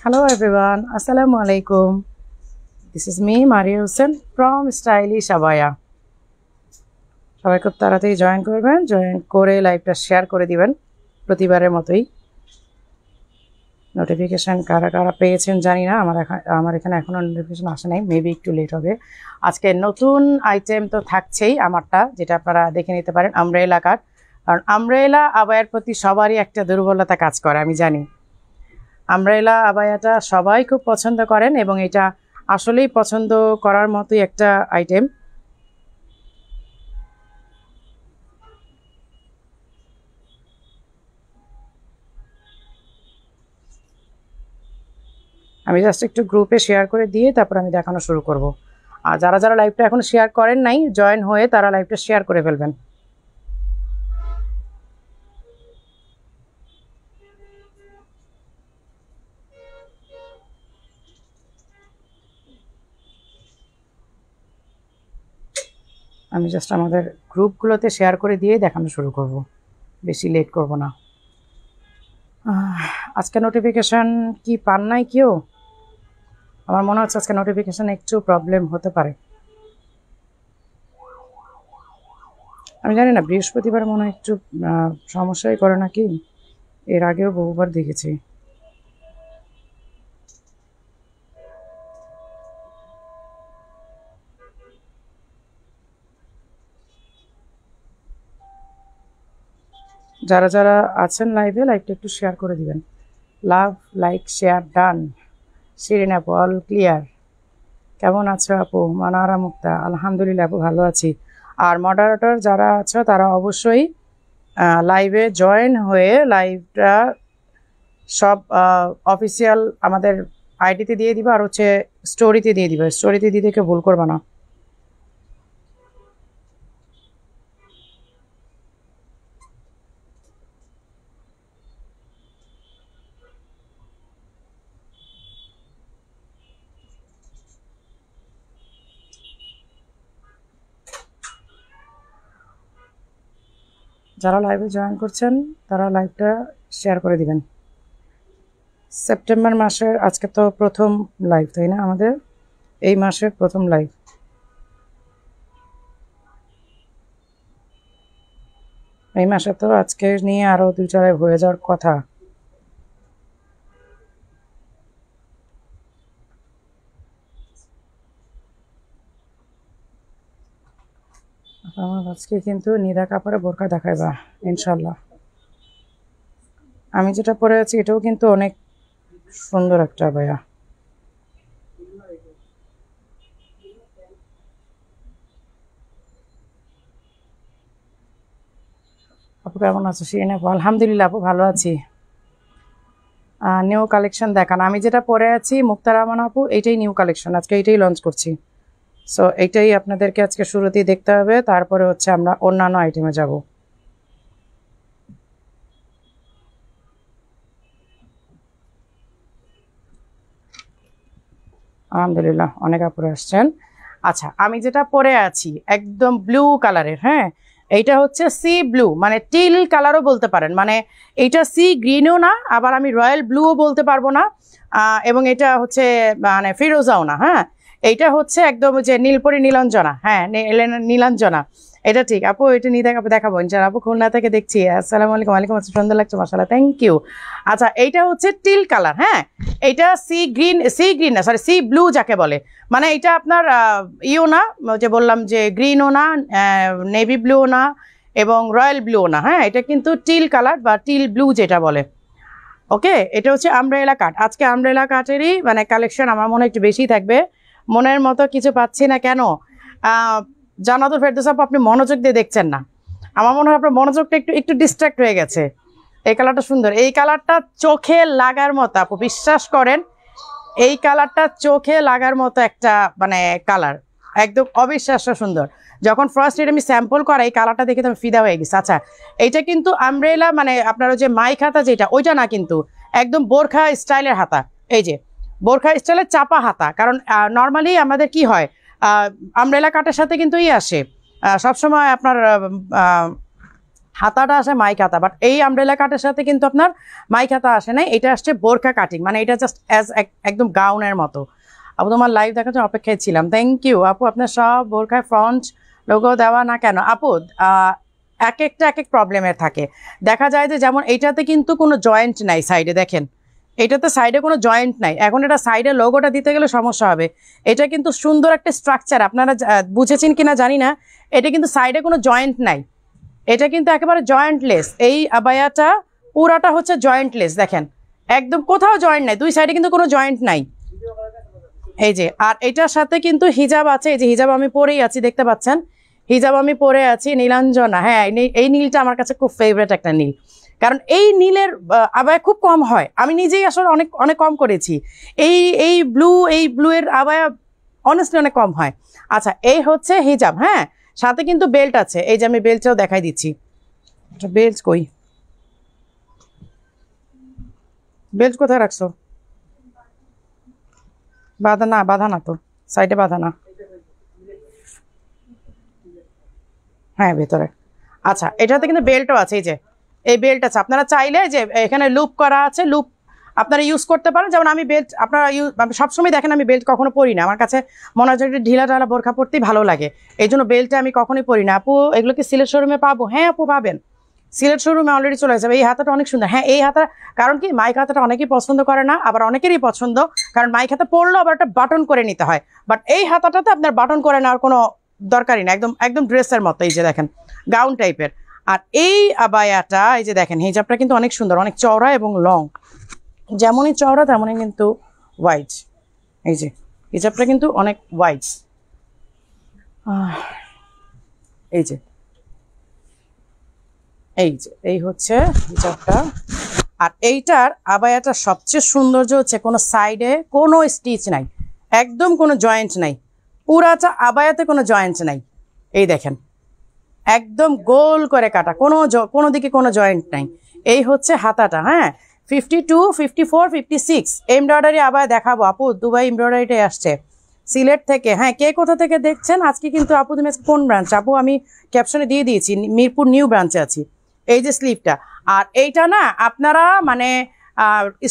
Hello everyone, Assalamu alaikum. This is me, Maria Hussain from Stylish Abaya. সবাই খুব তাড়াতাড়ি join করবেন, join করে লাইভটা শেয়ার করে দিবেন প্রতিবারের মতোই। নোটিফিকেশন কারা কারা পেয়েছেন জানি না, আমার এখানে এখনো নোটিফিকেশন আসে নাই, মেবি একটু লেট হবে। আজকে নতুন আইটেম তো থাকছেই আমারটা, যেটা আপনারা দেখে নিতে পারেন, আমব্রেলা কাট। কারণ আমব্রেলা আবায়ার প্রতি সবারই একটা দুর্বলতা কাজ করে, আমি জানি। আমব্রেলা আবায়াটা সবাই খুব পছন্দ করেন এবং এটা আসলেই পছন্দ করার মতোই একটা আইটেম। আমি জাস্ট একটু গ্রুপে শেয়ার করে দিয়ে তারপর আমি দেখানো শুরু করব। আর যারা যারা লাইভটা এখন শেয়ার করেন নাই, জয়েন হয়ে তারা লাইভটা শেয়ার করে ফেলবেন। আমি জাস্ট আমাদের গ্রুপগুলোতে শেয়ার করে দিয়ে দেখানো শুরু করব, বেশি লেট করব না। আজকে নোটিফিকেশান কি পান নাই কেউ? আমার মনে হচ্ছে আজকে নোটিফিকেশান একটু প্রবলেম হতে পারে। আমি জানি না, বৃহস্পতিবার মনে হয় একটু সমস্যাই করে নাকি, এর আগেও বহুবার দেখেছি। যারা যারা আছেন লাইভে, লাইভটা একটু শেয়ার করে দিবেন। লাভ, লাইক, শেয়ার, ডান। শিরিন আপু, অল ক্লিয়ার। কেমন আছো আপু? মানারা মুক্তা, আলহামদুলিল্লাহ আপু ভালো আছি। আর মডারেটর যারা আছো তারা অবশ্যই লাইভে জয়েন হয়ে লাইভটা সব অফিসিয়াল আমাদের আইডিতে দিয়ে দিবা, আর হচ্ছে স্টোরিতে দিয়ে দিবা। স্টোরিতে দিতে কেউ ভুল করবা না। যারা লাইভে জয়েন করছেন তারা লাইভটা শেয়ার করে দিবেন। সেপ্টেম্বর মাসের আজকে তো প্রথম লাইভ, তাই না? আমাদের এই মাসের প্রথম লাইভ। এই মাসে তো আজকে নিয়ে আরও 2-4 লাইভ হয়ে যাওয়ার কথা। আমার আজকে কিন্তু নিদা কাপড়ে বোরকা দেখাইবা ইনশাল্লাহ। আমি যেটা পরে আছি এটাও কিন্তু অনেক সুন্দর একটা ভাইয়া। আপু কেমন আছো? শিরিন আপু, আলহামদুলিল্লাহ আপু ভালো আছি। নিউ কালেকশন দেখান। আমি যেটা পরে আছি মুক্তা রহমান আপু, এইটাই নিউ কালেকশন, আজকে এইটাই লঞ্চ করছি। সো এইটাই আপনাদেরকে আজকে শুরুতেই দেখতে হবে, তারপরে হচ্ছে আমরা অন্যান্য আইটেমে যাব। আলহামদুলিল্লাহ অনেক আপুরে আসছেন। আচ্ছা, আমি যেটা পরে আছি একদম ব্লু কালারের, হ্যাঁ, এইটা হচ্ছে সি ব্লু, মানে টিল কালারও বলতে পারেন, মানে এইটা সি গ্রিনও না, আবার আমি রয়্যাল ব্লুও বলতে পারবো না, এবং এটা হচ্ছে মানে ফিরোজাও না। হ্যাঁ, এইটা হচ্ছে একদম যে নীলপরি নীলাঞ্জনা, হ্যাঁ নীলাঞ্জনা, এটা ঠিক আপু। এটা নিয়ে দেখাবো ইনশাআল্লাহ। আপু খুলনা থেকে দেখছি, আসসালামু আলাইকুম। ওয়ালাইকুম আসসালাম, সুন্দর লাগছে মাশাআল্লাহ, থ্যাংক ইউ। আচ্ছা, এইটা হচ্ছে টিল কালার, হ্যাঁ, এইটা সি গ্রিন না, সরি সি ব্লু যাকে বলে, মানে এটা আপনার ইও না, যে বললাম যে গ্রিনও না, নেভি ব্লুও না, এবং রয়্যাল ব্লুও না, হ্যাঁ, এটা কিন্তু টিল কালার বা টিল ব্লু যেটা বলে। ওকে, এটা হচ্ছে আমব্রেলা কাট। আজকে আমব্রেলা কাটেরই মানে কালেকশন আমার মনে হয় একটু বেশি থাকবে। মনের মতো কিছু পাচ্ছি না কেন? জান্নাতুল ফেরদৌস আপু, আপনি মনোযোগ দিয়ে দেখছেন না, আমার মনে হয় আপনার মনোযোগটা একটু একটু ডিস্ট্র্যাক্ট হয়ে গেছে। এই কালারটা সুন্দর, এই কালারটা চোখে লাগার মতো আপু, বিশ্বাস করেন এই কালারটা চোখে লাগার মতো একটা মানে কালার, একদম অবিশ্বাস্য সুন্দর। যখন ফার্স্ট এটা আমি স্যাম্পল করা, এই কালারটা দেখে তো আমি ফিদা হয়ে গেছি। আচ্ছা, এইটা কিন্তু আমব্রেলা, মানে আপনার যে মাইক হাতা যেটা, ওইটা না, কিন্তু একদম বোরখা স্টাইলের হাতা। এই যে বোরখা স্টাইলের চাপা হাতা, কারণ নর্মালি আমাদের কি হয়, আমব্রেলা কাটের সাথে কিন্তু আসে সবসময় আপনার হাতাটা আসে মাইক হাতা, বাট এই আমব্রেলা কাটের সাথে কিন্তু আপনার মাইক হাতা আসে না, এটা আসছে বোরকা কাটিং, মানে এটা জাস্ট একদম গাউনের মতো। আপু তোমার লাইভ দেখার জন্য অপেক্ষায় ছিলাম, থ্যাংক ইউ আপু। আপনার সব বোরকায় ফ্রন্ট লোগো দেওয়া না কেন আপু? এক এক প্রবলেমের থাকে, দেখা যায় যে যেমন এইটাতে কিন্তু কোনো জয়েন্ট নাই সাইডে, দেখেন এটাতে সাইডে কোনো জয়েন্ট নাই, এখন এটা সাইডে লোগোটা দিতে গেলে সমস্যা হবে। এটা কিন্তু সুন্দর একটা স্ট্রাকচার, আপনারা বুঝেছেন কিনা জানি না, এটা কিন্তু সাইডে কোনো জয়েন্ট নাই, এটা কিন্তু একেবারে জয়েন্টলেস। এই আবায়াটা পুরাটা হচ্ছে জয়েন্টলেস, দেখেন একদম কোথাও জয়েন্ট নাই, দুই সাইডে কিন্তু কোনো জয়েন্ট নাই। এই যে, আর এটার সাথে কিন্তু হিজাব আছে, এই যে হিজাব আমি পরেই আছি, দেখতে পাচ্ছেন হিজাব আমি পরে আছি নীলাঞ্জনা। হ্যাঁ, এই নীলটা আমার কাছে খুব ফেভারিট একটা নীল, কারণ এই নীলের আবায়া খুব কম হয়, আমি নিজেই আসলে অনেক অনেক কম করেছি। এই ব্লু এর আবায়া অনেস্টলি অনেক কম হয়। আচ্ছা, এই হচ্ছে হিজাব, হ্যাঁ, সাথে কিন্তু বেল্ট আছে, এই যে আমি বেল্টটাও দেখাই দিচ্ছি। বেল্ট কই, বেল্ট কোথায় রাখছো? বাঁধা না তো, সাইডে বাঁধা না, হ্যাঁ ভেতরে। আচ্ছা, এটাতে কিন্তু বেল্টও আছে, এই যে এই বেল্ট আছে, আপনারা চাইলে যে এখানে লুপ করা আছে, লুপ আপনারা ইউজ করতে পারেন। যেমন আমি বেল্ট আপনারা সবসময় দেখেন আমি বেল্ট কখনো পরি না, আমার কাছে মনে হয় যে ঢিলা ঢালা বোরখা পরতেই ভালো লাগে, এই জন্য বেল্টটা আমি কখনোই পরি না। আপু এগুলো কি সিলেট শোরুমে পাবো? হ্যাঁ আপু পাবেন, সিলেট শোরুমে অলরেডি চলে যাবে। এই হাতাটা অনেক সুন্দর, হ্যাঁ এই হাতা, কারণ কি মাইক হাতাটা অনেকেই পছন্দ করে না, আবার অনেকেরই পছন্দ, কারণ মাইক হাতা পরলেও আবার একটা বাটন করে নিতে হয়, বাট এই হাতাটাতে আপনার বাটন করে নেওয়ার কোনো দরকারই না, একদম একদম ড্রেসের মতো, এই যে দেখেন গাউন টাইপের। আর এই আবায়াটা, এই যে দেখেন হিজাবটা কিন্তু অনেক সুন্দর, অনেক চওড়া এবং লং, যেমনই চওড়া তেমনই কিন্তু ওয়াইড। এই যে হিজাবটা কিন্তু অনেক ওয়াইড, এই যে এই হচ্ছে হিজাবটা। আর এইটার আবায়াটার সবচেয়ে সৌন্দর্য হচ্ছে কোনো সাইডে কোনো স্টিচ নাই, একদম কোনো জয়েন্ট নাই, পুরাটা আবায়াতে কোনো জয়েন্ট নাই, এই দেখেন একদম গোল করে কাটা, কোনো দিকে কোনো জয়েন্ট নাই। এই হচ্ছে হাতাটা, হ্যাঁ 52, 54, 56 এমব্রয়ডারি আবায়া দেখাবো আপু, দুবাই এমব্রয়ডারিটাই আসছে সিলেট থেকে। হ্যাঁ, কে কোথা থেকে দেখছেন আজকে? কিন্তু আপু তুমি কোন ব্রাঞ্চ? আপু আমি ক্যাপশনে দিয়ে দিয়েছি, মিরপুর নিউ ব্রাঞ্চে আছি। এই যে স্লিভটা, আর এইটা না আপনারা মানে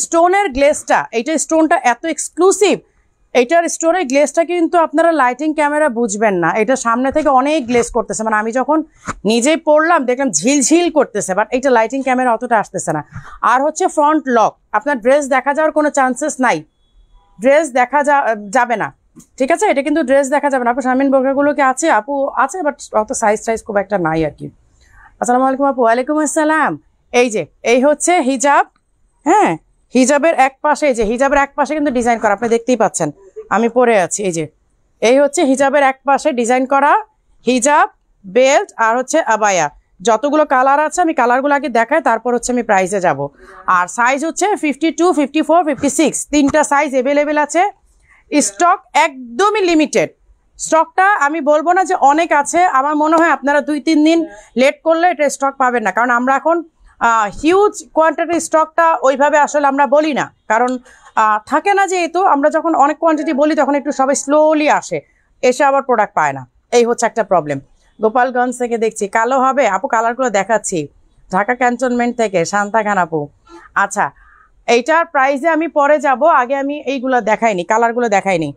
স্টোনের গ্লেসটা, এইটা স্টোনটা এত এক্সক্লুসিভ, এইটার স্টোনের গ্লেসটা কিন্তু আপনারা লাইটিং ক্যামেরা বুঝবেন না, এটা সামনে থেকে অনেক গ্লেস করতেছে, মানে আমি যখন নিজেই পড়লাম দেখলাম ঝিলঝিল করতেছে, বাট এইটা লাইটিং ক্যামেরা অতটা আসতেছে না। আর হচ্ছে ফ্রন্ট লক, আপনার ড্রেস দেখা যাওয়ার কোনো চান্সেস নাই, ড্রেস দেখা যাবে না, ঠিক আছে, এটা কিন্তু ড্রেস দেখা যাবে না। আপু শামিন বোরকাগুলো কি আছে? আপু আছে, বাট অত সাইজ খুব একটা নাই আর কি। আসসালামু আলাইকুম আপু। ওয়ালাইকুম আসসালাম। এই যে এই হচ্ছে হিজাব, হ্যাঁ হিজাবের এক পাশে, এই যে হিজাবের এক পাশে কিন্তু ডিজাইন করা, আপনি দেখতেই পাচ্ছেন আমি পরে আছি, এই যে এই হচ্ছে হিজাবের এক পাশে ডিজাইন করা হিজাব, বেল্ট আর হচ্ছে আবায়া, যতগুলো কালার আছে আমি কালারগুলো আগে দেখাই, তারপর হচ্ছে আমি প্রাইসে যাব। আর সাইজ হচ্ছে 52, 54, 56 তিনটা সাইজ অ্যাভেলেবেল আছে, স্টক একদমই লিমিটেড। স্টকটা আমি বলবো না যে অনেক আছে, আমার মনে হয় আপনারা 2-3 দিন লেট করলে এটা স্টক পাবেন না, কারণ আমরা এখন হিউজ কোয়ান্টিটির স্টকটা ওইভাবে আসলে আমরা বলি না, কারণ থাকে না, যেহেতু আমরা যখন অনেক কোয়ান্টিটি বলি তখন একটু সবাই স্লোলি আসে, এসে আবার প্রোডাক্ট পায় না, এই হচ্ছে একটা প্রবলেম। গোপালগঞ্জ থেকে দেখছি, কালো হবে আপু? কালারগুলো দেখাচ্ছি, ঢাকা ক্যান্টনমেন্ট থেকে শান্তা খান আপু। আচ্ছা, এইটার প্রাইসে আমি পরে যাব, আগে আমি এইগুলো দেখাইনি, কালারগুলো দেখাইনি।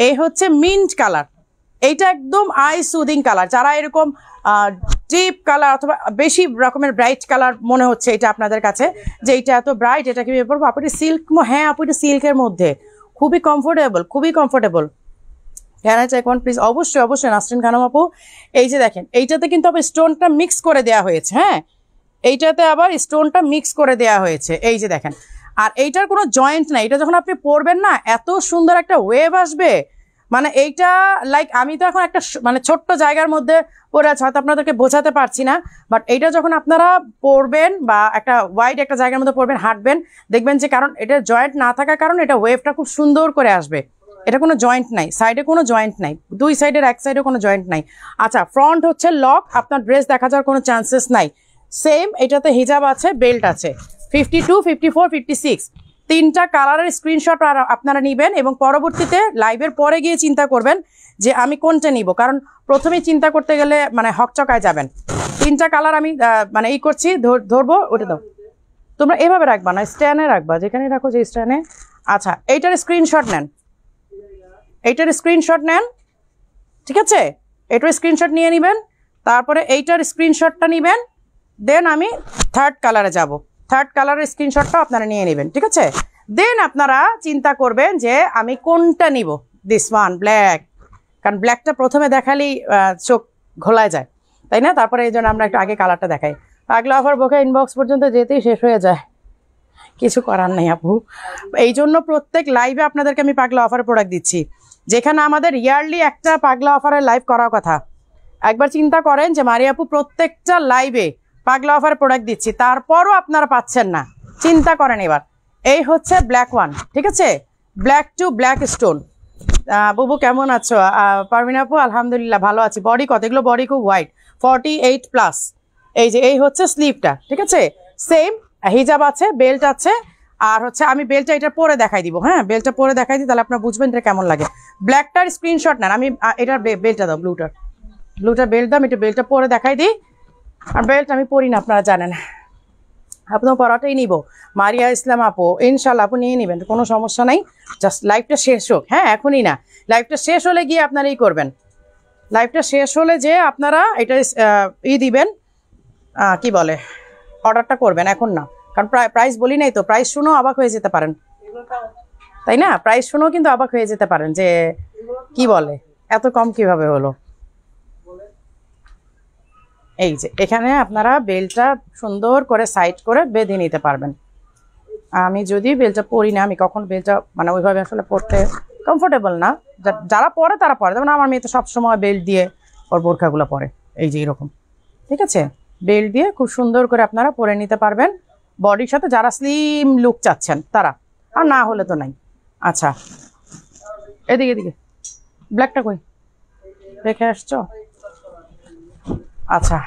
এই হচ্ছে মিন্ট কালার, এইটা একদম আই সুদিং কালার, যারা এরকম ডিপ কালার অথবা বেশি রকমের ব্রাইট কালার মনে হচ্ছে এটা আপনাদের কাছে যে এইটা এত ব্রাইট, এটা কি পরবো আপু? এটা সিল্ক, হ্যাঁ আপু এটা সিল্কের মধ্যে খুবই কমফোর্টেবল, খুবই comfortable. Can I check one please? অবশ্যই অবশ্যই নাসরিন খানম আপু। এই যে দেখেন এইটাতে কিন্তু আবার স্টোনটা মিক্স করে দেওয়া হয়েছে, হ্যাঁ এইটাতে আবার স্টোনটা মিক্স করে দেওয়া হয়েছে, এই যে দেখেন। আর এইটার কোনো জয়েন্ট নাই, এটা যখন আপনি পরবেন না এত সুন্দর একটা ওয়েভ আসবে, মানে এইটা লাইক আমি তো এখন একটা মানে ছোট্ট জায়গার মধ্যে পরে আছে, হয়তো আপনাদেরকে বোঝাতে পারছি না, বাট এইটা যখন আপনারা পরবেন বা একটা ওয়াইড একটা জায়গার মধ্যে পরবেন, হাঁটবেন, দেখবেন যে কারণ এটা জয়েন্ট না থাকার কারণে এটা ওয়েভটা খুব সুন্দর করে আসবে। এটা কোনো জয়েন্ট নাই, সাইডে কোনো জয়েন্ট নাই, দুই সাইডের এক সাইডে কোনো জয়েন্ট নাই। আচ্ছা, ফ্রন্ট হচ্ছে লক, আপনার ড্রেস দেখা যাওয়ার কোনো চান্সেস নাই। সেম এটাতে হিজাব আছে, বেল্ট আছে, 52, 54, 56 তিনটা কালারের স্ক্রিনশট আপনারা নেবেন এবং পরবর্তীতে লাইভের পরে গিয়ে চিন্তা করবেন যে আমি কোনটা নিব, কারণ প্রথমেই চিন্তা করতে গেলে মানে হকচকায় যাবেন। 3টা কালার আমি মানে এই করছি, ধরবো, ওটা দাও। তোমরা এভাবে রাখবা না, স্ট্যান্ডে রাখবা, যেখানে রাখো যে স্ট্যান্ডে। আচ্ছা, এইটার স্ক্রিনশট নেন, এইটার স্ক্রিনশট নেন, ঠিক আছে? এটার স্ক্রিনশট নিয়ে নেবেন, তারপরে এইটার স্ক্রিনশটটা নেবেন, দেন আমি 3rd কালারে যাব। 3rd কালারের স্ক্রিনশটটা আপনারা নিয়ে নেবেন, ঠিক আছে? দেন আপনারা চিন্তা করবেন যে আমি কোনটা নিব। দিস ওয়ান ব্ল্যাক, কারণ ব্ল্যাকটা প্রথমে দেখালেই চোখ ঘোলায় যায়, তাই না? তারপরে এই জন্য আমরা একটু আগে কালারটা দেখাই। পাগলা অফার বোকা ইনবক্স পর্যন্ত যেতেই শেষ হয়ে যায়, কিছু করার নেই আপু। এই জন্য প্রত্যেক লাইভে আপনাদেরকে আমি পাগলা অফারের প্রোডাক্ট দিচ্ছি, যেখানে আমাদের ইয়ারলি একটা পাগলা অফারের লাইভ করার কথা। একবার চিন্তা করেন যে মারিয়া আপু প্রত্যেকটা লাইভে পাগলা অফারের প্রোডাক্ট দিচ্ছি, তারপরও আপনারা পাচ্ছেন না। চিন্তা করেন এবার। এই হচ্ছে ব্ল্যাক ওয়ান, ঠিক আছে? Black two black stone. বুবু কেমন আছো? পারমিন আপু আলহামদুলিল্লাহ ভালো আছি। বডি কত? এগুলো বডি খুব হোয়াইট, 48+। এই যে এই হচ্ছে স্লিভটা, ঠিক আছে? সেম হিজাব আছে, বেল্ট আছে, আর হচ্ছে আমি বেল্টটা এটা পরে দেখাই দিব। হ্যাঁ, বেল্টটা পরে দেখাই দিই, তাহলে আপনারা বুঝবেন এটা কেমন লাগে। ব্ল্যাকটার স্ক্রিনশট নেন, আমি এটার বেল্টটা দাও, ব্লুটার বেল্ট দাম, এটা বেল্টটা পরে দেখাই দিই। আর বেল্ট আমি পরি না, আপনারা জানেন। আপনার পরাটাই নিব। মারিয়া ইসলাম আপু ইনশাল্লাহ আপু নিয়ে নেবেন, কোনো সমস্যা নাই। জাস্ট লাইভটা শেষ হোক। হ্যাঁ, এখনই না, লাইভটা শেষ হলে গিয়ে আপনারা এই করবেন। লাইভটা শেষ হলে যে আপনারা এটা দিবেন, কি বলে, অর্ডারটা করবেন, এখন না। কারণ প্রাইস বলি নাই তো, প্রাইস শুনেও অবাক হয়ে যেতে পারেন, তাই না? প্রাইস শুনেও কিন্তু অবাক হয়ে যেতে পারেন যে কি বলে, এত কম কিভাবে হলো। এই যে এখানে আপনারা বেল্টটা সুন্দর করে সাইড করে বেঁধে নিতে পারবেন। আমি যদি বেল্টটা পরি না, আমি কখন বেল্টটা মানে ওইভাবে আসলে পরতে কমফোর্টেবল না। যারা পরে তারা পরে, যেমন আমার মেয়ে তো সবসময় বেল্ট দিয়ে ওর বোরখাগুলো পরে, এই যে এরকম, ঠিক আছে? বেল্ট দিয়ে খুব সুন্দর করে আপনারা পরে নিতে পারবেন বডির সাথে, যারা স্লিম লুক চাচ্ছেন তারা, আর না হলে তো নাই। আচ্ছা, এদিকে এদিকে ব্ল্যাকটা কই রেখে আসছো? আচ্ছা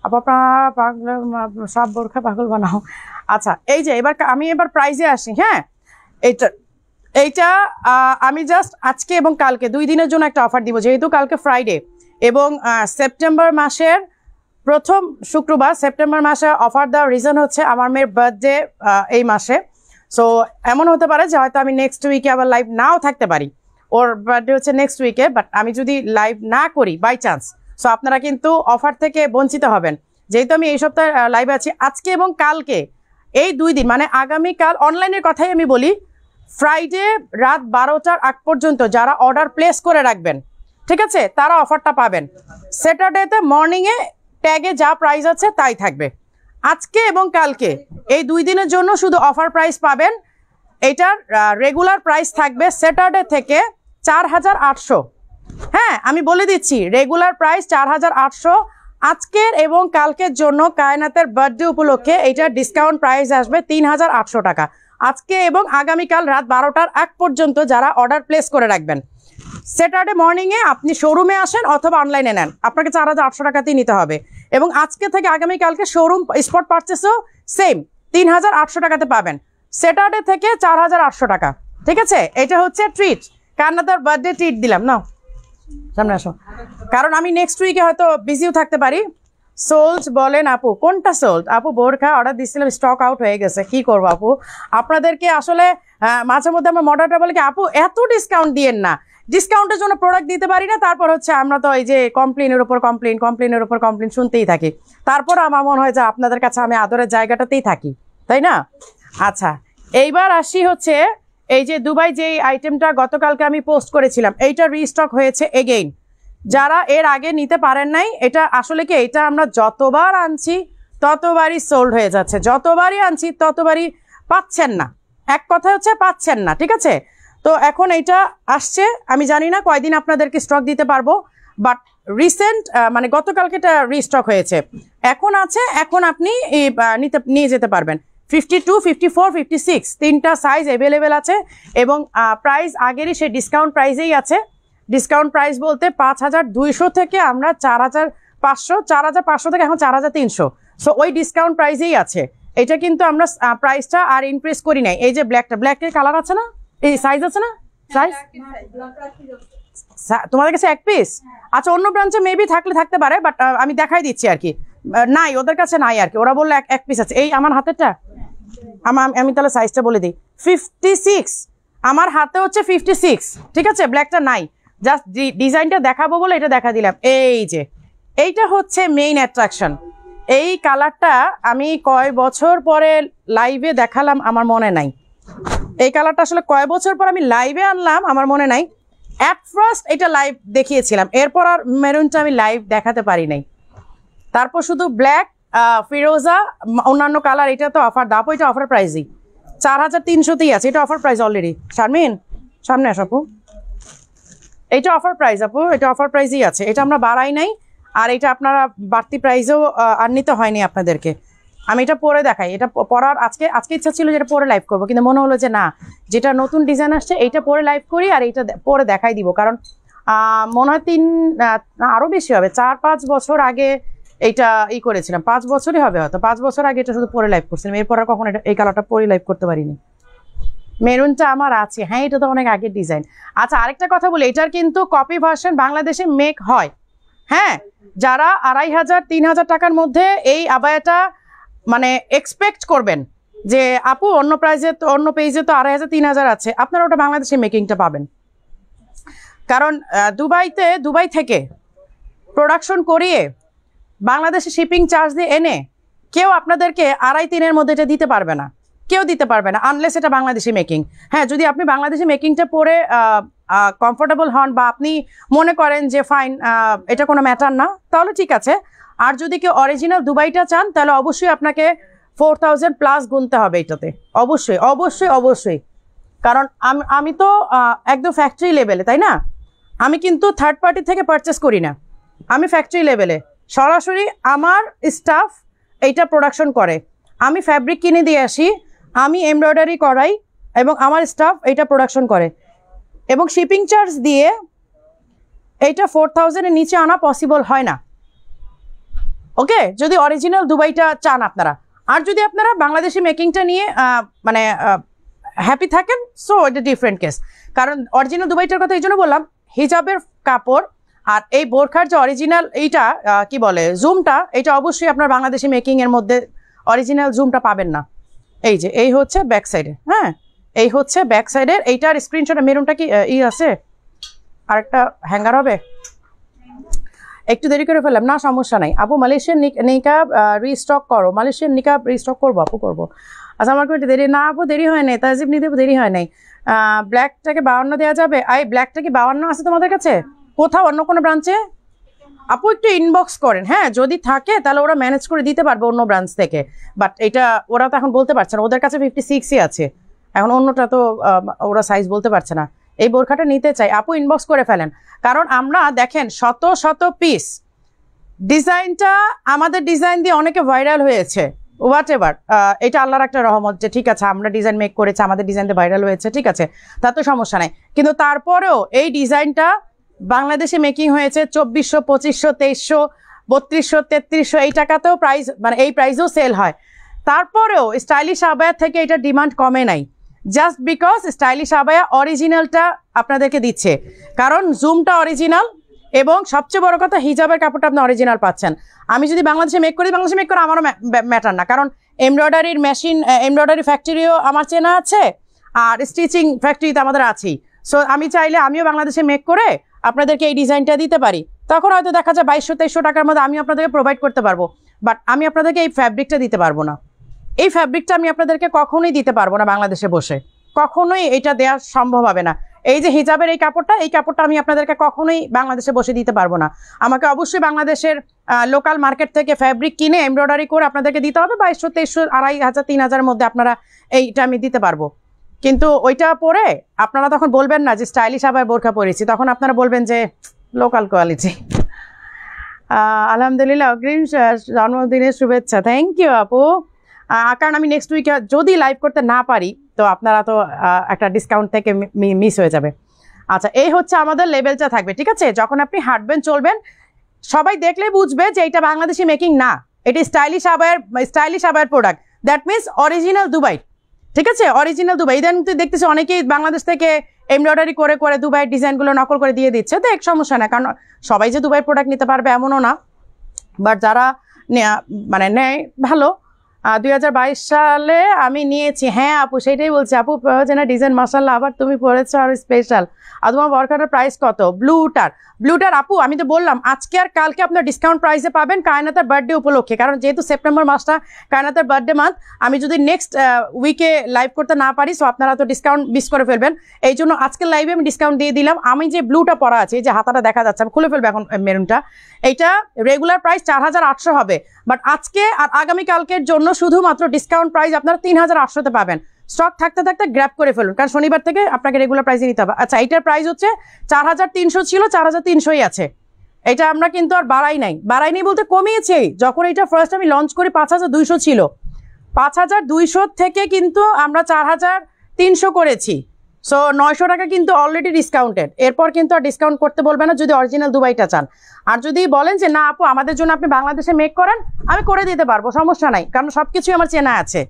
আপু, আপনার পাগল সব বোরখা পাগল বানাও। আচ্ছা, এই যে আমি এবার প্রাইজে আসি। হ্যাঁ, এইটা আমি জাস্ট আজকে এবং কালকে 2 দিনের জন্য একটা অফার দিব, যেহেতু কালকে ফ্রাইডে এবং সেপ্টেম্বর মাসের প্রথম শুক্রবার। সেপ্টেম্বর মাসে অফার দেওয়ার রিজন হচ্ছে আমার মেয়ের বার্থডে এই মাসে। সো এমন হতে পারে যে হয়তো আমি নেক্সট উইকে আবার লাইভ নাও থাকতে পারি, ওর বার্থডে হচ্ছে নেক্সট উইকে, বাট আমি যদি লাইভ না করি বাই চান্স, সো আপনারা কিন্তু অফার থেকে বঞ্চিত হবেন। যেহেতু আমি এই সপ্তাহে লাইভে আছি আজকে এবং কালকে, এই 2 দিন মানে আগামীকাল, অনলাইনের কথাই আমি বলি, ফ্রাইডে রাত 12টার আগ পর্যন্ত যারা অর্ডার প্লেস করে রাখবেন, ঠিক আছে, তারা অফারটা পাবেন। স্যাটারডেতে মর্নিংয়ে ট্যাগে যা প্রাইস আছে তাই থাকবে। আজকে এবং কালকে এই 2 দিনের জন্য শুধু অফার প্রাইস পাবেন। এটার রেগুলার প্রাইস থাকবে স্যাটারডে থেকে 4800। হ্যাঁ, আমি বলে দিচ্ছি, রেগুলার প্রাইস 4800। আজকের এবং কালকের জন্য কায়নাতের বার্থডে উপলক্ষে এইটার ডিসকাউন্ট প্রাইস আসবে 3800 টাকা। আজকে এবং আগামীকাল রাত 12টার আগ পর্যন্ত যারা অর্ডার প্লেস করে রাখবেন, স্যাটারডে মর্নিংয়ে আপনি শোরুমে আসেন অথবা অনলাইনে নেন, আপনাকে 4800 টাকাতেই নিতে হবে। এবং আজকে থেকে আগামীকালকে শোরুম স্পট পারচেসও সেম 3800 টাকাতে পাবেন। স্যাটারডে থেকে 4800 টাকা, ঠিক আছে? এটা হচ্ছে ট্রিট, কান্নাতার বার্থডে ট্রিট দিলাম না, সামনে আসো, কারণ আমি নেক্সট উইকে হয়তো বিজিও থাকতে পারি। সোল্ড বলেন আপু, কোনটা সোল্ড? আপু বোরখা অর্ডার দিচ্ছিলাম, স্টক আউট হয়ে গেছে, কি করবো আপু? আপনাদেরকে আসলে মাঝে মধ্যে আমার মডারটা বলে কি, আপু এত ডিসকাউন্ট দিয়েন না, ডিসকাউন্টের জন্য প্রোডাক্ট দিতে পারি না। তারপর হচ্ছে আমরা তো এই যে কমপ্লেনের উপর কমপ্লেন শুনতেই থাকি। তারপর আমার মনে হয় যে আপনাদের কাছে আমি আদরের জায়গাটাতেই থাকি, তাই না? আচ্ছা, এইবার আসি হচ্ছে এই যে দুবাই যে আইটেমটা গতকালকে আমি পোস্ট করেছিলাম, এইটা রিস্টক হয়েছে এগেইন। যারা এর আগে নিতে পারেন নাই, এটা আসলে কি, এটা আমরা যতবার আনছি ততবারই সোল্ড হয়ে যাচ্ছে, যতবারই আনছি ততবারই পাচ্ছেন না, এক কথা হচ্ছে পাচ্ছেন না, ঠিক আছে? তো এখন এইটা আসছে, আমি জানি না কয়দিন আপনাদেরকে স্টক দিতে পারবো, বাট রিসেন্ট মানে গতকালকে এটা রিস্টক হয়েছে, এখন আছে, এখন আপনি নিয়ে যেতে পারবেন। 52, 54, 56 তিনটা সাইজ অ্যাভেলেবেল আছে এবং প্রাইস আগেরই সেই ডিসকাউন্ট প্রাইসেই আছে। ডিসকাউন্ট প্রাইস বলতে 5200 থেকে আমরা 4500 থেকে এখন 4300, সো ওই ডিসকাউন্ট প্রাইসেই আছে। এটা কিন্তু আমরা প্রাইসটা আর ইনক্রিজ করি নাই। এই যে ব্ল্যাকের কালার আছে না, এই সাইজ আছে না, সাইজ তোমাদের কাছে এক পিস? আচ্ছা, অন্য ব্রাঞ্চে মেবি থাকতে পারে, বাট আমি দেখাই দিচ্ছি আর কি। নাই, ওদের কাছে নাই আর কি। ওরা বললো এক পিস আছে। এই আমার হাতেরটা, আমি তাহলে সাইজটা বলে দিই। 56, আমার হাতে হচ্ছে 56, ঠিক আছে? ব্ল্যাকটা নাই, জাস্ট ডিজাইনটা দেখাবো বলে এটা দেখা দিলাম। এই যে এইটা হচ্ছে মেইন অ্যাট্রাকশন। এই কালারটা আমি কয় বছর পরে লাইভে দেখালাম আমার মনে নাই। এই কালারটা আসলে কয় বছর পর আমি লাইভে আনলাম আমার মনে নাই। অ্যাট ফার্স্ট এটা লাইভ দেখিয়েছিলাম, এরপর আর মেরুনটা আমি লাইভ দেখাতে পারি নাই। তারপর শুধু ব্ল্যাক, ফিরোজা, অন্যান্য কালার। এটা তো অফার দাও, এটা অফার প্রাইসই 4300তেই আছে। এটা অফার প্রাইস অলরেডি। শারমিন সামনে আস আপু, এইটা অফার প্রাইস আপু, এটা অফার প্রাইসই আছে। এটা আমরা বাড়াই নাই, আর এটা আপনারা বাড়তি প্রাইসেও আর নিতে হয়নি আপনাদেরকে। আমি এটা পরে দেখাই। এটা পরার আজকে ইচ্ছা ছিল যেটা পরে লাইভ করবো, কিন্তু মনে হলো যে না, যেটা নতুন ডিজাইন আসছে এইটা পরে লাইভ করি, আর এইটা পরে দেখাই দিব। কারণ মনে হয় আরও বেশি হবে, 4-5 বছর আগে এইটা করেছিলাম। 5 বছরই হবে হয়তো, 5 বছর আগে এটা শুধু পরে লাইভ করছিলাম। এরপর আর কখনো এই কালারটা পরে লাইভ করতে পারিনি। মেরুনটা আমার আছে, হ্যাঁ, এটা তো অনেক আগের ডিজাইন। আচ্ছা, আরেকটা কথা বলি, এটার কিন্তু কপি ভার্সন বাংলাদেশে মেক হয়। হ্যাঁ, যারা 2500-3000 টাকার মধ্যে এই আবায়াটা মানে এক্সপেক্ট করবেন যে আপু অন্য পেজে তো 2500-3000 আছে, আপনারা ওটা বাংলাদেশে মেকিংটা পাবেন। কারণ দুবাই থেকে প্রোডাকশন করিয়ে বাংলাদেশে শিপিং চার্জ দিয়ে এনে কেউ আপনাদেরকে 2.5-3-এর মধ্যে এটা দিতে পারবে না, কেউ দিতে পারবে না, আনলেস এটা বাংলাদেশি মেকিং। হ্যাঁ, যদি আপনি বাংলাদেশি মেকিংটা পরে কমফোর্টেবল হন, বা আপনি মনে করেন যে ফাইন এটা কোনো ম্যাটার না, তাহলে ঠিক আছে। আর যদি কেউ অরিজিনাল দুবাইটা চান, তাহলে অবশ্যই আপনাকে 4000+ গুনতে হবে এটাতে, অবশ্যই অবশ্যই অবশ্যই। কারণ আমি তো একদম ফ্যাক্টরি লেভেলে, তাই না? আমি কিন্তু থার্ড পার্টি থেকে পারচেস করি না, আমি ফ্যাক্টরি লেভেলে সরাসরি আমার স্টাফ এইটা প্রোডাকশন করে। আমি ফ্যাব্রিক কিনে দিয়ে আসি, আমি এমব্রয়ডারি করাই, এবং আমার স্টাফ এইটা প্রোডাকশন করে। এবং শিপিং চার্জ দিয়ে এইটা 4000-এর নিচে আনা পসিবল হয় না। ওকে, যদি অরিজিনাল দুবাইটা চান আপনারা। আর যদি আপনারা বাংলাদেশি মেকিংটা নিয়ে মানে হ্যাপি থাকেন, সো এটা ডিফারেন্ট কেস। কারণ অরিজিনাল দুবাইটার কথা এই জন্য বললাম, হিজাবের কাপড় আর এই বোরখার যে অরিজিনাল এইটা কি বলে জুমটা, এটা অবশ্যই আপনার বাংলাদেশি মেকিংয়ের মধ্যে অরিজিনাল জুমটা পাবেন না। এই হচ্ছে ব্যাক সাইডে, হ্যাঁ, এই হচ্ছে ব্যাক সাইডের। এইটার স্ক্রিনশট। মেরুনটা কি আছে? আরেকটা হ্যাঙ্গার হবে, একটু দেরি করে ফেললাম না, সমস্যা নাই আপু। মালয়েশিয়ান নিকাব রিস্টক করো। মালয়েশিয়ান নিকাব রিস্টক করবো আপু, করবো। আচ্ছা, আমার একটু দেরি না আপু, দেরি হয় নাই। তাজিব নিতে দেরি হয় নাই। ব্ল্যাকটাকে 52 দেওয়া যাবে? ব্ল্যাকটা কি 52 আছে তোমাদের কাছে কোথাও, অন্য কোনো ব্রাঞ্চে? আপু একটু ইনবক্স করেন, হ্যাঁ, যদি থাকে তাহলে ওরা ম্যানেজ করে দিতে পারবে অন্য ব্রাঞ্চ থেকে। বাট এটা ওরা তো এখন বলতে পারছে না, ওদের কাছে 56ই আছে এখন, অন্যটা তো ওরা সাইজ বলতে পারছে না। এই বোরখাটা নিতে চাই আপু, ইনবক্স করে ফেলেন। কারণ আমরা দেখেন শত পিস, ডিজাইনটা আমাদের ডিজাইন দিয়ে অনেকে ভাইরাল হয়েছে, হোয়াট এভার, এটা আল্লাহর একটা রহমত যে ঠিক আছে আমরা ডিজাইন মেক করেছি, আমাদের ডিজাইন দিয়ে ভাইরাল হয়েছে, ঠিক আছে, তা তো সমস্যা নাই। কিন্তু তারপরেও এই ডিজাইনটা বাংলাদেশে মেকিং হয়েছে 2400, 2500, 2300, 3200, 3300 এই টাকাতেও প্রাইস, মানে এই প্রাইসেও সেল হয়। তারপরেও স্টাইলিশ আবায়া থেকে এটা ডিমান্ড কমে নাই, জাস্ট বিকজ স্টাইলিশ আবায়া অরিজিনালটা আপনাদেরকে দিচ্ছে। কারণ জুমটা অরিজিনাল, এবং সবচেয়ে বড় কথা হিজাবের কাপড়টা আপনি অরিজিনাল পাচ্ছেন। আমি যদি বাংলাদেশে মেক করি, বাংলাদেশে মেক করে আমারও ম্যাটার না, কারণ এমব্রয়ডারির মেশিন, এমব্রয়ডারি ফ্যাক্টরিও আমার চেনা আছে, আর স্টিচিং ফ্যাক্টরি তো আমাদের আছেই। সো আমি চাইলে আমিও বাংলাদেশে মেক করে আপনাদেরকে এই ডিজাইনটা দিতে পারি। তখন হয়তো দেখা যায় 2200-2300 টাকার মধ্যে আমি আপনাদেরকে প্রোভাইড করতে পারবো, বাট আমি আপনাদেরকে এই ফ্যাব্রিকটা দিতে পারবো না। এই ফ্যাব্রিকটা আমি আপনাদেরকে কখনোই দিতে পারবো না বাংলাদেশে বসে, কখনোই এটা দেওয়া সম্ভব হবে না। এই যে হিজাবের এই কাপড়টা আমি আপনাদেরকে কখনোই বাংলাদেশে বসে দিতে পারবো না। আমাকে অবশ্যই বাংলাদেশের লোকাল মার্কেট থেকে ফ্যাব্রিক কিনে এমব্রয়ডারি করে আপনাদেরকে দিতে হবে। 2200, 2300, 2500, 3000 মধ্যে আপনারা এইটা আমি দিতে পারবো। কিন্তু ওইটা পরে আপনারা তখন বলবেন না যে স্টাইলিশ আবার বোরখা পরেছি, তখন আপনারা বলবেন যে লোকাল কোয়ালিটি। আলহামদুলিল্লাহ, অগ্রিম জন্মদিনের শুভেচ্ছা। থ্যাংক ইউ আপু। কারণ আমি নেক্সট উইকে যদি লাইভ করতে না পারি, তো আপনারা তো একটা ডিসকাউন্ট থেকে মিস হয়ে যাবে। আচ্ছা, এই হচ্ছে আমাদের লেভেলটা থাকবে, ঠিক আছে? যখন আপনি হাঁটবেন চলবেন, সবাই দেখলেই বুঝবে যে এটা বাংলাদেশি মেকিং না, এটি স্টাইলিশ আবায়ের product. That means original Dubai, ঠিক আছে? Original Dubai. ইদানিং তুই দেখতেছি অনেকেই বাংলাদেশ থেকে এমব্রয়ডারি করে করে দুবাইয়ের ডিজাইনগুলো নকল করে দিয়ে দিচ্ছে, তো এক সমস্যা না, কারণ সবাই যে দুবাইয়ের প্রোডাক্ট নিতে পারবে এমনও না, বাট যারা মানে নেয় ভালো। 2022 সালে আমি নিয়েছি। হ্যাঁ আপু সেটাই বলছি, আপু যেন ডিজাইন মাশাআল্লাহ, আবার তুমি পরেছো আর স্পেশাল। আর তোমার বরখাটার প্রাইস কত? ব্লুটার আপু আমি তো বললাম আজকে আর কালকে আপনার ডিসকাউন্ট প্রাইসে পাবেন কায়নাতার বার্থডে উপলক্ষে, কারণ যেহেতু সেপ্টেম্বর মাসটা কায়নাতার বার্থডে মান্থ, আমি যদি নেক্সট উইকে লাইভ করতে না পারি, সো আপনারা তো ডিসকাউন্ট মিস করে ফেলবেন, এই জন্য আজকের লাইভে আমি ডিসকাউন্ট দিয়ে দিলাম। আমি যে ব্লুটা পরা আছে, এই যে হাতাটা দেখা যাচ্ছে, আমি খুলে ফেলবো এখন মেরুনটা, এইটা রেগুলার প্রাইস 4800 হবে, বাট আজকে আর আগামীকালকের জন্য শুধুমাত্র ডিসকাউন্ট প্রাইস আপনারা 3800-তে পাবেন। স্টক থাকতে থাকতে গ্র্যাব করে ফেলুন, কারণ শনিবার থেকে আপনাকে রেগুলার প্রাইসে নিতে হবে। আচ্ছা এইটার প্রাইস হচ্ছে 4300 ছিল, 4300ই আছে। এটা আমরা কিন্তু আর বাড়াই নাই বলতে কমিয়েছে। যখন এটা ফার্স্ট আমি লঞ্চ করি 5200 ছিল, 5200 থেকে কিন্তু আমরা 4300 করেছি, সো 900 টাকা কিন্তু অলরেডি ডিসকাউন্টেড। এরপর কিন্তু আর ডিসকাউন্ট করতে বলবে না যদি অরিজিনাল দুবাইটা চান। আর যদি বলেন যে না আপু আমাদের জন্য আপনি বাংলাদেশে মেক করেন, আমি করে দিতে পারবো, সমস্যা নাই, কারণ সবকিছুই আমার চেনা আছে,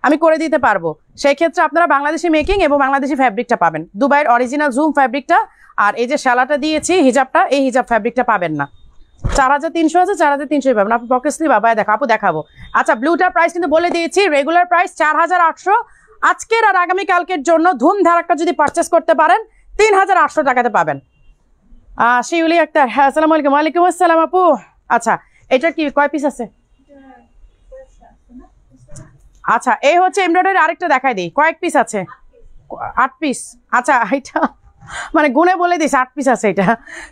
আমি করে দিতে পারবো। সেই ক্ষেত্রে আপনারা বাংলাদেশি মেকিং এবং বাংলাদেশি ফ্যাব্রিকটা পাবেন, দুবাইয়ের অরিজিনাল জুম ফ্যাব্রিকটা, আর এই যে শালাটা দিয়েছি হিজাবটা, এই হিজাব ফ্যাব্রিকটা পাবেন না। 4300 আছে, 4300 পাবেন। আপনি পকেট স্লিপ বাবায় দেখো আপু, দেখাবো। আচ্ছা ব্লুটার প্রাইস কিন্তু বলে দিয়েছি, রেগুলার প্রাইস 4800, আজকের আর আগামীকালকের জন্য ধুমধারাক্কা যদি পারচেস করতে পারেন 3800 টাকাতে পাবেন। শিউলি আক্তার, হ্যাঁ আসসালামু আলাইকুম। ওয়ালাইকুম আসসালাম আপু। আচ্ছা এটা কি কয় পিস আছে? আচ্ছা এই হচ্ছে এমব্রয়ডারি, আরেকটা দেখাই দিই, কয়েক পিস আছে? 8 পিস। আচ্ছা এটা মানে গুনে বলে দিস 8 পিস আছে এটা,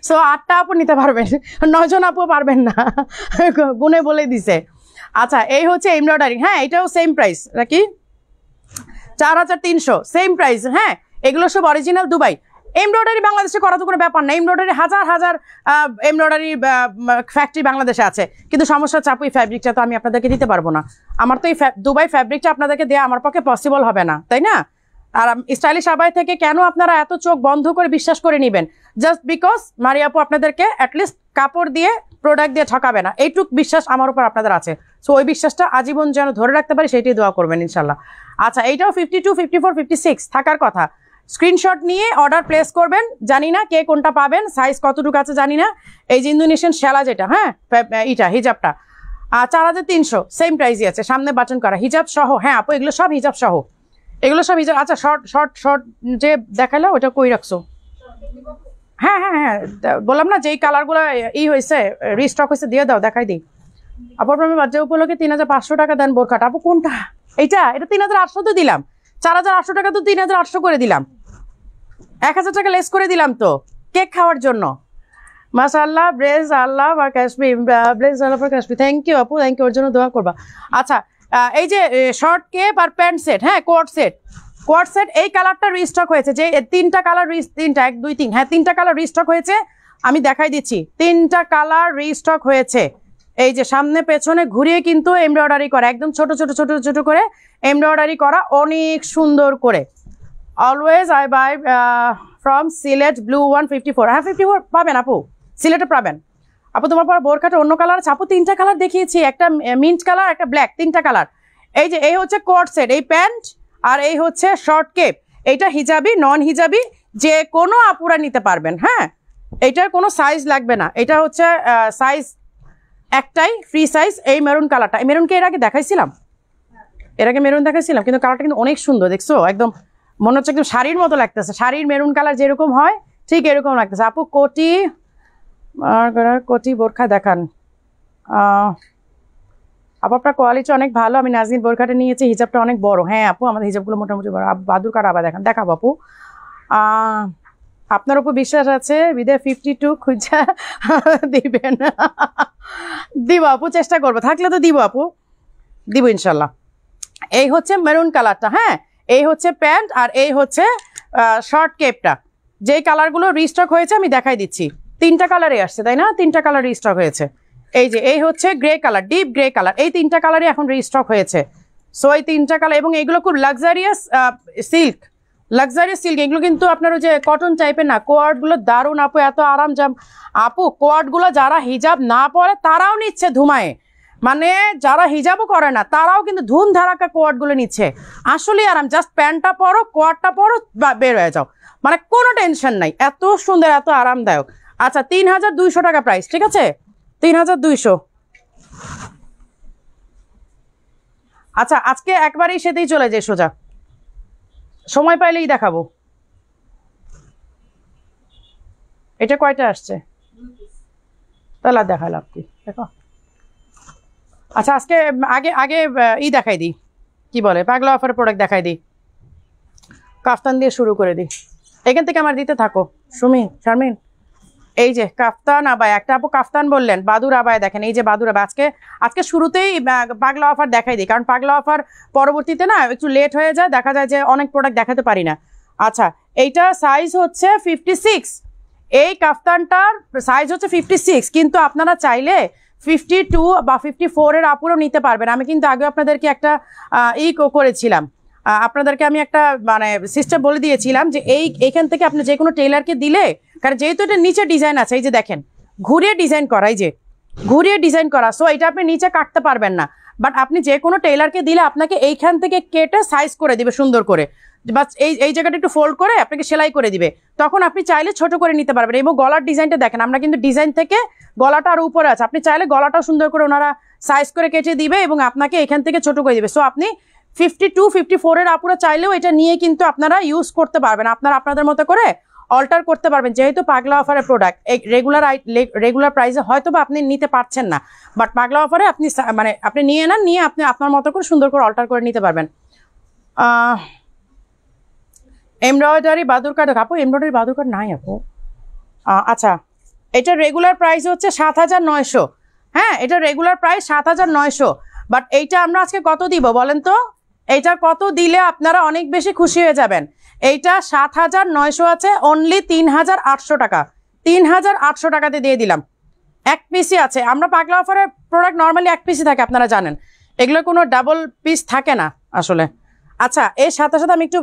সো 8টা আপু নিতে পারবেন, 9 জন আপু পারবেন না, গুনে বলে দিছে। আচ্ছা এই হচ্ছে এমব্রয়ডারি, হ্যাঁ এটাও সেম প্রাইস নাকি? 4300 সেম প্রাইস। হ্যাঁ এগুলো সব অরিজিনাল দুবাই। এমব্রয়ডারি বাংলাদেশে করা তো কোনো ব্যাপার না, এমব্রয়ডারি হাজার হাজার এমব্রয়ডারি ফ্যাক্টরি বাংলাদেশে আছে, কিন্তু সমস্যা চাপ এই ফ্যাব্রিকটা তো আমি আপনাদেরকে দিতে পারবো না। আমার তো এই দুবাই ফ্যাব্রিকটা আপনাদেরকে দেওয়া আমার পক্ষে পসিবল হবে না, তাই না? আর স্টাইলিশ আবাই থেকে কেন আপনারা এত চোখ বন্ধ করে বিশ্বাস করে নেবেন? জাস্ট বিকজ মারিয়া আপু আপনাদেরকে অ্যাটলিস্ট কাপড় দিয়ে প্রোডাক্ট দিয়ে ঠকাবে না, এইটুক বিশ্বাস আমার উপর আপনাদের আছে। সো ওই বিশ্বাসটা আজীবন যেন ধরে রাখতে পারি সেইটাই দোয়া করবেন ইনশাল্লাহ। আচ্ছা এইটাও 52, 54, 56 থাকার কথা। স্ক্রিনশট নিয়ে অর্ডার প্লেস করবেন। জানি না কে কোনটা পাবেন, সাইজ কতটুকু আছে জানি না। এই যে ইন্দোনেশিয়ান শ্যালা যেটা, হ্যাঁ এটা হিজাবটা 4300 সেম প্রাইসই আছে, সামনে বাটন করা হিজাব সহ। হ্যাঁ আপু এগুলো সব হিজাব সহ, এগুলো সব হিজাব। আচ্ছা শর্ট যে দেখালো ওটা কই রাখছো? হ্যাঁ হ্যাঁ হ্যাঁ বললাম না যেই কালারগুলো হয়েছে রিস্টক হয়েছে দিয়ে দাও, দেখাই দিই। আপুর আমি বাচ্চা উপলক্ষে 3500 টাকা দেন বোরখাটা। আপু কোনটা? এটা 3800 তো দিলাম, 4800 টাকা তো 3800 করে দিলাম, 1000 টাকা লেস করে দিলাম তো কেক খাওয়ার জন্য। মাশাআল্লাহ, ব্রেজ আল্লাহ বা কাশ্মীর, ব্রেজ আল্লাহ বা কাশ্মীর, থ্যাংক ইউ আপু, থ্যাংক ইউ, ওর জন্য দোয়া করবা। আচ্ছা এই যে শর্ট কেপ আর প্যান্ট সেট, হ্যাঁ কোয়ার্ড সেট এই কালারটা রিস্টক হয়েছে, যে 3টা কালার 1 2 3 হ্যাঁ 3টা কালার রিস্টক হয়েছে, আমি দেখাই দিচ্ছি। 3টা কালার রিস্টক হয়েছে, এই যে সামনে পেছনে ঘুরিয়ে কিন্তু এমব্রয়ডারি করা, একদম ছোট ছোট ছোট ছোট করে এমব্রয়ডারি করা, অনেক সুন্দর করে। Always I buy from Sylhet blue 154। হ্যাঁ 54 পাবেন আপু, সিলেটে পাবেন। আপু তোমার পর বোরখাটা অন্য কালার আছে? আপু 3টা কালার দেখিয়েছি, একটা মিন্ট কালার, একটা ব্ল্যাক, 3টা কালার। এই যে এই হচ্ছে কোয়ার্ড সেট, এই প্যান্ট, আর এই হচ্ছে শর্ট কেপ। এইটা হিজাবি নন হিজাবি যে কোনো আপুরা নিতে পারবেন। হ্যাঁ এটার কোনো সাইজ লাগবে না, এটা হচ্ছে সাইজ একটাই ফ্রি সাইজ। এই মেরুন কালারটা, এই মেরুনকে এর আগে দেখাইছিলাম, কিন্তু কালারটা কিন্তু অনেক সুন্দর, দেখছো একদম মনে হচ্ছে একদম শাড়ির মতো লাগতেছে, শাড়ির মেরুন কালার যেরকম হয় ঠিক এরকম লাগতেছে। আপু কোটি বোরখা দেখান। আপু আপনার কোয়ালিটি অনেক ভালো, আমি নাজনীন বোরখাটা নিয়েছি, হিজাবটা অনেক বড়। হ্যাঁ আপু আমাদের হিজাবগুলো মোটামুটি বড়। বাদুর কার আবার দেখাবো আপু। আপনার উপর বিশ্বাস আছে, বিদে 52 খুঁজা দিবেন? দিব আপু, চেষ্টা করবো, থাকলে তো দিব আপু, দিব ইনশাল্লাহ। এই হচ্ছে মেরুন কালারটা, হ্যাঁ এই হচ্ছে প্যান্ট, আর এই হচ্ছে শর্ট কেপটা। যেই কালারগুলো রিস্টক হয়েছে আমি দেখাই দিচ্ছি, 3টা কালারে আসছে তাই না? 3টা কালার রিস্টক হয়েছে। এই যে এই হচ্ছে grey colour, deep grey colour, এই 3টা কালারই এখন রিস্টক হয়েছে। সো এই 3টা কালার, এবং এগুলো খুব লাক্সারিয়াস সিল্ক, এগুলো কিন্তু আপনার ওই যে কটন টাইপের না। কোয়ার্ডগুলো দারুণ আপু, এত আরাম। আপু কোয়ার্ডগুলো যারা হিজাব না পরে তারাও নিচ্ছে ধুমায়ে, মানে যারা হিজাবও করে না তারাও কিন্তু ধুম ধারাকা কোয়ার্ডগুলো নিচ্ছে। আসলে আরাম, জাস্ট প্যান্টটা পরো, কোয়ার্ডটা পরো, বের হয়ে যাও, মানে কোনো টেনশন নাই, এত সুন্দর এত আরামদায়ক। আচ্ছা 3200 টাকা প্রাইস, ঠিক আছে 3200। আচ্ছা আজকে একবারেই সেতেই চলে যায় সোজা, সময় পাইলেই দেখাবো। এটা কয়টা আসছে তাহলে আর দেখালাম কি, দেখো। আচ্ছা আজকে আগে আগে দেখাই দিই, কি বলে পাগলা অফার প্রোডাক্ট দেখাই দিই, কাফতান দিয়ে শুরু করে দিই, এখান থেকে আমার দিতে থাকো শারমিন। এই যে কাফতান আবায়, একটা আপু কাফতান বললেন, বাদুর আবায় দেখেন, এই যে বাদুর আবায়। আজকে শুরুতেই পাগলা অফার দেখাই দিই, কারণ পাগলা অফার পরবর্তীতে না একটু লেট হয়ে যায়, দেখা যায় যে অনেক প্রোডাক্ট দেখাতে পারি না। আচ্ছা এইটা সাইজ হচ্ছে 56, এই কাফতানটার সাইজ হচ্ছে 56, কিন্তু আপনারা চাইলে 52 বা 54 এর আপুরও নিতে পারবেন। আমি কিন্তু আগে আপনাদেরকে একটা করেছিলাম, আপনাদেরকে আমি একটা মানে সিস্টেম বলে দিয়েছিলাম যে এইখান থেকে আপনি যে কোনো টেইলারকে দিলে, কারণ যেহেতু এটা নিচে ডিজাইন আছে, এই যে দেখেন ঘুরিয়ে ডিজাইন করা, এই যে ঘুরিয়ে ডিজাইন করা, সো এটা আপনি নিচে কাটতে পারবেন না, বাট আপনি যে কোনো টেইলারকে দিলে আপনাকে এইখান থেকে কেটে সাইজ করে দিবে সুন্দর করে, বাস এই জায়গাটা একটু ফোল্ড করে আপনাকে সেলাই করে দিবে, তখন আপনি চাইলে ছোট করে নিতে পারবেন। এবং গলার ডিজাইনটা দেখেন, আমরা কিন্তু ডিজাইন থেকে গলাটা আর উপরে আছে, আপনি চাইলে গলাটাও সুন্দর করে ওনারা সাইজ করে কেটে দিবে এবং আপনাকে এখান থেকে ছোট করে দিবে। সো আপনি 52, 54 এর আপুরা চাইলেও এটা নিয়ে কিন্তু আপনারা ইউজ করতে পারবেন, আপনারা আপনাদের মতো করে অল্টার করতে পারবেন। যেহেতু পাগলা অফারের প্রোডাক্ট এই রেগুলার প্রাইসে হয়তো বা আপনি নিতে পারছেন না, বাট পাগলা অফারে আপনি মানে আপনি নিয়ে নেন, নিয়ে আপনি আপনার মতো করে সুন্দর করে অল্টার করে নিতে পারবেন। এমব্রয়ডারি বাদুর কার্ড, আপু এমব্রয়ডারি বাদুর কার্ড নাই আপু। আচ্ছা এটা রেগুলার প্রাইস হচ্ছে 7900, হ্যাঁ এটা রেগুলার প্রাইস 7900, বাট এইটা আমরা আজকে কত দিব বলেন তো, এইটা কত দিলে আপনারা অনেক বেশি খুশি হয়ে যাবেন। এইটা 7900 আছে, অনলি 3800 টাকা, 3800 টাকাতে দিয়ে দিলাম। এক পিসই আছে, আমরা পাগলা অফারের প্রোডাক্ট নর্মালি এক পিসই থাকে, আপনারা জানেন এগুলো কোনো ডাবল পিস থাকে না আসলে। আচ্ছা এর সাথে সাথে আমি একটু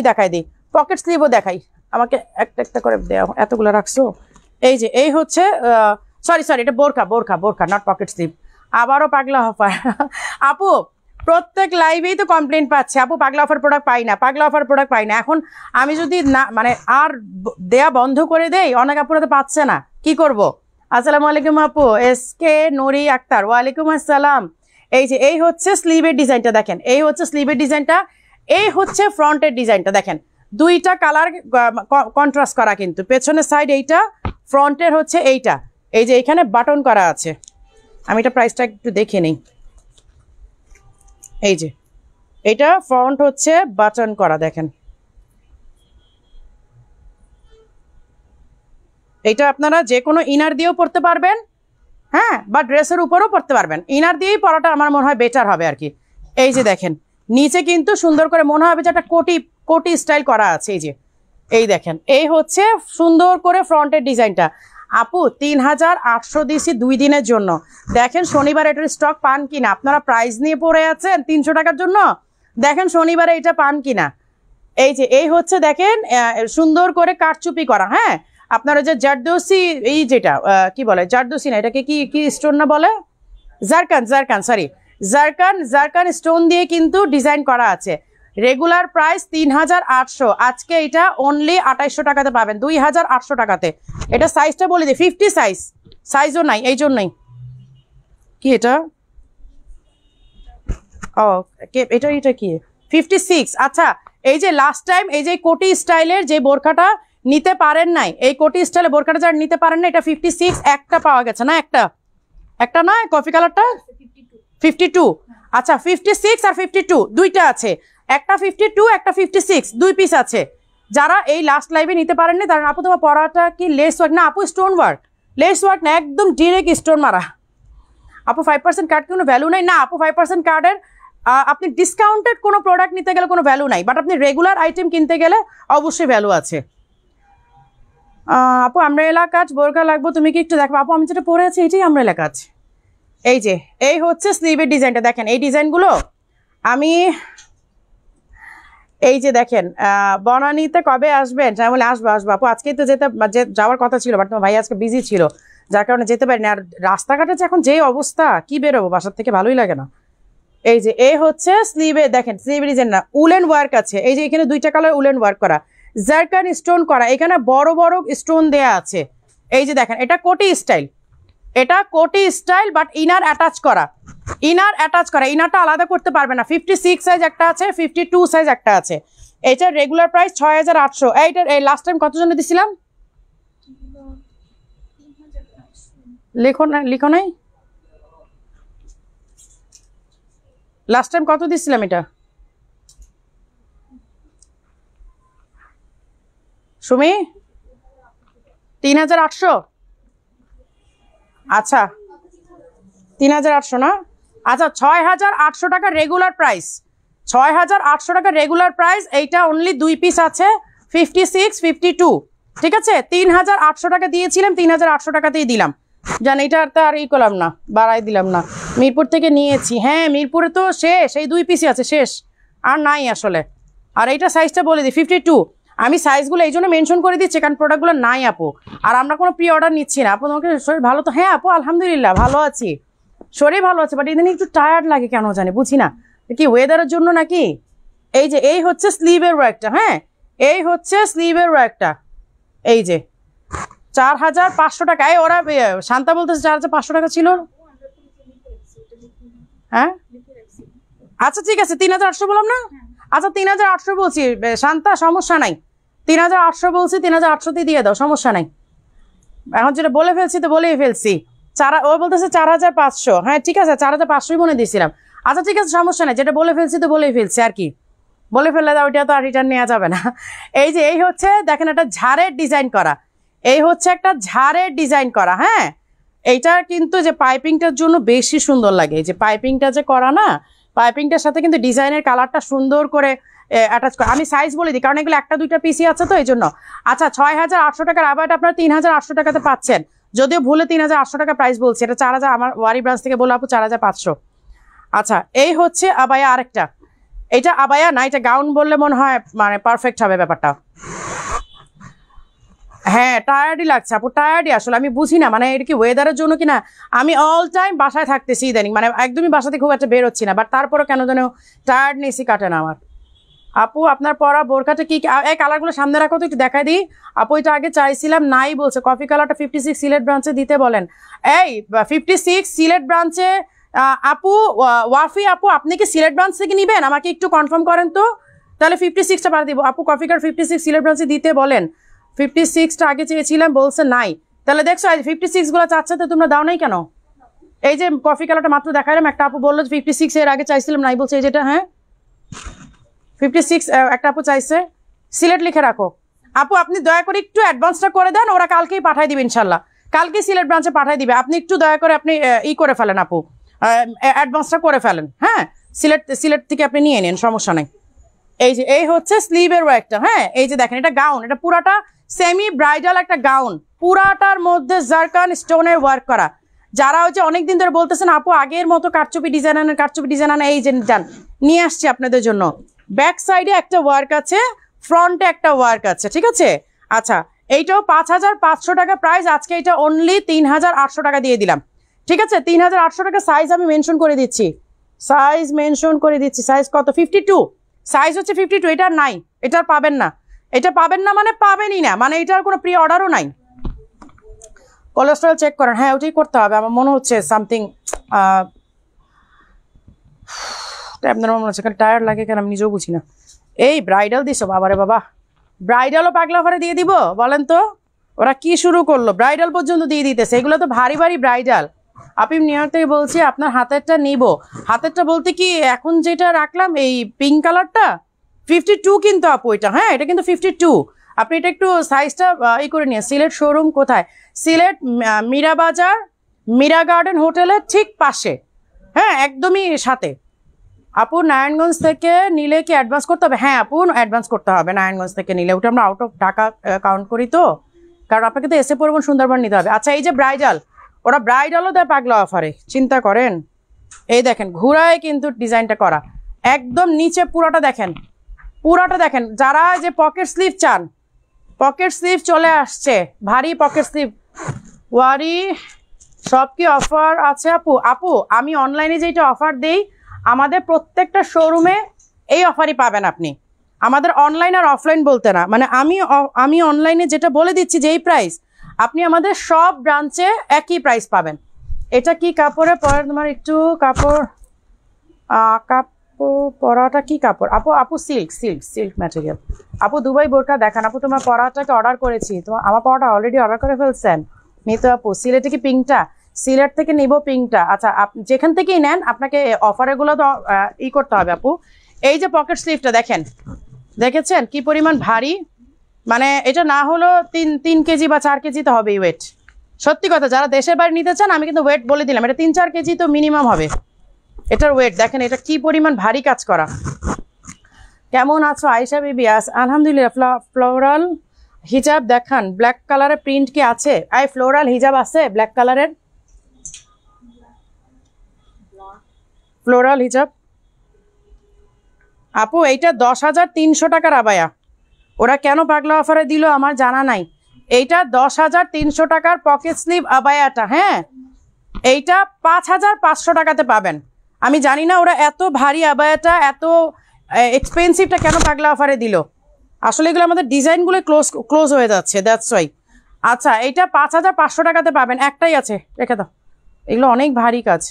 দেখাই দিই, পকেট স্লিভও দেখাই, আমাকে একটা একটা করে দেওয়া, এতগুলো রাখছো। এই যে এই হচ্ছে সরি এটা বোরখা নট পকেট স্লিভ। আবারও পাগলা অফার আপু প্রত্যেক লাইভেই তো কমপ্লেন পাচ্ছে, আপু পাগলা অফার প্রোডাক্ট পাই না, পাগলা অফার প্রোডাক্ট পাই না। এখন আমি যদি না মানে আর দেয়া বন্ধ করে দেই, অনেক আপুরা তো পাচ্ছে না, কি করব। আসসালামু আলাইকুম আপু, এসকে নুরি আক্তার, ওয়ালাইকুম আসসালাম। এই হচ্ছে স্লিভের ডিজাইনটা দেখেন, এই হচ্ছে স্লিভের ডিজাইনটা, এই হচ্ছে ফ্রন্টের ডিজাইনটা দেখেন, দুইটা কালার কন্ট্রাস্ট করা, কিন্তু পেছনের সাইড এইটা, ফ্রন্টের হচ্ছে এইটা। এই যে এখানে বাটন করা আছে, আমি এটা প্রাইসটা একটু দেখে নিই। এই যে এটা ফ্রন্ট হচ্ছে বাটন করা দেখেন, এটা আপনারা যে কোনো ইনার দিয়েও পরতে পারবেন, হ্যাঁ বা ড্রেসের উপরও পরতে পারবেন, ইনার দিয়েই পরাটা আমার মনে হয় বেটার হবে আর কি। এই যে দেখেন নিচে কিন্তু সুন্দর করে মনে হবে যে একটা কোটি স্টাইল করা আছে, এই যে এই দেখেন এই হচ্ছে সুন্দর করে ফ্রন্টের ডিজাইনটা। আপু 3800 দিয়েছি 2 দিনের জন্য, দেখেন শনিবার এটার স্টক পান কিনা, আপনারা প্রাইস নিয়ে পড়ে আছেন 300 টাকার জন্য, দেখেন শনিবারে এটা পান কিনা। এই যে এই হচ্ছে দেখেন সুন্দর করে কারচুপি করা, হ্যাঁ আপনারা যে জারদোসি, এই যেটা কি বলে জারদোসি না, এটাকে কি স্টোন না বলে, জারকান স্টোন দিয়ে কিন্তু ডিজাইন করা আছে। রেগুলার প্রাইস 3800, আজকে এটা অনলি 2800 টাকাতে পাবেন, 2800 টাকাতে। এটা সাইজটা বলে দিই, 50 সাইজও নাই, এই জন্যই। কি এটা এটা কি 56। আচ্ছা এই যে লাস্ট টাইম এই যে কোটি স্টাইলের যে বোরখাটা নিতে পারেন নাই, এই কোটি স্টাইলের বোরখাটা যারা নিতে পারেন না, এটা 56 একটা পাওয়া গেছে না, একটা না কফি কালারটা 52। আচ্ছা 56 আর 52 দুইটা আছে, একটা 52 একটা 56, 2 পিস আছে। যারা এই লাস্ট লাইভে নিতে পারেননি তারা, আপু তোমার পরাটা কি লেস ওয়ার্ক না, আপু স্টোন ওয়ার্ক, লেস ওয়ার্ক না, একদম ডিরেক্ট স্টোন মারা। আপু 5% কার্ড কোনো ভ্যালু নাই না, আপু 5% কার্ডের আপনি ডিসকাউন্টেড কোনো প্রোডাক্ট নিতে গেলে কোনো ভ্যালু নাই, বাট আপনি রেগুলার আইটেম কিনতে গেলে অবশ্যই ভ্যালু আছে। আপু আমরেলা কাজ বোরকা লাগবো, তুমি কি একটু দেখো। আপু আমি যেটা পরে আছি এটাই আমরেলা কাজ। এই যে এই হচ্ছে স্লিভের ডিজাইনটা দেখেন, এই ডিজাইনগুলো আমি এই যে দেখেন বনানীতে কবে আসবেন, বলে আসবো আপু, আজকেই তো যাওয়ার কথা ছিল, বাট তোমার ভাই আজকে বিজি ছিল, যার কারণে যেতে পারি না। আর রাস্তাঘাটে যে এখন যে অবস্থা, কি বেরোবো বাসার থেকে, ভালোই লাগে না। এই যে এই হচ্ছে স্লিভে দেখেন, স্লিভ ডিজাইন না, উলেন ওয়ার্ক আছে। এই যে এখানে 2টা কালার উলেন ওয়ার্ক করা, জারকান স্টোন করা, এখানে বড় বড় স্টোন দেয়া আছে। এই যে দেখেন, এটা কোটি স্টাইল, এটা কোটি স্টাইল, বাট ইনার অ্যাটাচ করা, ইনার অ্যাটাচ করা, ইনারটা আলাদা করতে পারবে না। 56 সাইজ একটা আছে, 52 সাইজ একটা আছে। এটার রেগুলার প্রাইস 6800। এইটার এই লাস্ট টাইম কত জন্য দিছিলাম, লিখো নাই, লাস্ট টাইম কত দিছিলাম এটা সুমি? 3800। আচ্ছা 3800 না, আচ্ছা 6800 টাকা রেগুলার প্রাইস, 6800 টাকা রেগুলার প্রাইস। এইটা অনলি 2 পিস আছে, 56 52, ঠিক আছে। 3800 টাকা দিয়েছিলাম, 3800 টাকাতেই দিলাম। জান এটা আর ই করলাম না, বাড়াই দিলাম না, মিরপুর থেকে নিয়েছি। হ্যাঁ মিরপুরে তো শেষ, এই 2 পিসই আছে, শেষ আর নাই আসলে। আর এইটা সাইজটা বলে দিই 52। আমি সাইজগুলো এই জন্য মেনশন করে দিচ্ছি কারণ প্রোডাক্টগুলো নাই আপু, আর আমরা কোনো প্রি অর্ডার নিচ্ছি না। আপু তোমাকে শরীর ভালো তো? হ্যাঁ আপু আলহামদুলিল্লাহ ভালো আছি, শরীর ভালো আছে, বাট এদিন একটু টায়ার্ড লাগে কেন জানি, বুঝি না কি ওয়েদারের জন্য নাকি। এই যে এই হচ্ছে স্লিভের ওয়ার্কটা, হ্যাঁ এই হচ্ছে স্লিভের ওয়ার্কটা। এই যে 4500 টাকা। এই ওরা শান্তা বলতেছে 4500 টাকা ছিল। হ্যাঁ আচ্ছা ঠিক আছে, 3800 বললাম না? আচ্ছা 3800 বলছি শান্তা, সমস্যা নাই, 3800 বলছি, 3800 দিয়ে দাও, সমস্যা নাই। এখন যেটা বলে ফেলছি তো বলেই ফেলছি। ও বলতেছে 4500। হ্যাঁ ঠিক আছে, 4500ই মনে দিয়েছিলাম। আচ্ছা ঠিক আছে, সমস্যা নাই, যেটা বলে ফেলছি তো বলেই ফেলছি, আর কি বলে ফেললে ওইটা তো আর রিটার্ন নেওয়া যাবে না। এই যে এই হচ্ছে দেখেন, একটা ঝাড়ের ডিজাইন করা, এই হচ্ছে একটা ঝাড়ের ডিজাইন করা। হ্যাঁ এইটা কিন্তু যে পাইপিংটার জন্য বেশি সুন্দর লাগে, এই যে পাইপিংটা যে করা না, পাইপিংটার সাথে কিন্তু ডিজাইনের কালারটা সুন্দর করে অ্যাটাচ করা। আমি সাইজ বলে দিই কারণ এগুলো 1-2টা পিসই আছে তো এই জন্য। আচ্ছা 6800 টাকার আবার আপনারা 3800 টাকাতে পাচ্ছেন, যদিও ভুলে 3800 টাকা প্রাইস বলছি, এটা 4000, আমার ওয়ারি ব্রাঞ্চ থেকে বললো আপু 4500। আচ্ছা এই হচ্ছে আবায়া আরেকটা, এটা আবায়া না, এটা গাউন বললে মনে হয় মানে পারফেক্ট হবে ব্যাপারটা। হ্যাঁ টায়ার্ডই লাগছে আপু, টায়ার্ডই আসলে, আমি বুঝি না মানে এটা কি ওয়েদারের জন্য কিনা। আমি অল টাইম বাসায় থাকতেছি ইদানিং, মানে একদমই বাসাতে খুব একটা বের হচ্ছি না, বাট তারপরও কেন যেন টায়ার্ডনেসই কাটে না আমার। আপু আপনার পরা বোরখাটা কি, এই কালারগুলো সামনে রাখো তো একটু দেখাই দিই। আপু এটা আগে চাইছিলাম, নাই বলছে। কফি কালারটা 56 সিলেট ব্রাঞ্চে দিতে বলেন। এই 56 সিলেট ব্রাঞ্চে আপু, ওয়াফি আপু আপনি কি সিলেট ব্রাঞ্চ থেকে নিবেন? আমাকে একটু কনফার্ম করেন তো, তাহলে 56টা পাঠিয়ে দিব। আপু কফি কালার 56 সিলেট ব্রাঞ্চে দিতে বলেন। 56টা আগে চেয়েছিলাম, বলছে নাই। তাহলে দেখছো 56 গুলো চাচ্ছে তো তোমরা দাও নাই কেন? এই যে কফি কালারটা মাত্র দেখাইলাম, একটা আপু বললো 56 এর আগে চাইছিলাম, নাই বলছে। এই যেটা হ্যাঁ 56 একটা আপু চাইছে, সিলেট লিখে রাখো। আপু আপনি দয়া করে একটু অ্যাডভান্সটা করে দেন, ওরা কালকেই পাঠিয়ে দিবে ইনশাল্লাহ, কালকেই সিলেট ব্রাঞ্চে পাঠিয়ে দিবে। আপনি একটু দয়া করে আপনি করে ফেলেন আপু, অ্যাডভান্সটা করে ফেলেন। হ্যাঁ সিলেট থেকে আপনি নিয়ে নিন, সমস্যা নেই। এই যে এই হচ্ছে স্লিভের ওয়ার্কটা। হ্যাঁ এই যে দেখেন, এটা গাউন, এটা পুরাটা সেমি ব্রাইডাল একটা গাউন, পুরাটার মধ্যে জারকান স্টোনের ওয়ার্ক করা। যারা হচ্ছে অনেকদিন ধরে বলতেছেন আপু আগের মতো কারচুপি ডিজাইন আনেন, কারচুপি ডিজাইন আনেন, এই যে যান নিয়ে আসছি আপনাদের জন্য। ব্যাক সাইডে একটা ওয়ার্ক আছে, ফ্রন্টে একটা ওয়ার্ক আছে, ঠিক আছে। আচ্ছা এইটাও 5500 টাকা প্রাইস, আজকে এটা অনলি 3800 টাকা দিয়ে দিলাম, ঠিক আছে। 3800 টাকা। সাইজ আমি মেনশন করে দিচ্ছি, সাইজ মেনশন করে দিচ্ছি। সাইজ কত? 52 সাইজ হচ্ছে 52। এটা নাই, এটা পাবেন না, এটা পাবেন না মানে পাবেনই না, মানে এটার কোনো প্রি অর্ডারও নাই। কোলেস্ট্রল চেক করেন, হ্যাঁ ওটাই করতে হবে আমার মনে হচ্ছে। সামথিং আপনার মনে হচ্ছে টায়ার্ড লাগে কেন আমি নিজেও বুঝি না। এই ব্রাইডাল দিছো বাবারে বাবা, ব্রাইডালও পাগলা ঘরে দিয়ে দিব বলেন তো? ওরা কি শুরু করলো, ব্রাইডাল পর্যন্ত দিয়ে দিতেছে। এগুলো তো ভারী ভারী ব্রাইডাল। আপনি নিউ ইয়র্ক থেকে বলছি, আপনার হাতেরটা নিব। হাতেরটা বলতে কি এখন যেটা রাখলাম এই পিঙ্ক কালারটা 52 কিন্তু আপু এটা, হ্যাঁ এটা কিন্তু 52। আপনি এটা একটু সাইজটা ই করে নিয়ে। সিলেট শোরুম কোথায়? সিলেট মীরা বাজার, মীরা গার্ডেন হোটেলের ঠিক পাশে, হ্যাঁ একদমই সাথে। আপু নারায়ণগঞ্জ থেকে নিলে কি অ্যাডভান্স করতে হবে? হ্যাঁ আপু অ্যাডভান্স করতে হবে নারায়ণগঞ্জ থেকে নিলে, ওটা আমরা আউট অফ ঢাকা কাউন্ট করি তো, কারণ আপনাকে তো এসে পরিমাণ সুন্দরবন নিতে হবে। আচ্ছা এই যে ব্রাইডাল, ওরা ব্রাইডালও দেয় পাগলা অফারে, চিন্তা করেন। এই দেখেন ঘুরায় কিন্তু ডিজাইনটা করা, একদম নিচে পুরাটা দেখেন, পুরাটা দেখেন। যারা যে পকেট স্লিভ চান, পকেট স্লিভ চলে আসছে, ভারী পকেট স্লিভ। ওয়ারি সব কি অফার আছে আপু? আপু আমি অনলাইনে যেটা অফার দেই আমাদের প্রত্যেকটা শোরুমে এই অফারই পাবেন আপনি। আমাদের অনলাইন আর অফলাইন বলতে না, মানে আমি অনলাইনে যেটা বলে দিচ্ছি যেই প্রাইস আপনি আমাদের সব ব্রাঞ্চে একই প্রাইস পাবেন। এটা কি কাপড়ে পরে তোমার একটু কাপড় পরাটা কি কাপড় আপু? আপু সিল্ক সিল্ক সিল্ক ম্যাটেরিয়াল। আপু দুবাই বোরকা দেখান আপু, তোমার পরাটাকে অর্ডার করেছি, তোমার আমার পরাটা অলরেডি অর্ডার করে ফেলছেন। মিতু আপু সিলেটে কি পিঙ্কটা? সিলেট থেকে নিব পিঙ্কটা। আচ্ছা যেখান থেকেই নেন আপনাকে অফারেগুলো তো করতে হবে আপু। এই যে পকেট স্লিভটা দেখেন, দেখেছেন কি পরিমাণ ভারী, মানে এটা না হলো 3 কেজি বা 4 কেজি তো হবেই ওয়েট। সত্যি কথা, যারা দেশের বাইরে নিতে চান আমি কিন্তু ওয়েট বলে দিলাম, এটা 3-4 কেজি তো মিনিমাম হবে এটার ওয়েট। দেখেন এটা কি পরিমাণ ভারী কাজ করা। কেমন আছো আয়েশা বেবি? আলহামদুলিল্লাহ। ফ্লোরাল হিজাব দেখান, ব্ল্যাক কালারের প্রিন্ট কি আছে? ফ্লোরাল হিজাব আছে ব্ল্যাক কালারের? ফ্লোরাল হিজাব আপু এইটা 10,300 টাকার আবায়া। ওরা কেন পাগলা অফারে দিল আমার জানা নাই। এইটা 10,300 টাকার পকেট স্লিভ আবায়াটা, হ্যাঁ এইটা 5,500 টাকাতে পাবেন। আমি জানি না ওরা এত ভারী আবায়াটা এত এক্সপেন্সিভটা কেন পাগলা অফারে দিল। আসলে এগুলো আমাদের ডিজাইনগুলো ক্লোজ হয়ে যাচ্ছে, দ্যাটস ওয়াই। আচ্ছা এইটা 5,500 টাকাতে পাবেন, একটাই আছে, রেখে দাও। এগুলো অনেক ভারী কাজ,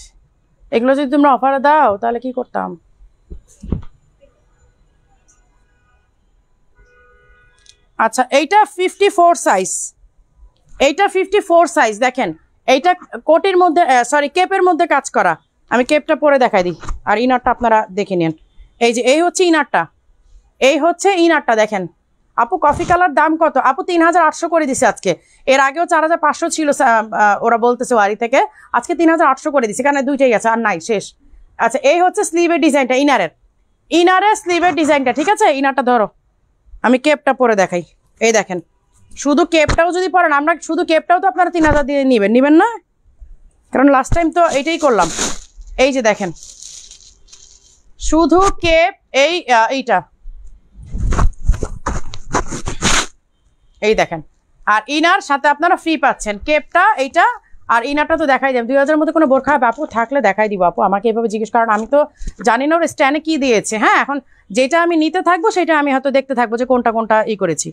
এগুলো যদি তোমরা অফারে দাও তাহলে কি করতাম। আচ্ছা এইটা 54 সাইজ, এইটা 54 সাইজ দেখেন। এইটা কোটির মধ্যে সরি কেপের মধ্যে কাজ করা। আমি কেপটা পরে দেখাই দিই আর ইনারটা আপনারা দেখে নিন। এই যে এই হচ্ছে ইনারটা, এই হচ্ছে ইনারটা দেখেন। আপু কফি কালার দাম কত? আপু 3,800 করে দিছে আজকে। এর আগেও 4,500 ছিল ওরা বলতেছে ওয়ারি থেকে, আজকে 3,800 করে দিছে, কারণ দুইটাই আছে আর নাই, শেষ। আচ্ছা এই হচ্ছে স্লিভের ডিজাইনটা, ইনারের স্লিভের ডিজাইনটা, ঠিক আছে। ইনারটা ধরো আমি কেপটা পরে দেখাই। এই দেখেন শুধু কেপটাও যদি পরেন, আমরা শুধু কেপটাও তো আপনারা 3,000 দিয়ে নেবেন না, কারণ লাস্ট টাইম তো এইটাই করলাম। এই যে দেখেন শুধু কেপ, এইটা এই দেখেন, আর ইনার সাথে আপনারা ফ্রি পাচ্ছেন কেপটা এইটা, আর ইনারটা তো দেখাই দেব। 2,000 মধ্যে কোনো বোরখা আপু থাকলে দেখাই দিব আপু, আমাকে এভাবে জিজ্ঞেস, কারণ আমি তো জানি না ওর স্ট্যান্ডে কি দিয়েছে। হ্যাঁ এখন যেটা আমি নিতে থাকবো সেটা আমি হয়তো দেখতে থাকবো যে কোনটা কোনটা করেছি।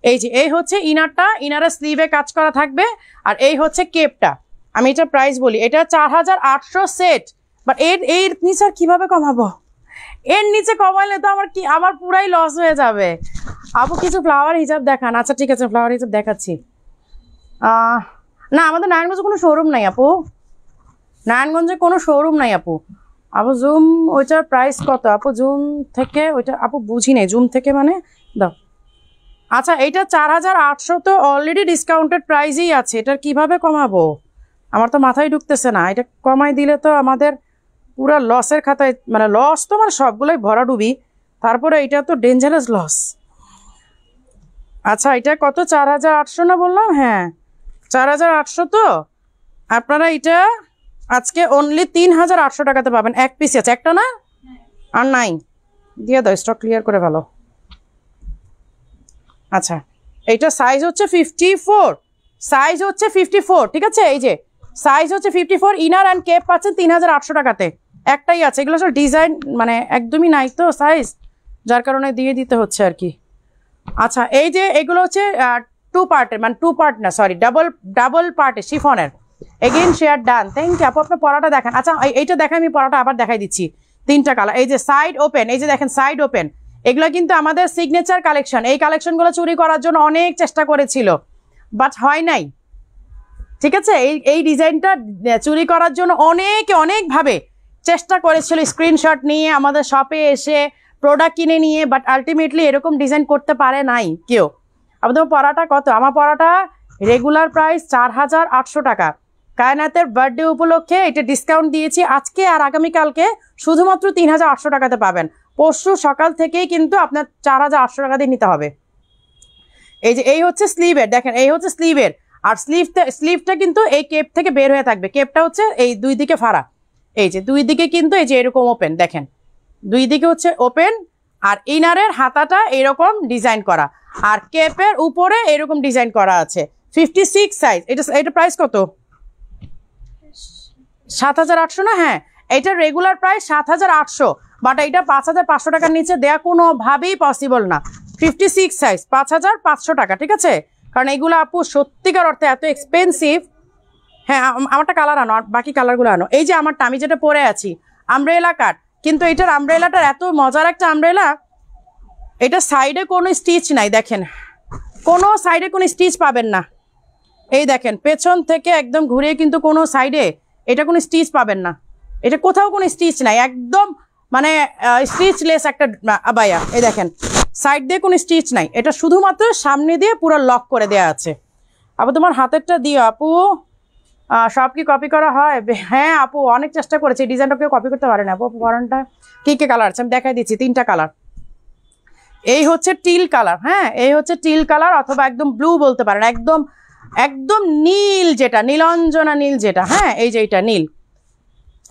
এই যে এই হচ্ছে ইনারটা, ইনারের স্লিভে কাজ করা থাকবে, আর এই হচ্ছে কেপটা। আমি এটা প্রাইস বলি, এটা 4,800 সেট, বাট এর নিচে আর কিভাবে কমাবো? এর নিচে কমাইলে তো আমার পুরাই লস হয়ে যাবে। আপু কিছু ফ্লাওয়ার হিজাব দেখান। আচ্ছা ঠিক আছে ফ্লাওয়ার হিজাব দেখাচ্ছি। না আমাদের নারায়ণগঞ্জে কোনো শোরুম নাই আপু, নারায়ণগঞ্জে কোনো শোরুম নাই আপু। আপু জুম ওইটার প্রাইস কত আপু? জুম থেকে ওইটা আপু বুঝি নাই, জুম থেকে মানে দাও। আচ্ছা এইটা 4,800 তো অলরেডি ডিসকাউন্টেড প্রাইসেই আছে, এটার কিভাবে কমাবো? আমার তো মাথায় ঢুকতেছে না। এটা কমাই দিলে তো আমাদের পুরো লসের খাতায়, মানে লস তো মানে সবগুলোই ভরাডুবি, তারপরে এটা তো ডেঞ্জারাস লস। আচ্ছা এটা কত? 4,800 না বললাম? হ্যাঁ 4,800 তো আপনারা এটা আজকে অনলি 3,800 টাকাতে পাবেন। এক পিস আছে, একটা না আর নাই, দিয়ে দাও স্টক ক্লিয়ার করে ভালো। আচ্ছা এইটা সাইজ হচ্ছে 54, সাইজ হচ্ছে 54, ঠিক আছে। এই যে সাইজ হচ্ছে 54, ইনার অ্যান্ড কেপ পাচ্ছেন 3,800 টাকাতে, একটাই আছে। এগুলো সব ডিজাইন মানে একদমই নাই তো সাইজ, যার কারণে দিয়ে দিতে হচ্ছে আর কি। আচ্ছা এই যে এগুলো হচ্ছে 2 পার্টের, মানে 2 পার্ট না সরি ডাবল পার্টের শিফনের। Again share done, thank you আপু। আপনার পরাটা দেখেন। আচ্ছা এইটা দেখেন, আমি পরাটা আবার দেখাই দিচ্ছি। 3টা কালার, এই যে সাইড ওপেন, এই যে দেখেন সাইড ওপেন, এগুলো কিন্তু আমাদের সিগনেচার কালেকশন। এই কালেকশনগুলো চুরি করার জন্য অনেক চেষ্টা করেছিল, বাট হয় নাই, ঠিক আছে। এই ডিজাইনটা চুরি করার জন্য অনেকভাবে চেষ্টা করেছিল, স্ক্রিনশট নিয়ে আমাদের শপে এসে প্রোডাক্ট কিনে নিয়ে, বাট আলটিমেটলি এরকম ডিজাইন করতে পারে নাই কেউ। আপনার পরাটা কত? আমার পরাটা রেগুলার প্রাইস 4,800 টাকা। কায়নাতের বার্থডে উপলক্ষে এটা ডিসকাউন্ট দিয়েছি আজকে আর আগামীকালকে, শুধুমাত্র 3,800 টাকাতে পাবেন। পরশু সকাল থেকেই কিন্তু আপনার 4,800 টাকা দিয়ে নিতে হবে। এই যে এই হচ্ছে স্লিভের, দেখেন এই হচ্ছে স্লিভের, আর স্লিভটা কিন্তু এই কেপ থেকে বের হয়ে থাকবে। কেপটা হচ্ছে এই 2 দিকে ফাড়া, এই যে 2 দিকে কিন্তু এই যে এরকম ওপেন, দেখেন 2 দিকে হচ্ছে ওপেন, আর ইনারের হাতাটা এরকম ডিজাইন করা, আর কেপের উপরে এরকম ডিজাইন করা আছে। 56 সাইজ। এটা প্রাইস কত? 7,800 না? হ্যাঁ, এটা রেগুলার প্রাইস 7,800, বাট এটা 5,500 টাকার নিচে দেওয়া কোনোভাবেই পসিবল না। 56 সাইজ 5,500 টাকা, ঠিক আছে? কারণ এগুলো আপু সত্যিকার অর্থে এত এক্সপেন্সিভ। হ্যাঁ, আমারটা কালার আনো, আর বাকি কালারগুলো আনো। এই যে আমারটা, আমি যেটা পরে আছি আমব্রেলা কাট, কিন্তু এটার আমব্রেলাটার এত মজার একটা আমব্রেলা, এটা সাইডে কোনো স্টিচ নাই, দেখেন কোনো সাইডে কোনো স্টিচ পাবেন না। এই দেখেন পেছন থেকে একদম ঘুরিয়ে কিন্তু কোনো সাইডে এটা কোনো স্টিচ পাবেন না, এটা কোথাও কোনো স্টিচ নাই, একদম মানে স্টিচলেস একটা আবায়া। এই দেখেন সাইড দিয়ে কোনো স্টিচ নাই, এটা শুধুমাত্র সামনে দিয়ে পুরো লক করে দেওয়া আছে। আপু তোমার হাতেরটা দিও আপু, সব কি কপি করা হয়? হ্যাঁ আপু, অনেক চেষ্টা করেছি, ডিজাইনটা কেউ কপি করতে পারে না আপু। কারণটা কী কী কালার আছে আমি দেখাই দিচ্ছি, 3টা কালার। এই হচ্ছে টিল কালার, হ্যাঁ এই হচ্ছে টিল কালার, অথবা একদম ব্লু বলতে পারেন, একদম একদম নীল, যেটা নীলঞ্জনা নীল যেটা, হ্যাঁ এই যে এটা নীল।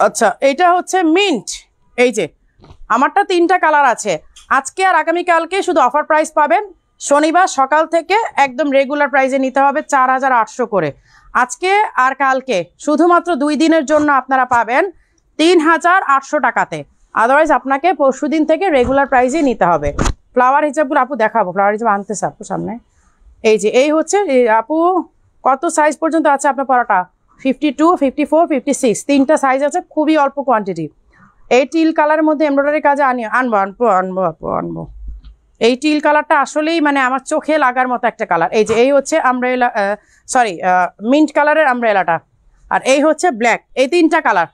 আচ্ছা, এটা হচ্ছে মিন্ট। এই যে আমারটা 3টা কালার আছে। আজকে আর আগামীকালকে শুধু অফার প্রাইস পাবেন, শনিবার সকাল থেকে একদম রেগুলার প্রাইসে নিতে হবে 4,800 করে। আজকে আর কালকে শুধুমাত্র 2 দিনের জন্য আপনারা পাবেন 3,800 টাকাতে, আদারওয়াইজ আপনাকে পরশুদিন থেকে রেগুলার প্রাইসে নিতে হবে। ফ্লাওয়ার হিসাবগুলো আপু দেখাবো, ফ্লাওয়ার হিসাব আনতেছে আপু সামনে। এই যে এই হচ্ছে আপু, কত সাইজ পর্যন্ত আছে আপনার পরাটা? 52, 54, 56, 3টা সাইজ আছে, খুবই অল্প কোয়ান্টিটি। এই টিল কালারের মধ্যে এমব্রয়ডারি কাজে আনবো। এই টিল কালারটা আসলেই মানে আমার চোখে লাগার মতো একটা কালার। এই যে এই হচ্ছে আমব্রেলা, সরি মিন্ট কালারের আমব্রেলাটা, আর এই হচ্ছে ব্ল্যাক। এই 3টা কালার,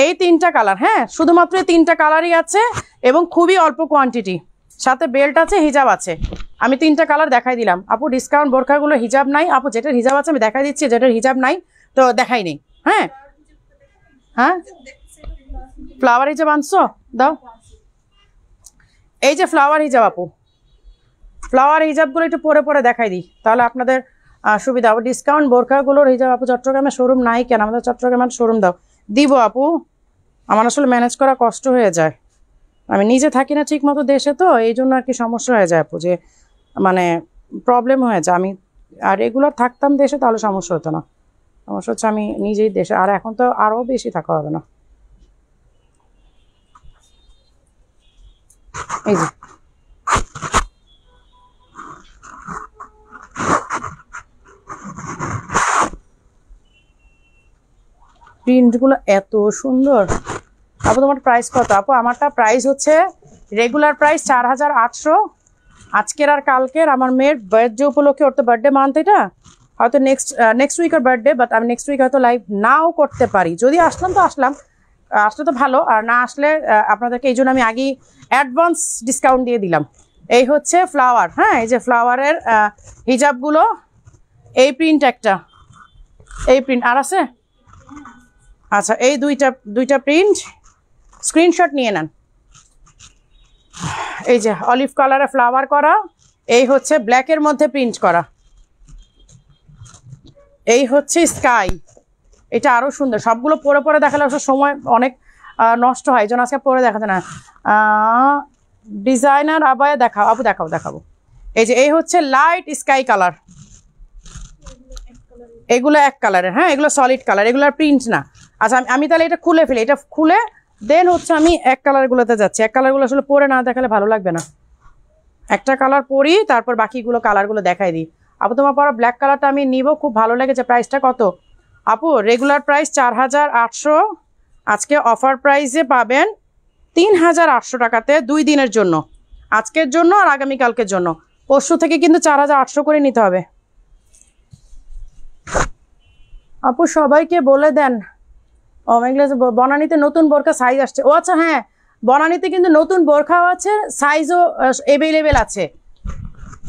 এই 3টা কালার, হ্যাঁ শুধুমাত্র এই 3টা কালারই আছে এবং খুবই অল্প কোয়ান্টিটি। সাথে বেল্ট আছে, হিজাব আছে। আমি 3টা কালার দেখাই দিলাম আপু। ডিসকাউন্ট বোরখাগুলো হিজাব নাই আপু, যেটার হিজাব আছে আমি দেখাই দিচ্ছি, যেটার হিজাব নাই তো দেখাই নেই। হ্যাঁ হ্যাঁ, ফ্লাওয়ার হিজাব আনছো, দাও। এই যে ফ্লাওয়ার হিজাব আপু, ফ্লাওয়ার হিজাবগুলো একটু পরে পরে দেখাই দিই, তাহলে আপনাদের সুবিধা হবে। ডিসকাউন্ট বোরখাগুলোর হিজাব আপু চট্টগ্রামে শোরুম নাই কেন? আমাদের চট্টগ্রামের শোরুম দাও, দিব আপু। আমার আসলে ম্যানেজ করা কষ্ট হয়ে যায়, আমি নিজে থাকি না ঠিক মতো দেশে, তো এই জন্য আর কি সমস্যা হয়ে যায় আপু, যে মানে প্রবলেম হয়ে যায়। আমি আর রেগুলার থাকতাম দেশে তাহলে সমস্যা হতো না, সমস্যা হচ্ছে আমি নিজেই দেশে, আর এখন তো আরও বেশি থাকা হবে না। এই যে প্রিন্টগুলো এত সুন্দর। আপু তোমার প্রাইস কত? আপু আমারটা প্রাইস হচ্ছে রেগুলার প্রাইস 4,800। আজকের আর কালকের আমার মেয়ের বার্থডে উপলক্ষে, ওর তো বার্থডে মান্থ, এটা হয়তো নেক্সট উইকের বার্থডে, বাট আমি নেক্সট উইক হয়তো লাইভ নাও করতে পারি। যদি আসলাম তো আসলাম, আসলে তো ভালো, আর না আসলে আপনাদেরকে এই জন্য আমি আগেই অ্যাডভান্স ডিসকাউন্ট দিয়ে দিলাম। এই হচ্ছে ফ্লাওয়ার, হ্যাঁ এই যে ফ্লাওয়ারের হিজাবগুলো, এই প্রিন্ট একটা, এই প্রিন্ট আর আছে। আচ্ছা, এই দুইটা প্রিন্ট স্ক্রিনশট নিয়ে নেন। এই যে অলিভ কালারে ফ্লাওয়ার করা, এই হচ্ছে ব্ল্যাকের মধ্যে প্রিন্ট করা, এই হচ্ছে স্কাই, এটা আরো সুন্দর। সবগুলো পরে পরে দেখালে অবশ্য সময় অনেক নষ্ট হয়, এই জন্য আজকে পরে দেখাতে না। ডিজাইনার আবায়া দেখাও আপু, দেখাবো। এই যে এই হচ্ছে লাইট স্কাই কালার, এগুলো এক কালারের, হ্যাঁ এগুলো সলিড কালার, এগুলোর প্রিন্ট না। আচ্ছা আমি তাহলে এটা খুলে ফেলি, এটা খুলে দেন হচ্ছে আমি এক কালারগুলোতে যাচ্ছি। এক কালারগুলো আসলে পরে না দেখালে ভালো লাগবে না, একটা কালার পরি তারপর বাকিগুলো কালারগুলো দেখাই দিই। আপু তোমার পরা ব্ল্যাক কালারটা আমি নিব, খুব ভালো লেগেছে। প্রাইসটা কত আপু? রেগুলার প্রাইস 4,800, আজকে অফার প্রাইসে পাবেন 3,800 টাকাতে 2 দিনের জন্য, আজকের জন্য আর আগামীকালকের জন্য। পরশু থেকে কিন্তু 4,800 করে নিতে হবে। আপু সবাইকে বলে দেন, ও বনানীতে নতুন বোরখা সাইজ আসছে। ও আচ্ছা হ্যাঁ, বনানীতে কিন্তু নতুন বোরখাও আছে, সাইজও অ্যাভেলেবেল আছে।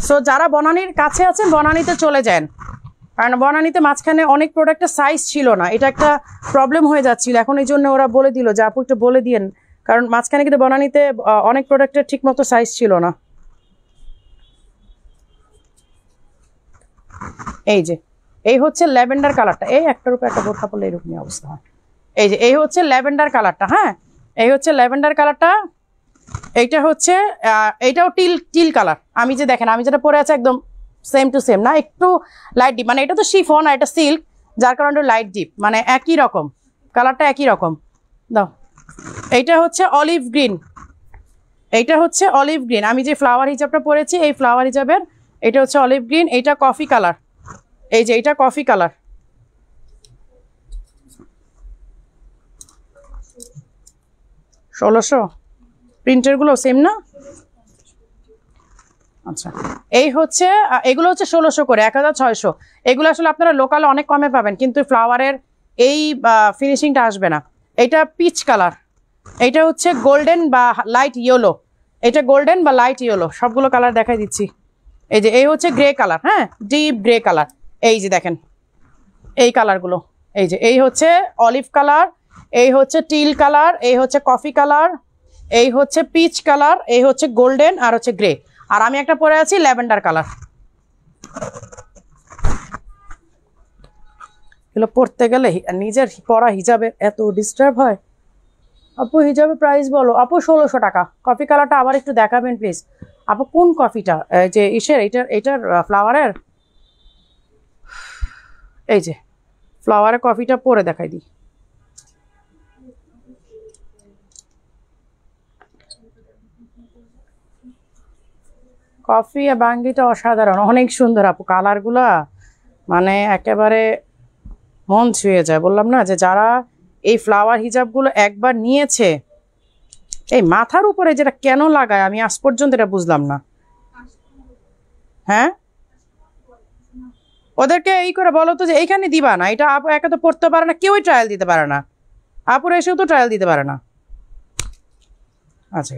সো যারা বনানীর কাছে আছেন বনানীতে চলে যান, কারণ বনানীতে মাঝখানে অনেক প্রোডাক্টের সাইজ ছিল না, এটা একটা প্রবলেম হয়ে যাচ্ছিল। এখন এই জন্য ওরা বলে দিল যে আপু একটু বলে দিয়েন, কারণ মাঝখানে কিন্তু বনানীতে অনেক প্রোডাক্টের ঠিক মতো সাইজ ছিল না। এই যে এই হচ্ছে ল্যাভেন্ডার কালারটা, এই একটার উপর একটা বোরখা পড়লে এরকমই অবস্থা হয়। এই যে এই হচ্ছে ল্যাভেন্ডার কালারটা, হ্যাঁ এই হচ্ছে ল্যাভেন্ডার কালারটা। এইটা হচ্ছে এইটাও টিল কালার। আমি যে দেখেন আমি যেটা পরে আছে একদম সেম টু সেম না, একটু লাইট ডিপ, মানে এটা তো শিফন আর এটা সিল্ক, যার কারণে লাইট ডিপ, মানে একই রকম কালারটা, একই রকম। দাও, এইটা হচ্ছে অলিভ গ্রিন, এইটা হচ্ছে অলিভ গ্রিন। আমি যে ফ্লাওয়ার হিজাবটা পরেছি এই ফ্লাওয়ার হিজাবের এটা হচ্ছে অলিভ গ্রিন, এইটা কফি কালার, এই যে এইটা কফি কালার। 1600 প্রিন্টের গুলো সেম না? আচ্ছা, এই হচ্ছে এগুলো হচ্ছে 1600 করে, 1600। এগুলো আসলে আপনারা লোকালে অনেক কমে পাবেন, কিন্তু ফ্লাওয়ারের এই ফিনিশিংটা আসবে না। এটা পিচ কালার, এটা হচ্ছে গোল্ডেন বা লাইট ইয়েলো, এটা গোল্ডেন বা লাইট ইয়েলো, সবগুলো কালার দেখাই দিচ্ছি। এই যে এই হচ্ছে গ্রে কালার, হ্যাঁ ডিপ গ্রে কালার, এই যে দেখেন এই কালারগুলো, এই যে এই হচ্ছে অলিভ কালার, এই হচ্ছে টিল কালার, এই হচ্ছে কফি কালার, এই হচ্ছে পিচ কালার, এই হচ্ছে গোল্ডেন আর হচ্ছে গ্রে, আর আমি একটা পরে আছি ল্যাভেন্ডার কালার। এগুলো পরতে গেলে নিজের পরা হিজাবে এত ডিস্টার্ব হয়। আপু হিজাবের প্রাইস বলো। আপু 1600 টাকা। কফি কালারটা আবার একটু দেখাবেন প্লিজ। আপু কোন কফিটা? যে ইসের এইটার ফ্লাওয়ারের, এই যে ফ্লাওয়ারের কফিটা পরে দেখাই দিই। কফি আর বাঙ্গিটা অসাধারণ, অনেক সুন্দর আপু, কালারগুলা মানে একেবারে মন ছুঁয়ে যায়। বললাম না যে যারা এই ফ্লাওয়ার হিজাবগুলো একবার নিয়েছে, এই মাথার উপরে যেটা কেন লাগায় আমি আজ পর্যন্ত এটা বুঝলাম না। হ্যাঁ, ওদেরকে এই করে বলো তো যে এইখানে দিবা না, এটা আপু একে তো পড়তে পারে না, কেউই ট্রায়াল দিতে পারে না, আপুর এসেও তো ট্রায়াল দিতে পারে না। আচ্ছা,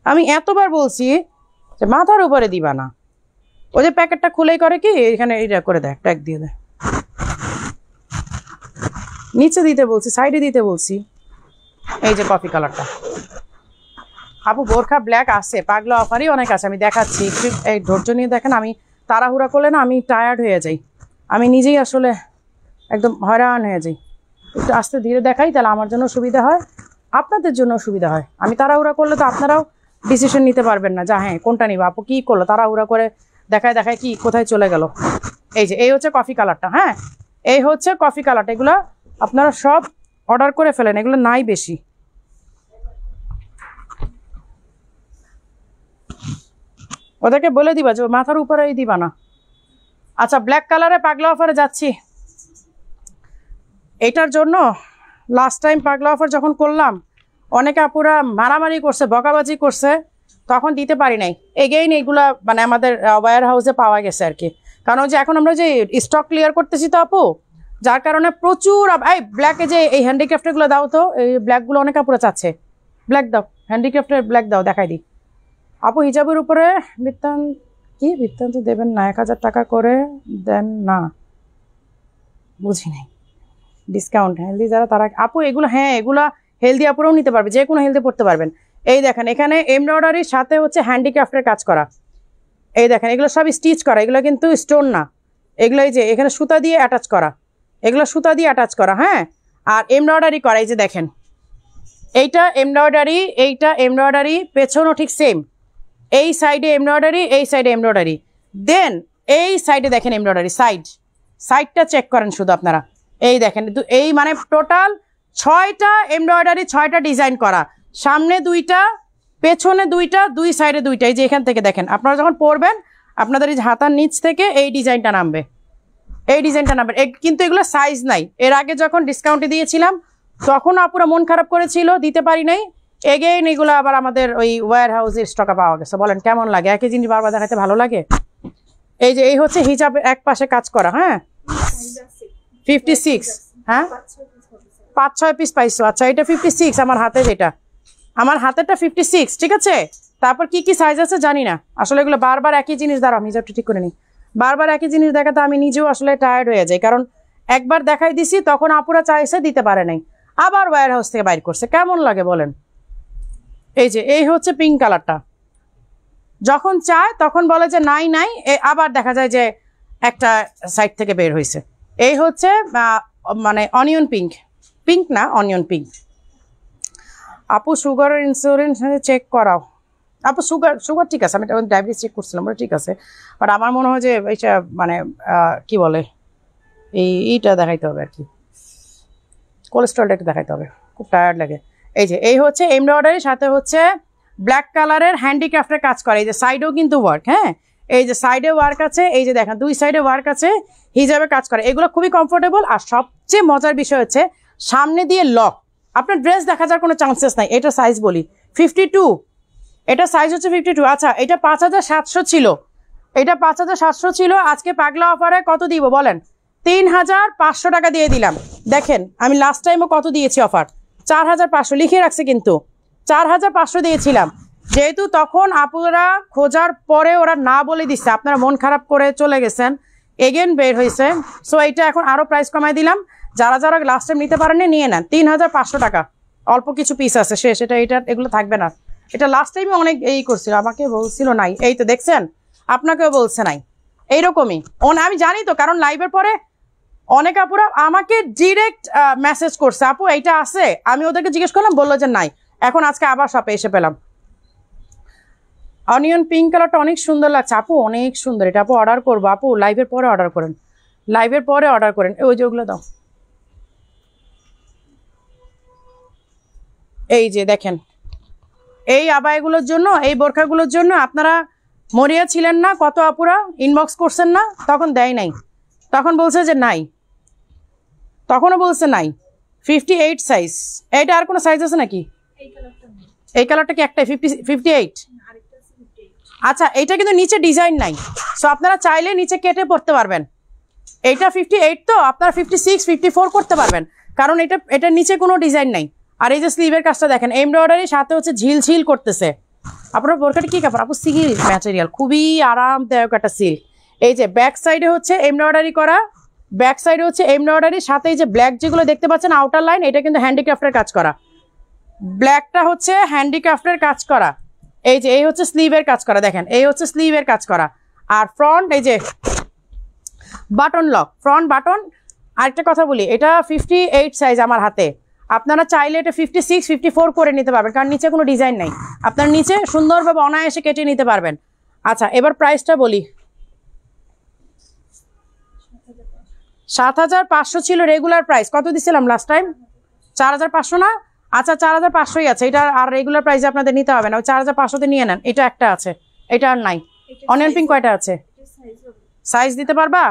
আমি এতবার বলছি যে মাথার উপরে দিবা না, ও যে প্যাকেটটা খুলেই করে কি এখানে এইটা করে দেয়, ট্যাগ দিয়ে দেয়। নিচে দিতে বলছি, সাইডে দিতে বলছি। এই যে কফি কালারটা আপু, বোরখা ব্ল্যাক আছে, পাগলা অফারই অনেক আছে, আমি দেখাচ্ছি একটু, এই ধৈর্য নিয়ে দেখেন। আমি তাড়াহুড়া করলে না আমি টায়ার্ড হয়ে যাই, আমি নিজেই আসলে একদম হয়রান হয়ে যাই। একটু আস্তে ধীরে দেখাই, তাহলে আমার জন্য সুবিধা হয়, আপনাদের জন্য সুবিধা হয়। আমি তাড়াহুড়া করলে তো আপনারাও ডিসিশন নিতে পারবেন না, যা হ্যাঁ কোনটা নিব। আপু কী করলো, তাড়াহুড়া করে দেখায় দেখায় কি কোথায় চলে গেল। এই যে এই হচ্ছে কফি কালারটা, হ্যাঁ এই হচ্ছে কফি কালারটা। এগুলো আপনারা সব অর্ডার করে ফেলেন, এগুলো নাই বেশি। ওদেরকে বলে দিবা যে মাথার উপরেই দিবা না। আচ্ছা, ব্ল্যাক কালারে পাগলা অফারে যাচ্ছি। এটার জন্য লাস্ট টাইম পাগলা অফার যখন করলাম, অনেকে আপুরা মারামারি করছে, বকাবাজি করছে, তখন দিতে পারি নাই। এগেইন এইগুলা মানে আমাদের ওয়্যার হাউসে পাওয়া গেছে আর কি, কারণ যে এখন আমরা যে স্টক ক্লিয়ার করতেছি তো আপু, যার কারণে প্রচুর। এই ব্ল্যাকে যে এই হ্যান্ডিক্রাফ্টেরগুলো দাও তো, এই ব্ল্যাকগুলো অনেক আপুরা চাচ্ছে। ব্ল্যাক দাও, হ্যান্ডিক্রাফ্টের ব্ল্যাক দাও, দেখাই দিই। আপু হিজাবের উপরে বৃত্তান্ত দেবেন না, 1000 টাকা করে দেন না, বুঝি নাই। ডিসকাউন্ট হেলদি যারা তারা আপু এগুলো, হ্যাঁ এগুলা হেলদি আপুরাও নিতে পারবে, যে কোনো হেলদি পড়তে পারবেন। এই দেখেন এখানে এমব্রয়ডারির সাথে হচ্ছে হ্যান্ডিক্রাফটের কাজ করা। এই দেখেন এগুলো সব স্টিচ করা, এগুলো কিন্তু স্টোন না, এগুলো এই যে এখানে সুতা দিয়ে অ্যাটাচ করা, এগুলো সুতা দিয়ে অ্যাটাচ করা, হ্যাঁ। আর এমব্রয়ডারি করা, এই যে দেখেন এইটা এমব্রয়ডারি, এইটা এমব্রয়ডারি, পেছনও ঠিক সেম। এই সাইডে এমব্রয়ডারি, এই সাইডে এমব্রয়ডারি, দেন এই সাইডে দেখেন এমব্রয়ডারি, সাইডটা চেক করেন শুধু আপনারা। এই দেখেন এই মানে টোটাল 6টা এমব্রয়ডারি, 6টা ডিজাইন করা, সামনে 2টা, পেছনে 2টা, 2 সাইডে 2টা। এই যে এখান থেকে দেখেন, আপনারা যখন পরবেন আপনাদের এই হাতার নিচ থেকে এই ডিজাইনটা নামবে, এই ডিজাইনটা নামবে। কিন্তু এগুলো সাইজ নাই। এর আগে যখন ডিসকাউন্টে দিয়েছিলাম তখন আপুরা মন খারাপ করেছিল, দিতে পারি নাই। এগেইন এগুলো আবার আমাদের ওই ওয়্যার হাউসের স্টকে পাওয়া গেছে। বলেন কেমন লাগে? একই জিনিস বারবার দেখাতে ভালো লাগে। এই যে এই হচ্ছে হিজাব এক পাশে কাজ করা, হ্যাঁ 56, হ্যাঁ 5-6 পিস পাইছো। আচ্ছা এটা 56, আমার হাতে যেটা, আমার হাতেরটা 56, ঠিক আছে। তারপর কি কি সাইজ আছে জানি না আসলে, এগুলো বারবার একই জিনিস, দাঁড়াও আমি হিজাবটা ঠিক করে নিই। বারবার একই জিনিস দেখাতে আমি নিজেও আসলে টায়ার্ড হয়ে যাই, কারণ একবার দেখাই দিছি তখন আপুরা চাইছে, দিতে পারে নাই, আবার ওয়্যার হাউস থেকে বাইর করছে। কেমন লাগে বলেন? এই যে এই হচ্ছে পিঙ্ক কালারটা, যখন চায় তখন বলে যে নাই নাই, আবার দেখা যায় যে একটা সাইড থেকে বের হয়েছে। এই হচ্ছে মানে অনিয়ন পিঙ্ক, পিঙ্ক না অনিয়ন পিঙ্ক। আপু সুগারের ইন্স্যুরেন্স চেক করাও, আপু সুগার সুগার ঠিক আছে, আমি ডায়াবেটিস চেক করছিলাম, ওটা ঠিক আছে, বাট আমার মনে হয় যে এইটা মানে কি বলে এইটা দেখাইতে হবে আর কি, কোলেস্ট্রলটা একটু দেখাইতে হবে, খুব টায়ার্ড লাগে। এই যে এই হচ্ছে এমব্রয়ডারির সাথে হচ্ছে ব্ল্যাক কালারের হ্যান্ডিক্রাফটের কাজ করে, এই যে সাইডেও কিন্তু ওয়ার্ক, হ্যাঁ এই যে সাইডে ওয়ার্ক আছে, এই যে দেখেন দুই সাইডে ওয়ার্ক আছে, হিজাবে কাজ করে, এগুলো খুবই কমফোর্টেবল। আর সবচেয়ে মজার বিষয় হচ্ছে সামনে দিয়ে লক, আপনার ড্রেস দেখা যাওয়ার কোনো চান্সেস নাই। এটা সাইজ বলি 52, এটা সাইজ হচ্ছে 52। আচ্ছা এটা 5700 ছিল, এটা 5700 ছিল, আজকে পাগলা অফারে কত দিব বলেন? 3500 টাকা দিয়ে দিলাম। দেখেন আমি লাস্ট টাইমও কত দিয়েছি অফার, 4500 লিখে রাখছে, কিন্তু 4500 দিয়েছিলাম, যেহেতু তখন আপুরা খোঁজার পরে ওরা না বলে দিচ্ছে, আপনারা মন খারাপ করে চলে গেছেন, এগেন বের হয়েছে, সো এইটা এখন আরও প্রাইস কমাই দিলাম। যারা যারা লাস্ট টাইম নিতে পারেননি নিয়ে নেন, 3500 টাকা, অল্প কিছু পিস আছে শেষ, এটা এগুলো থাকবে না। এটা লাস্ট টাইমে অনেক এই করছিল, আমাকে বলছিল নাই, এই তো দেখছেন আপনাকেও বলছে নাই, এইরকমই আমি জানি তো, কারণ লাইভের পরে অনেক আপুরা আমাকে ডিরেক্ট মেসেজ করছে, আপু এইটা আছে, আমি ওদেরকে জিজ্ঞেস করলাম, বললো যে নাই, এখন আজকে আবার শপে এসে পেলাম। অনিয়ন পিঙ্ক কালারটা অনেক সুন্দর লাগছে আপু, অনেক সুন্দর, এটা আপু অর্ডার করবো, আপু লাইভের পরে অর্ডার করেন, লাইভের পরে অর্ডার করেন, ওই যে ওগুলো দাও। এই যে দেখেন এই আবাইগুলোর জন্য, এই বোরখাগুলোর জন্য আপনারা মরিয়া ছিলেন না, কত আপুরা ইনবক্স করছেন না, তখন দেয় নাই, তখন বলছে যে নাই, তখনও বলছে নাই। 58 সাইজ, এইটা আর কোনো সাইজ আছে নাকি? এই কালারটা কি একটাই 58? আচ্ছা এইটা কিন্তু নিচে ডিজাইন নাই, সো আপনারা চাইলে নিচে কেটে পড়তে পারবেন। এইটা 58 তো আপনারা 56 54 করতে পারবেন, কারণ এটার নিচে কোনো ডিজাইন নাই। আর এই যে স্লিভের কাজটা দেখেন, এমব্রয়ডারি সাথে হচ্ছে ঝিলঝিল করতেছে। আপনার বোরকাটা কি কাপড় আপু? সিল্ক ম্যাটেরিয়াল, খুবই আরামদায়ক একটা সিল্ক। এই যে ব্যাক সাইডে হচ্ছে এমব্রয়ডারি করা, ব্যাক সাইডে হচ্ছে এমব্রয়ডারির সাথে এই যে ব্ল্যাক যেগুলো দেখতে পাচ্ছেন আউটার লাইন, এটা কিন্তু হ্যান্ডিক্রাফটের কাজ করা, ব্ল্যাকটা হচ্ছে হ্যান্ডিক্রাফটের কাজ করা। এই যে এই হচ্ছে স্লিভের কাজ করা, দেখেন এই হচ্ছে স্লিভের কাজ করা। আর ফ্রন্ট এই যে বাটন লক, ফ্রন্ট বাটন। আরেকটা কথা বলি, এটা 58 সাইজ আমার হাতে, আপনারা চাইলে এটা 56 54 করে নিতে পারবেন, কারণ নিচে কোনো ডিজাইন নাই, আপনার নিচে সুন্দরভাবে অনায়াসে কেটে নিতে পারবেন। আচ্ছা এবার প্রাইসটা বলি, 7500 ছিল রেগুলার প্রাইস, কত দিছিলাম লাস্ট টাইম? 4500 না? আচ্ছা 4500ই আছে, এটা আর রেগুলার প্রাইসে আপনাদের নিতে হবে না, ওই 4500তে নিয়ে নেন। এটা একটা আছে, এটা আর নাই। অনিয়ন পিঙ্ক কয়টা আছে? সাইজ দিতে পারবা?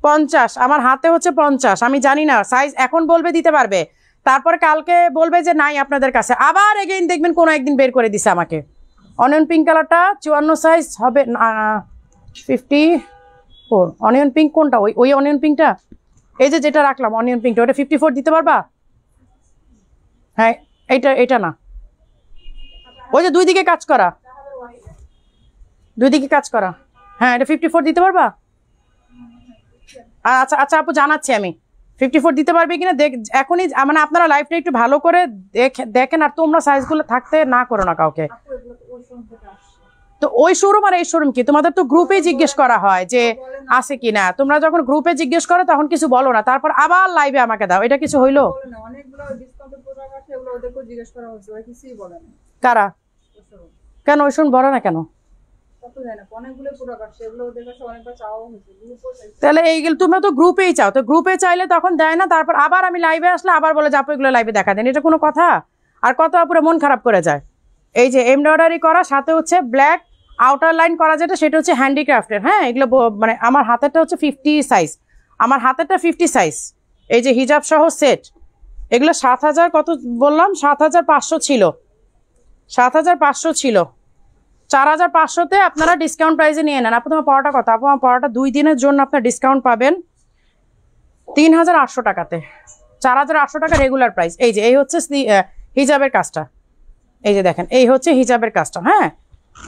50, আমার হাতে হচ্ছে 50, আমি জানি না সাইজ, এখন বলবে দিতে পারবে, তারপর কালকে বলবে যে নাই আপনাদের কাছে, আবার এগেইন দেখবেন কোনো একদিন বের করে দিছে আমাকে। অনিয়ন পিঙ্ক কালারটা 54 সাইজ হবে না, 54। অনিয়ন পিঙ্ক কোনটা? ওই অনিয়ন পিঙ্কটা, এই যে যেটা রাখলাম অনিয়ন পিঙ্কটা, ওটা 54 দিতে পারবা? হ্যাঁ এটা না, ওই যে দুই দিকে কাজ করা, দুই দিকে কাজ করা, হ্যাঁ এটা 54 দিতে পারবা? আচ্ছা আচ্ছা আপু জানাচ্ছি আমি, 54 দিতে পারবে কিনা এখনই, মানে আপনারা লাইভটা একটু ভালো করে দেখেন, আর তোমরা সাইজগুলো থাকতে না করো না কাউকে। তো ওই শোরুম আর এই শোরুম কি, তোমাদের তো গ্রুপে জিজ্ঞেস করা হয় যে আছে কিনা, তোমরা যখন গ্রুপে জিজ্ঞেস করো তখন কিছু বলো না, তারপর আবার লাইভে আমাকে দাও, এটা কিছু হইলো? কারা? কেন ওই শোরুম বলো না কেন? তাহলে এইগুলো তোমরা তো গ্রুপেই চাও, তো গ্রুপে চাইলে তখন দেয় না, তারপর আবার আমি লাইভে আসলে আবার বলে যাবো এগুলো লাইভে দেখা দেন, এটা কোনো কথা? আর কত আপুরে মন খারাপ করে যায়। এই যে এমব্রয়ডারি করা সাথে হচ্ছে ব্ল্যাক আউটার লাইন করা, যেটা সেটা হচ্ছে হ্যান্ডিক্রাফটের, হ্যাঁ এগুলো মানে আমার হাতেরটা হচ্ছে 50 সাইজ, আমার হাতেরটা 50 সাইজ। এই যে হিজাব সহ সেট, এগুলো 7000 কত বললাম, 7500 ছিল, 7500 ছিল, 4500তে আপনারা ডিসকাউন্ট প্রাইসে নিয়ে নেন। আপু তোমার পড়াটা কত? আপু আমার পড়াটা 2 দিনের জন্য আপনার ডিসকাউন্ট পাবেন 3800 টাকাতে, 4800 টাকা রেগুলার প্রাইস। এই যে এই হচ্ছে হিজাবের কাজটা, এই যে দেখেন এই হচ্ছে হিজাবের কাজটা, হ্যাঁ।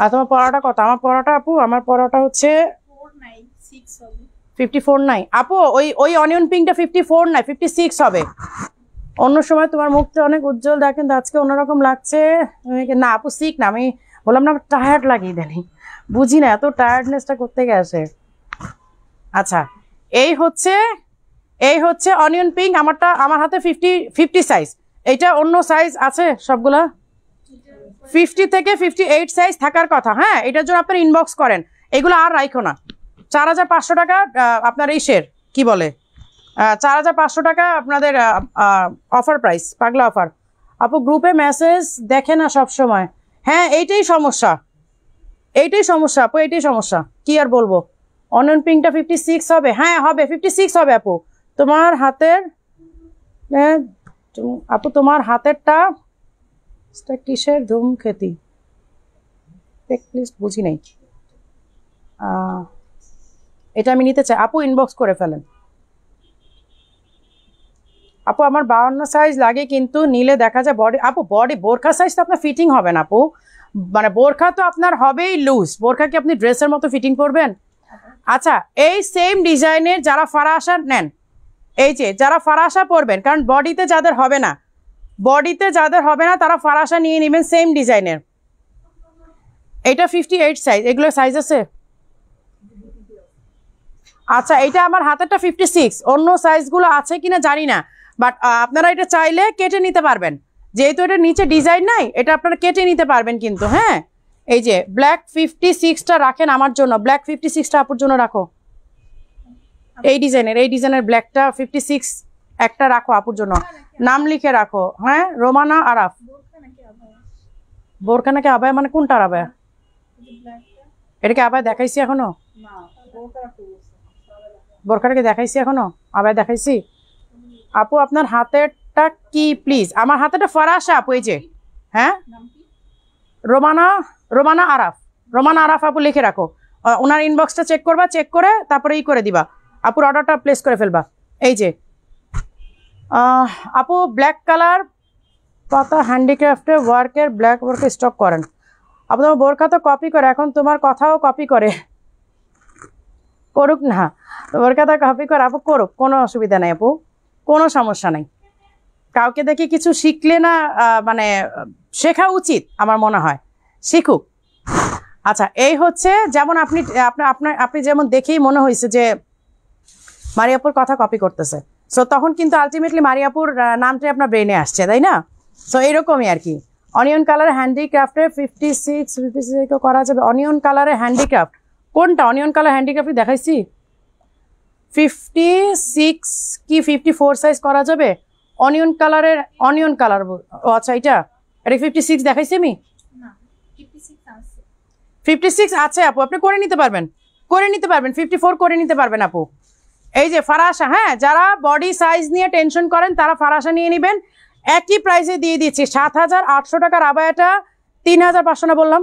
আর তোমার পড়াটা কত? আমার পড়াটা আপু, আমার পড়াটা হচ্ছে 54 নাই আপু, ওই অনিয়ন পিঙ্কটা 54 নাই, 56 হবে। অন্য সময় তোমার মুখটা অনেক উজ্জ্বল দেখেন, আজকে অন্যরকম লাগছে। না আপু সিক না, আমি বললাম না টায়ার্ড লাগিয়ে দেনি, বুঝি না এত টায়ার্ডনেসটা করতে গেছে। আচ্ছা এই হচ্ছে অনিয়ন পিঙ্ক, আমার হাতে 50 সাইজ, এইটা অন্য সাইজ আছে সবগুলা 50 থেকে 58 সাইজ থাকার কথা। হ্যাঁ, এটার জন্য আপনারা ইনবক্স করেন, এগুলো আর রাখো না। 4500 টাকা আপনার এই শের কি বলে 4500 টাকা আপনাদের অফার প্রাইস, পাগলা অফার। আপু গ্রুপে মেসেজ দেখে না সব সময়। হ্যাঁ, এইটাই সমস্যা, এইটাই সমস্যা আপু, এইটাই সমস্যা, কি আর বলবো। অনিয়ন পিঙ্কটা 56 হবে? হ্যাঁ হবে, 56 হবে আপু। তোমার হাতের আপু তোমার হাতেরটা কিসের ধূমকেতু প্লিজ বুঝি নাই। এটা আমি নিতে চাই আপু, ইনবক্স করে ফেলেন। আপু আমার 52 সাইজ লাগে, কিন্তু নিলে দেখা যায় বডি, আপু বডি বোরখা সাইজ তো আপনার ফিটিং হবে না আপু, মানে বোরখা তো আপনার হবেই লুজ। বোরখা কি আপনি ড্রেসের মতো ফিটিং করবেন? আচ্ছা, এই সেম ডিজাইনের যারা ফারাশা নেন, এই যে যারা ফারাশা পরবেন, কারণ বডিতে যাদের হবে না, বডিতে যাদের হবে না তারা ফারাশা নিয়ে নেবেন সেম ডিজাইনের। এটা 58 সাইজ, এগুলো সাইজ আছে? আচ্ছা, এটা আমার হাতেরটা 56, অন্য সাইজগুলো আছে কিনা জানি না, বাট আপনারা এটা চাইলে কেটে নিতে পারবেন, যেহেতু এটা নিচে ডিজাইন নাই, এটা আপনারা কেটে নিতে পারবেন কিন্তু। হ্যাঁ, এই যে ব্ল্যাক 56টা রাখেন আমার জন্য, ব্ল্যাক 56টা আপুর জন্য রাখো। এই ডিজাইনের ব্ল্যাকটা 56 একটা রাখো আপুর জন্য, নাম লিখে রাখো। হ্যাঁ, রোমানা আরাফ। বোরখা নাকি আবায়া, মানে কোনটা আবায়া? এটাকে আবায়া দেখাইছি এখনো? বোরখাটাকে দেখাইছি এখনো? আবায়া দেখাইছি? আপু আপনার হাতেরটা কি প্লিজ? আমার হাতেরটা ফারাশা আপু, এই যে। হ্যাঁ, রোমানা আরাফ আপু লিখে রাখো। ওনার ইনবক্সটা চেক করবা, চেক করে তারপরে করে দিবা, আপুর অর্ডারটা প্লেস করে ফেলবা। এই যে আপু ব্ল্যাক কালার পাতা হ্যান্ডিক্রাফটে ওয়ার্কের ব্ল্যাক ওয়ার্কের স্টক করেন। আপু তোমার বোরখা তো কপি করে, এখন তোমার কথাও কপি করে, করুক না, বোরখা তো কপি করে আপু, করুক, কোনো অসুবিধা নেই আপু, কোনো সমস্যা নেই। কাউকে দেখে কিছু শিখলে না, মানে শেখা উচিত আমার মনে হয়, শিখুক। আচ্ছা, এই হচ্ছে যেমন আপনি যেমন দেখেই মনে হয়েছে যে মারিয়াপুর কথা কপি করতেছে, সো তখন কিন্তু আলটিমেটলি মারিয়াপুর নামটাই আপনার ব্রেনে আসছে, তাই না? সো এইরকমই আর কি। অনিয়ন কালার হ্যান্ডিক্রাফটের 56 করা যাবে? অনিয়ন কালারের হ্যান্ডিক্রাফট কোনটা? অনিয়ন কালার হ্যান্ডিক্রাফট দেখাইছি 56 কি 54 সাইজ করা যাবে? অনিয়ন কালার, ও আচ্ছা, এটা 56 দেখাইছি আমি? 56 আছে আপু, আপনি করে নিতে পারবেন, 54 করে নিতে পারবেন আপু। এই যে ফারাশা, হ্যাঁ, যারা বডি সাইজ নিয়ে টেনশন করেন তারা ফারাশা নিয়ে নেবেন, একই প্রাইসে দিয়ে দিচ্ছি। 7800 টাকার আবায়াটা 3500 না বললাম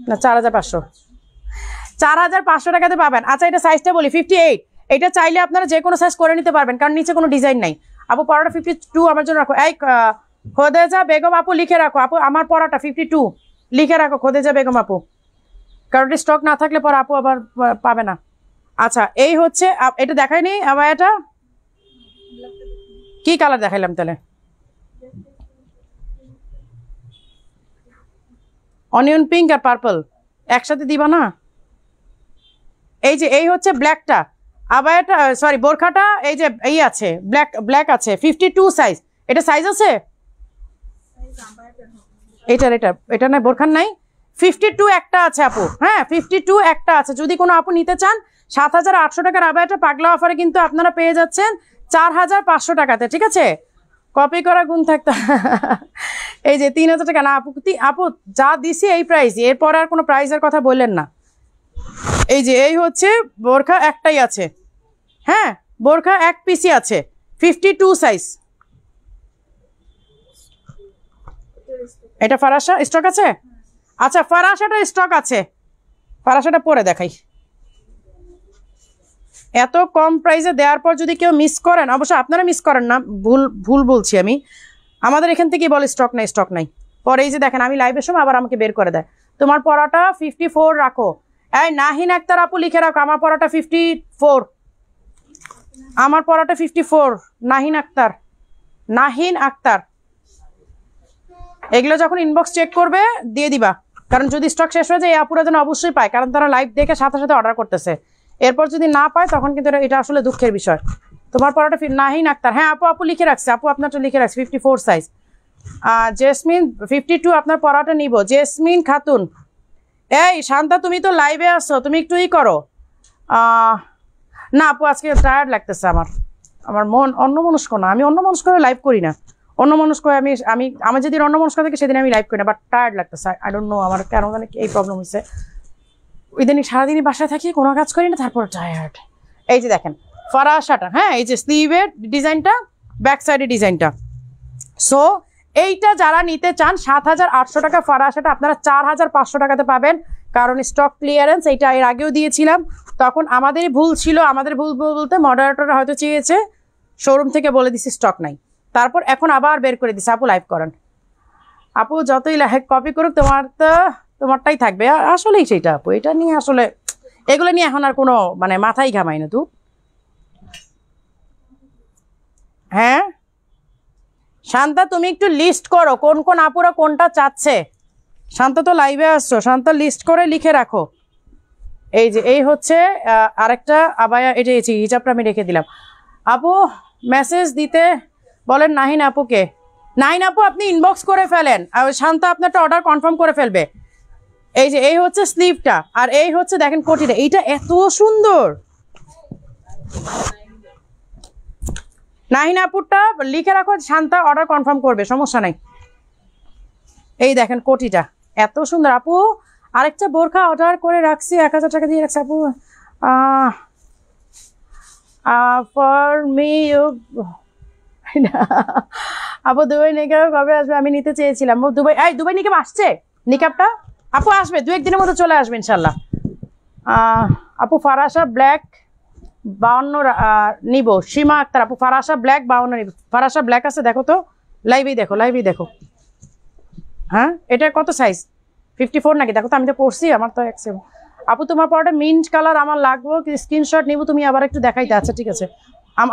না, 4500 টাকাতে পাবেন। আচ্ছা, এটা সাইজটা বলি 58, এটা চাইলে আপনারা যে কোনো সাইজ করে নিতে পারবেন, কারণ নিচে কোনো ডিজাইন নাই। আপু পরাটা 52 আমার জন্য রাখো। এই খোদেজা বেগম আপু লিখে রাখো, আপু আমার পরাটা 52 লিখে রাখো, খোদেজা বেগম আপু, কারণ স্টক না থাকলে পরে আপু আবার পাবে না। আচ্ছা, এই হচ্ছে, এটা দেখাইনি আবায়াটা, কি কালার দেখাইলাম তাহলে? অনিয়ন পিঙ্ক আর পার্পল একসাথে দিবা না? এই যে এই হচ্ছে ব্ল্যাকটা, আবায়াটা সরি বোরখাটা, এই যে এই আছে ব্ল্যাক আছে 52 সাইজ, এটা সাইজ আছে? এটা না, বোরখার নাই, 52 একটা আছে আপু। হ্যাঁ, 52 একটা আছে, যদি কোনো আপু নিতে চান 7800 টাকার আবায়াটা পাগলা অফারে কিন্তু আপনারা পেয়ে যাচ্ছেন 4500 টাকাতে, ঠিক আছে? কপি করা গুণ থাকতো। এই যে 3000 টাকা না আপু যা দিছি এই প্রাইস, এরপরে আর কোনো প্রাইসের কথা বললেন না। এই যে এই হচ্ছে বোরখা একটাই আছে, হ্যাঁ, বোরখা এক পিসই আছে 52 সাইজ। এটা ফারাশা স্টক আছে? আচ্ছা, ফারাশাটা স্টক আছে, ফারাশাটা পরে দেখাই। এত কম প্রাইসে দেওয়ার পর যদি কেউ মিস করেন, অবশ্য আপনারা মিস করেন না, ভুল বলছি আমি, আমাদের এখান থেকে বলে স্টক নাই। পরে এই যে দেখেন আমি লাইভের সময় আবার আমাকে বের করে দেয়, তোমার পরাটা 54 রাখো। এই নাহিন আক্তার আপু লিখে রাখো, আমার পরাটা 54, আমার পরাটা 54, নাহিন আক্তার। এগুলো যখন ইনবক্স চেক করবে দিয়ে দিবা, কারণ যদি স্টক শেষ হয়ে যায় এই আপুরা যেন অবশ্যই পায়, কারণ তারা লাইভ দেখে সাথে সাথে অর্ডার করতেছে। এরপর যদি না পায় তখন কিন্তু এটা আসলে দুঃখের বিষয়। তোমার পরাটা নাহিন আক্তার, হ্যাঁ আপু লিখে রাখছে, আপু আপনারটা লিখে রাখছে 54 সাইজ। জেসমিন 52 আপনার পরাটা নিব। জেসমিন খাতুন, এই শান্তা তুমি তো লাইভে আসছো, তুমি একটু করো। না আপু আজকে টায়ার্ড লাগতেছে আমার মন অন্যমনস্ক না, আমি অন্যমনস্ক করে লাইভ করি না। অন্যমনস্ক আমি যেদিন অন্যমনস্ক থেকে সেদিন আমি লাইভ করি না, বাট টায়ার্ড লাগতেছে। আই ডোন্ট নো আমার কেন জানি এই প্রবলেম হয়েছে। ওই দিনই সারাদিনই বাসায় থাকি, কোনো কাজ করি না, তারপর টায়ার্ড। এই যে দেখেন ফারাশাটা, হ্যাঁ এই যে স্লিভের ডিজাইনটা, ব্যাক সাইডের ডিজাইনটা। সো এইটা যারা নিতে চান 7,800 টাকা ফারাশাটা আপনারা 4,500 টাকাতে পাবেন, কারণ স্টক ক্লিয়ারেন্স। এইটা এর আগেও দিয়েছিলাম, তখন আমাদেরই ভুল ছিল। আমাদের ভুল বলতে মডারেটররা হয়তো চেয়েছে, শোরুম থেকে বলে দিছি স্টক নাই, তারপর এখন আবার বের করে দিছে। আপু লাইভ করেন, আপু যতই কপি করুক তোমারটাই থাকবে। আসলেই সেইটা আপু, এটা নিয়ে আসলে এগুলো নিয়ে এখন আর কোনো মানে মাথাই ঘামাই না তুই। হ্যাঁ শান্তা তুমি একটু লিস্ট করো কোন কোন আপুরা কোনটা চাচ্ছে। শান্তা তো লাইভে আসছো, শান্তা লিস্ট করে লিখে রাখো। এই যে এই হচ্ছে আরেকটা আবায়া, এটা হিজাবটা আমি রেখে দিলাম। আপু মেসেজ দিতে বলেন নাহিন আপুকে। নাহিন আপু আপনি ইনবক্স করে ফেলেন, আর শান্তা আপনারটা অর্ডার কনফার্ম করে ফেলবে। এই যে এই হচ্ছে স্লিভটা, আর এই হচ্ছে দেখেন কোটিটা, এইটা এত সুন্দর। নাহিন আপুরটা লিখে রাখো, শান্তা অর্ডার কনফার্ম করবে, সমস্যা নাই। এই দেখেন কোটিটা এত সুন্দর। আপু আরেকটা বোরখা অর্ডার করে রাখছি, 1,000 টাকা দিয়ে রাখছি আপু। ফর মি আপু দুবাই নিকাব কবে আসবে? আমি নিতে চেয়েছিলাম দুবাই নিকাব আসছে, নিকাবটা আপু আসবে 2-1 দিনের মধ্যে চলে আসবে ইনশাল্লাহ। আপু ফারাশা ব্ল্যাক 52 নিব। সীমা আক্তার আপু ফারাশা ব্ল্যাক 52 নিব। ফারাশা ব্ল্যাক আছে দেখো তো, লাইভেই দেখো। হ্যাঁ এটা কত সাইজ? 54 নাকি? দেখো তো, আমি তো পড়ছি, আমার তো একসেম। আপু তোমার পরটা মিন্ট কালার আমার লাগবো, স্ক্রিনশট নিব, তুমি আবার একটু দেখাইতে। আচ্ছা ঠিক আছে,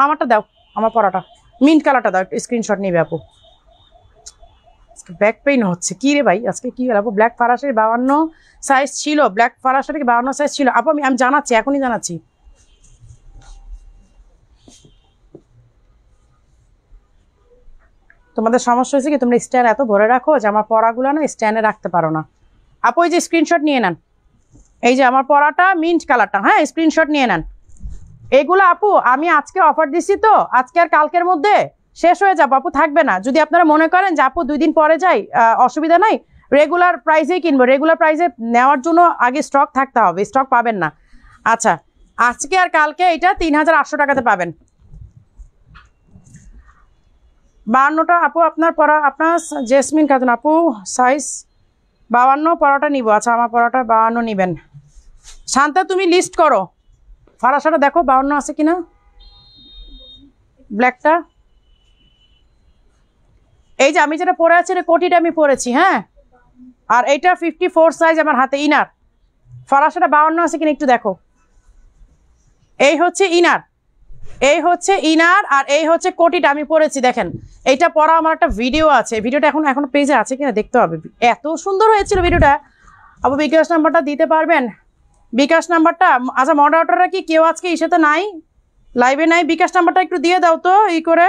আমারটা দাও, আমার পরাটা মিন্ট কালারটা দাও, একটু স্ক্রিনশট নিবে আপু। ব্যাক পেইন হচ্ছে কি রে ভাই আজকে, কি হলো আপু? ব্ল্যাক ফারাশের 52 সাইজ ছিল, ব্ল্যাক ফারাশের 52 সাইজ ছিল আপু। আমি জানাচ্ছি, এখনই জানাচ্ছি। তোমাদের সমস্যা হয়েছে কি, তোমরা স্ট্যান্ড এত ভরে রাখো যে আমার পরাগুলো না স্ট্যান্ডে রাখতে পারো না। আপু এই যে স্ক্রিনশট নিয়ে নেন, এই যে আমার পরাটা মিন্ট কালারটা, হ্যাঁ স্ক্রিনশট নিয়ে নেন। এগুলো আপু আমি আজকে অফার দিচ্ছি, তো আজকে আর কালকের মধ্যে শেষ হয়ে যাবো আপু, থাকবে না। যদি আপনারা মনে করেন যে আপু 2 দিন পরে যাই, অসুবিধা নাই, রেগুলার প্রাইসেই কিনবো। রেগুলার প্রাইসে নেওয়ার জন্য আগে স্টক থাকতে হবে, স্টক পাবেন না। আচ্ছা আজকে আর কালকে এটা 3,800 টাকাতে পাবেন। 52টা আপু আপনার পরা, আপনার জেসমিন খাতুন আপু সাইজ 52 পরাটা নিব। আচ্ছা আমার পরাটা 52 নিবেন। শান্তা তুমি লিস্ট করো, ফারাশাটা দেখো 52 আছে কিনা, ব্ল্যাকটা। এই যে আমি যেটা পরে আছি কোটিটা আমি পরেছি, হ্যাঁ, আর এইটা 54 সাইজ আমার হাতে ইনার। ফারাশাটা 52 আছে কিনা একটু দেখো। এই হচ্ছে ইনার, এই হচ্ছে ইনার, আর এই হচ্ছে কোটিটা আমি পরেছি। দেখেন এইটা পরা আমার একটা ভিডিও আছে, ভিডিওটা এখন পেজে আছে কিনা দেখতে হবে। এত সুন্দর হয়েছিল ভিডিওটা। আপু বিকাশ নাম্বারটা দিতে পারবেন? বিকাশ নাম্বারটা, আচ্ছা মডারেটররা কি কেউ আজকে ইসেতে নাই, লাইভে নাই? বিকাশ নাম্বারটা একটু দিয়ে দাও তো ই করে।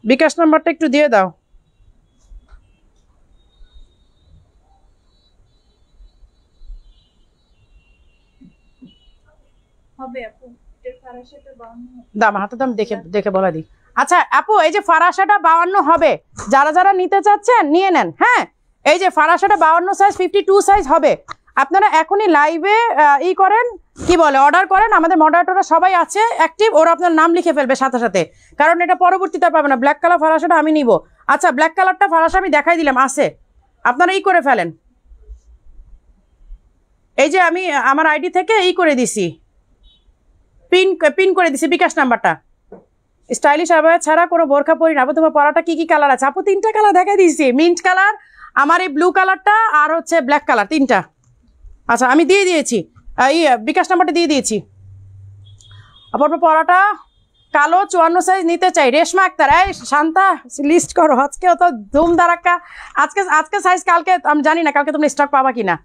বিকাশ নাম্বারটা একটু দিয়ে দাও। দাম হাতে দাম দেখে বলা দিই। আচ্ছা আপু এই যে ফারাশাটা 52 হবে, যারা যারা নিতে চাচ্ছেন নিয়ে নেন। হ্যাঁ এই যে ফারাশাটা 52 সাইজ 52 সাইজ হবে। আপনারা এখনই লাইভে ই করেন, কি বলে অর্ডার করেন। আমাদের মডারেটররা সবাই আছে অ্যাক্টিভ, ওরা আপনার নাম লিখে ফেলবে সাথে সাথে, কারণ এটা পরবর্তীতে পাবে না। ব্ল্যাক কালার ফারাশাটা আমি নিব। আচ্ছা ব্ল্যাক কালারটা ফারাশা আমি দেখাই দিলাম আছে, আপনারা ই করে ফেলেন। এই যে আমি আমার আইডি থেকে ই করে দিছি, পিন করে দিছি বিকাশ নাম্বারটা। স্টাইলিশ আবায়া ছাড়া কোনো বোরখা পরি না। আপু তোমার পরাটা কি কি কালার আছে? আপু 3টা কালার দেখাই দিয়েছি, মিন্ট কালার, আমার এই ব্লু কালারটা, আর হচ্ছে ব্ল্যাক কালার, 3টা। আচ্ছা আমি দিয়ে দিয়েছি, এই বিকাশ নাম্বারটা দিয়ে দিয়েছি। আপনার পরাটা কালো 54 সাইজ নিতে চাই। রেশমা আক্তার, এই শান্তা লিস্ট করো, আজকে তো ধুম ধারাক্কা। আজকে সাইজ, কালকে আমি জানি না কালকে তোমরা স্টক পাবা কিনা,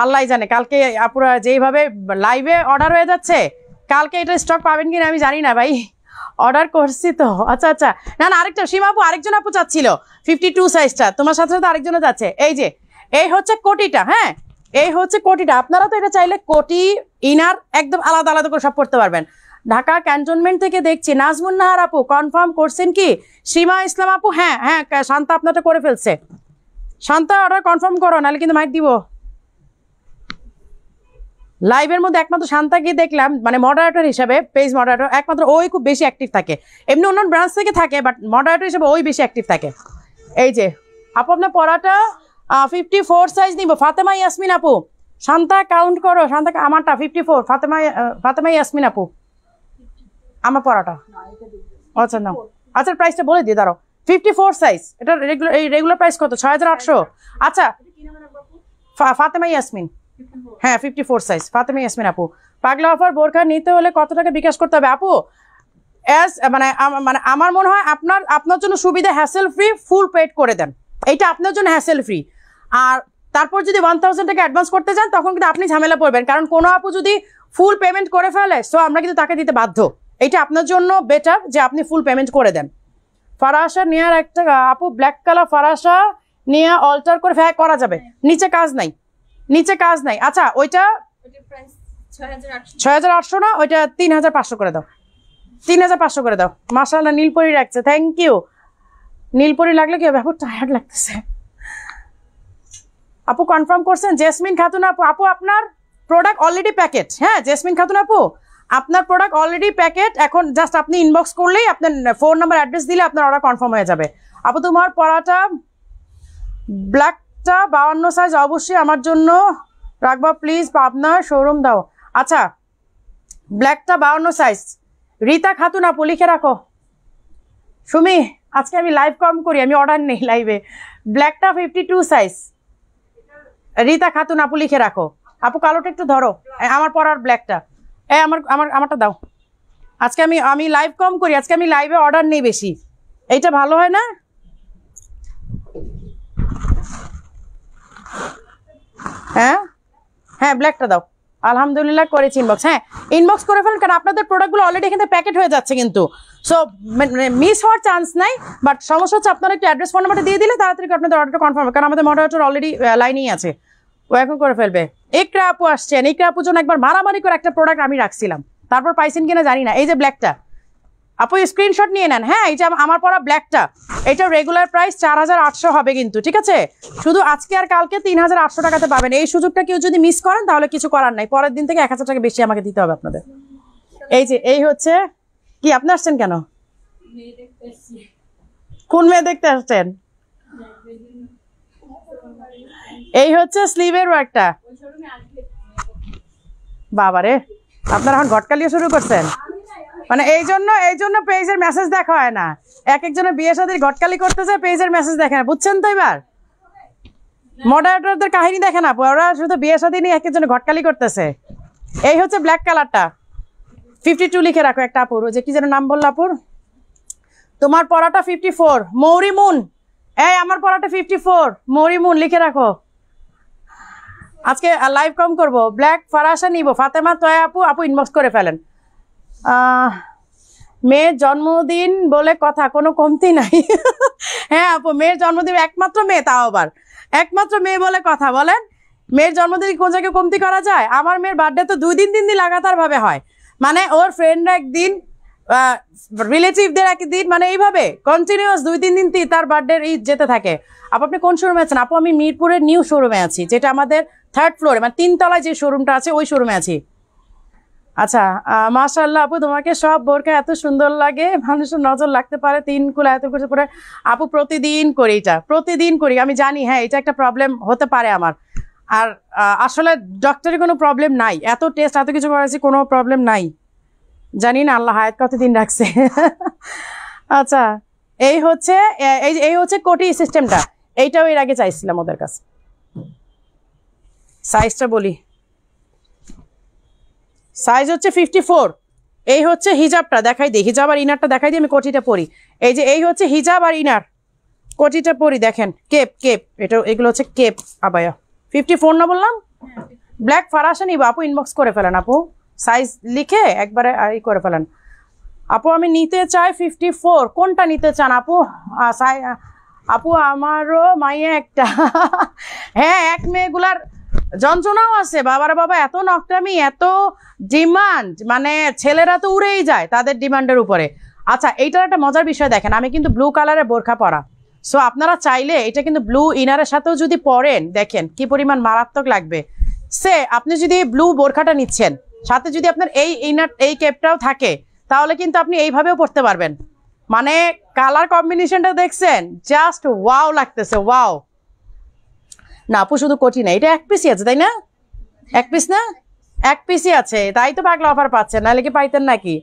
আল্লাহ জানে। কালকে আপুরা যেইভাবে লাইভে অর্ডার হয়ে যাচ্ছে, কালকে এটা স্টক পাবেন কিনা আমি জানি না ভাই, অর্ডার করছি তো। আচ্ছা আচ্ছা, না না আরেকটা সীমা আপু, আরেকজন আপু চাচ্ছিল 52 সাইজটা, তোমার সাথে সাথে আরেকজনও যাচ্ছে। এই যে এই হচ্ছে কোটিটা, হ্যাঁ এই হচ্ছে কোটিটা। আপনারা তো এটা চাইলে কোটি ইনার একদম আলাদা আলাদা করে সব পড়তে পারবেন। ঢাকা ক্যান্টনমেন্ট থেকে দেখছি নাজমুন নাহার আপু কনফার্ম করছেন কি? সীমা ইসলাম আপু হ্যাঁ হ্যাঁ, শান্তা আপনারটা করে ফেলছে। শান্তা অর্ডার কনফার্ম করো, নাহলে কিন্তু মাইক দিব। লাইভের মধ্যে একমাত্র শান্তাকে দেখলাম মানে মডারেটর হিসাবে, পেজ মডারেটর, একমাত্র ওই খুব বেশি অ্যাক্টিভ থাকে। এমনি অন্য ব্রাঞ্চ থেকে থাকে, বাট মডারেটর হিসাবে ওই বেশি অ্যাক্টিভ থাকে। এই যে আপু আপনার পড়াটা 54 সাইজ নিব। ফাতেমা ইয়াসমিন আপু, শান্তা কাউন্ট করো, শান্তা আমারটা 54, ফাতেমা ইয়াসমিন আপু আমার পড়াটা। আচ্ছা না, আচ্ছা প্রাইসটা বলে দিই দাঁড়াও। 54 সাইজ, এটা রেগুলার প্রাইস কত? 6800। আচ্ছা ফাতেমা ইয়াসমিন, হ্যাঁ 54 সাইজ ফাতেমা ইয়াসমিন আপু। পাগলা অফার বোরখা নিতে হলে কত টাকা বিকাশ করতে হবে আপু? মানে আমার মনে হয় আপনার জন্য সুবিধা হ্যাসেল ফ্রি ফুল পেড করে দেন, এইটা আপনার জন্য হ্যাসেল ফ্রি। আর তারপর যদি 1000 টাকা অ্যাডভান্স করতে চান তখন কিন্তু আপনি ঝামেলা পড়বেন, কারণ কোনো আপু যদি ফুল পেমেন্ট করে ফেলে সো আমরা কিন্তু তাকে দিতে বাধ্য। এইটা আপনার জন্য বেটার যে আপনি ফুল পেমেন্ট করে দেন। ফারাসা নেওয়ার একটা আপু ব্ল্যাক কালার ফারাসা নিয়ে অল্টার করে করা যাবে, নিচে কাজ নাই, নিচে কাজ নাই। আচ্ছা ওইটা 6800 না, ওইটা 3500 করে দাও, 3500 করে দাও। মাশাআল্লাহ নীলপরি রাখছে, থ্যাংক ইউ। নীলপরি লাগলে কি হবে আপু? টায়ার্ড লাগতেছে। আপু কনফার্ম করছেন? জেসমিন খাতুন আপু, আপু আপনার প্রোডাক্ট অলরেডি প্যাকেট। হ্যাঁ জেসমিন খাতুন আপু আপনার প্রোডাক্ট অলরেডি প্যাকেট, এখন জাস্ট আপনি ইনবক্স করলেই আপনার ফোন নাম্বার অ্যাড্রেস দিলে আপনার অর্ডার কনফার্ম হয়ে যাবে। আপু তোমার পড়াটা ব্ল্যাকটা 52 সাইজ অবশ্যই আমার জন্য রাখবা প্লিজ, আপনার শোরুম দাও। আচ্ছা ব্ল্যাকটা 52 সাইজ, রীতা খাতুন আপু লিখে রাখো। সুমি আজকে আমি লাইভ কম করি, আমি অর্ডার নেই লাইভে। ব্ল্যাকটা 52 সাইজ, রীতা খাতুন আপু লিখে রাখো। আপু কালোটা একটু ধরো, আমার পরার ব্ল্যাকটা, আমারটা দাও। আজকে আমি লাইভ কম করি, আজকে আমি লাইভে অর্ডার নেই বেশি, এইটা ভালো হয় না? হ্যাঁ হ্যাঁ ব্ল্যাকটা দাও। আলহামদুলিল্লাহ করেছি ইনবক্স। হ্যাঁ ইনবক্স করে ফেলেন, কারণ আপনাদের প্রোডাক্টগুলো অলরেডি এখানে প্যাকেট হয়ে যাচ্ছে কিন্তু, সো মিস হওয়ার চান্স নাই। বাট সমস্যা হচ্ছে আপনারা একটু অ্যাড্রেস ফোন নাম্বারটা দিয়ে দিলে তাড়াতাড়ি আপনাদের অর্ডারটা কনফার্ম হবে, কারণ আমাদের মডারেটর অলরেডি লাইনেই আছে, ও এখন করে ফেলবে। ইকরা আপু আসছেন, ইকরা আপুর জন্য একবার মারামারি করে একটা প্রোডাক্ট আমি রাখছিলাম, তারপর পাইছেন কিনা জানি না। এই যে ব্ল্যাকটা আপু স্ক্রিনশট নিয়ে নেন। হ্যাঁ এই যে আমার পরা ব্ল্যাকটা, এটা রেগুলার প্রাইস 4800 হবে কিন্তু, ঠিক আছে? শুধু আজকে আর কালকে 3800 টাকাতে পাবেন। এই সুযোগটা কেউ যদি মিস করেন তাহলে কিছু করার নাই, পরের দিন থেকে 1000 টাকা বেশি আমাকে দিতে হবে আপনাদের। এই যে এই হচ্ছে কি, আপনি আসছেন কেন? কোন মেয়ে দেখতে আসছেন? এই হচ্ছে স্লিভের ওয়ার্কটা। বাবারে আপনারা এখন ঘটকালিও শুরু করছেন, মানে এই জন্য পেজের মেসেজ দেখা হয় না। একজনের বিয়ে শাদীর ঘটকালি করতেছে, পেজের মেসেজ দেখে না, বুঝছেন তো? এবার মডারেটরদের কাহিনী দেখে না, ওরা শুধু বিয়ে শাদী নিয়ে একজনের ঘটকালি করতেছে। এই হচ্ছে ব্ল্যাক কালারটা, 52 লিখে রাখো একটা আপুর, ওই যে কি যেন নাম বললো আপুর, তোমার পড়াটা 54 মৌরিমুন। এই আমার পড়াটা 54 মৌরিমুন লিখে রাখো। আজকে লাইভ কম করব, ব্ল্যাক ফারাসা নিব। ফাতেমা তয়া আপু ইনবক্স করে ফেলেন। মেয়ের জন্মদিন বলে কথা, কোনো কমতি নাই। হ্যাঁ আপু মেয়ের জন্মদিন, একমাত্র মেয়ে, তাও আবার একমাত্র মেয়ে বলে কথা। বলেন মেয়ের জন্মদিন কোন জায়গায় কমতি করা যায়? আমার মেয়ের বার্থডে তো 2 দিন 3 দিন লাগাতার ভাবে হয়, মানে ওর ফ্রেন্ডরা একদিন, রিলেটিভদের একদিন, মানে এইভাবে কন্টিনিউয়াস 2-3 দিন তার বার্থডে যেতে থাকে। আপনি কোন শোরুমে আছেন? আপু আমি মিরপুরের নিউ শোরুমে আছি, যেটা আমাদের 3rd ফ্লোরে, মানে 3 তলায় যে শোরুমটা আছে ওই শোরুমে আছি। আচ্ছা মাশাআল্লাহ আপু তোমাকে সব বোরকা এত সুন্দর লাগে, মানুষের নজর লাগতে পারে 3 কুলা এত কিছু পরে। আপু প্রতিদিন করি, এটা প্রতিদিন করি, আমি জানি হ্যাঁ এটা একটা প্রবলেম হতে পারে আমার। আর আসলে ডক্টরের কোনো প্রবলেম নাই, এত টেস্ট এত কিছু করেছি কোনো প্রবলেম নাই, জানি না আল্লাহ হায়াত কতদিন রাখছে। আচ্ছা এই হচ্ছে কোটি সিস্টেমটা, এইটাও এর আগে চাইছিলাম ওদের কাছে। সাইজটা বলি, সাইজ হচ্ছে 54। এই হচ্ছে হিজাবটা দেখাই দিই, হিজাব আর ইনারটা দেখাই দিই, আমি কোটিটা পরি। এই যে এই হচ্ছে হিজাব আর ইনার, কোটিটা পরি দেখেন, কেপ এগুলো হচ্ছে কেপ আবায়া। 54 না বললাম? ব্ল্যাক ফারাসা নিব আপু, ইনবক্স করে ফেলেন আপু, সাইজ লিখে একবারে ই করে ফেলেন। আপু আমি নিতে চাই 54, কোনটা নিতে চান আপু? আপু আমারও মাইয়া একটা হ্যাঁ এক মেয়েগুলার যন্ত্রণাও আছে বাবার বাবা, এত নকটামি, এত ডিমান্ড, মানে ছেলেরা তো উড়েই যায় তাদের ডিমান্ডের উপরে। আচ্ছা এইটার একটা মজার বিষয় দেখেন, আমি কিন্তু ব্লু কালারের বোরখা পরা, সো আপনারা চাইলে এটা কিন্তু ব্লু ইনারের সাথেও যদি পরেন দেখেন কি পরিমাণ মারাত্মক লাগবে। সে আপনি যদি ব্লু বোরখাটা নিচ্ছেন সাথে যদি আপনার এই ইনার এই ক্যাপটাও থাকে তাহলে কিন্তু আপনি এইভাবেও পড়তে পারবেন। মানে কালার কম্বিনেশনটা দেখছেন, জাস্ট ওয়াও লাগতেছে, ওয়াও। না আপু শুধু কোটি না, এটা এক পিসই আছে তাই না? এক পিস না, এক পিসই আছে, তাই তো পাগলা অফার পাচ্ছেন, নাহলে কি পাইতেন নাকি?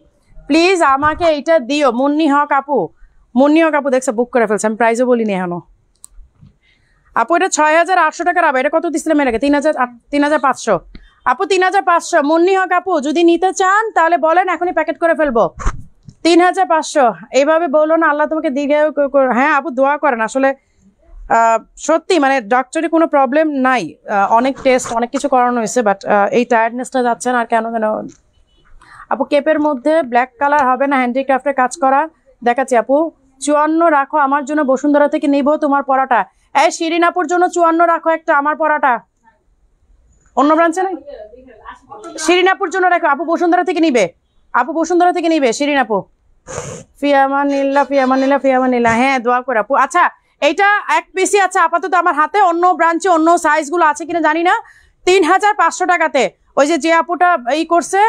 প্লিজ আমাকে এইটা দিও। মুন্নি হক আপু, মুন্নি হক আপু দেখছে বুক করে ফেলছে, আমি প্রাইসও বলিনি এখনো। আপু এটা 6800 টাকার হবে, এটা কত দিচ্ছিলাম এর আগে? 3500। আপু 3500। মুন্নি হক আপু যদি নিতে চান তাহলে বলেন, এখনই প্যাকেট করে ফেলবো। 3500 এইভাবে বলো না, আল্লাহ তোমাকে দিকে। হ্যাঁ আপু দোয়া করেন, আসলে সত্যি মানে ডক্টরে কোনো প্রবলেম নাই, অনেক টেস্ট অনেক কিছু করানো হয়েছে, বাট এই টায়ার্ডনেসটা যাচ্ছে না। আর কেন কেন আপু কেপের মধ্যে ব্ল্যাক কালার হবে না, হ্যান্ডিক্রাফ্টের কাজ করা দেখাচ্ছি আপু। 54 রাখো, আমার জন্য বসুন্ধরা থেকে নিব তোমার পরাটা। এই শিরিন আপুর জন্য 54 রাখো একটা, আমার পরাটা অন্য ব্রাঞ্চে নাই, শিরিন আপুর জন্য রাখো। আপু বসুন্ধরা থেকে নিবে, আপু বসুন্ধরা থেকে নিবে শিরিন আপু। ফিয়ামানিল্লাহ ফিয়ামানিল্লাহ ফিয়ামানিল্লাহ, হ্যাঁ দোয়া করে আপু। আচ্ছা এইটা এক পিসি আছে আপাতত আমার হাতে, অন্য ব্রাঞ্চে অন্য সাইজগুলো আছে কিনা জানি না। 3500 টাকাতে ওই যে আপুটা এই করছে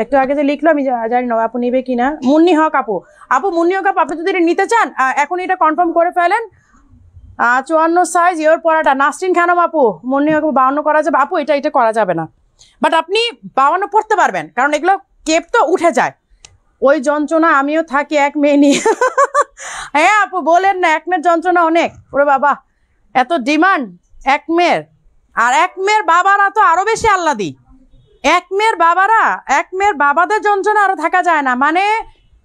একটু আগে যে লিখলো, আমি জানি না আপু নিবে কিনা। মুন্নি হক আপু, আপু মুন্নি হক আপু আপনি যদি নিতে চান এখন এটা কনফার্ম করে ফেলেন। 54 সাইজ ইয়োর পরাটা। নাসরিন খানম আপু, মুন্নি হক 52 করা যাবে আপু? এটা করা যাবে না, বাট আপনি 52 পড়তে পারবেন, কারণ এগুলো কেপ তো উঠে যায়। ওই যন্ত্রণা আমিও থাকি এক মেয়ে নিয়ে হ্যাঁ আপু বলেন না, এক মেয়ের যন্ত্রণা অনেক, ওরে বাবা এত ডিমান্ড এক মেয়ের। আর এক মেয়ের বাবারা তো আরো বেশি আহ্লাদি, এক মেয়ের বাবাদের যন্ত্রণা আরো থাকা যায় না। মানে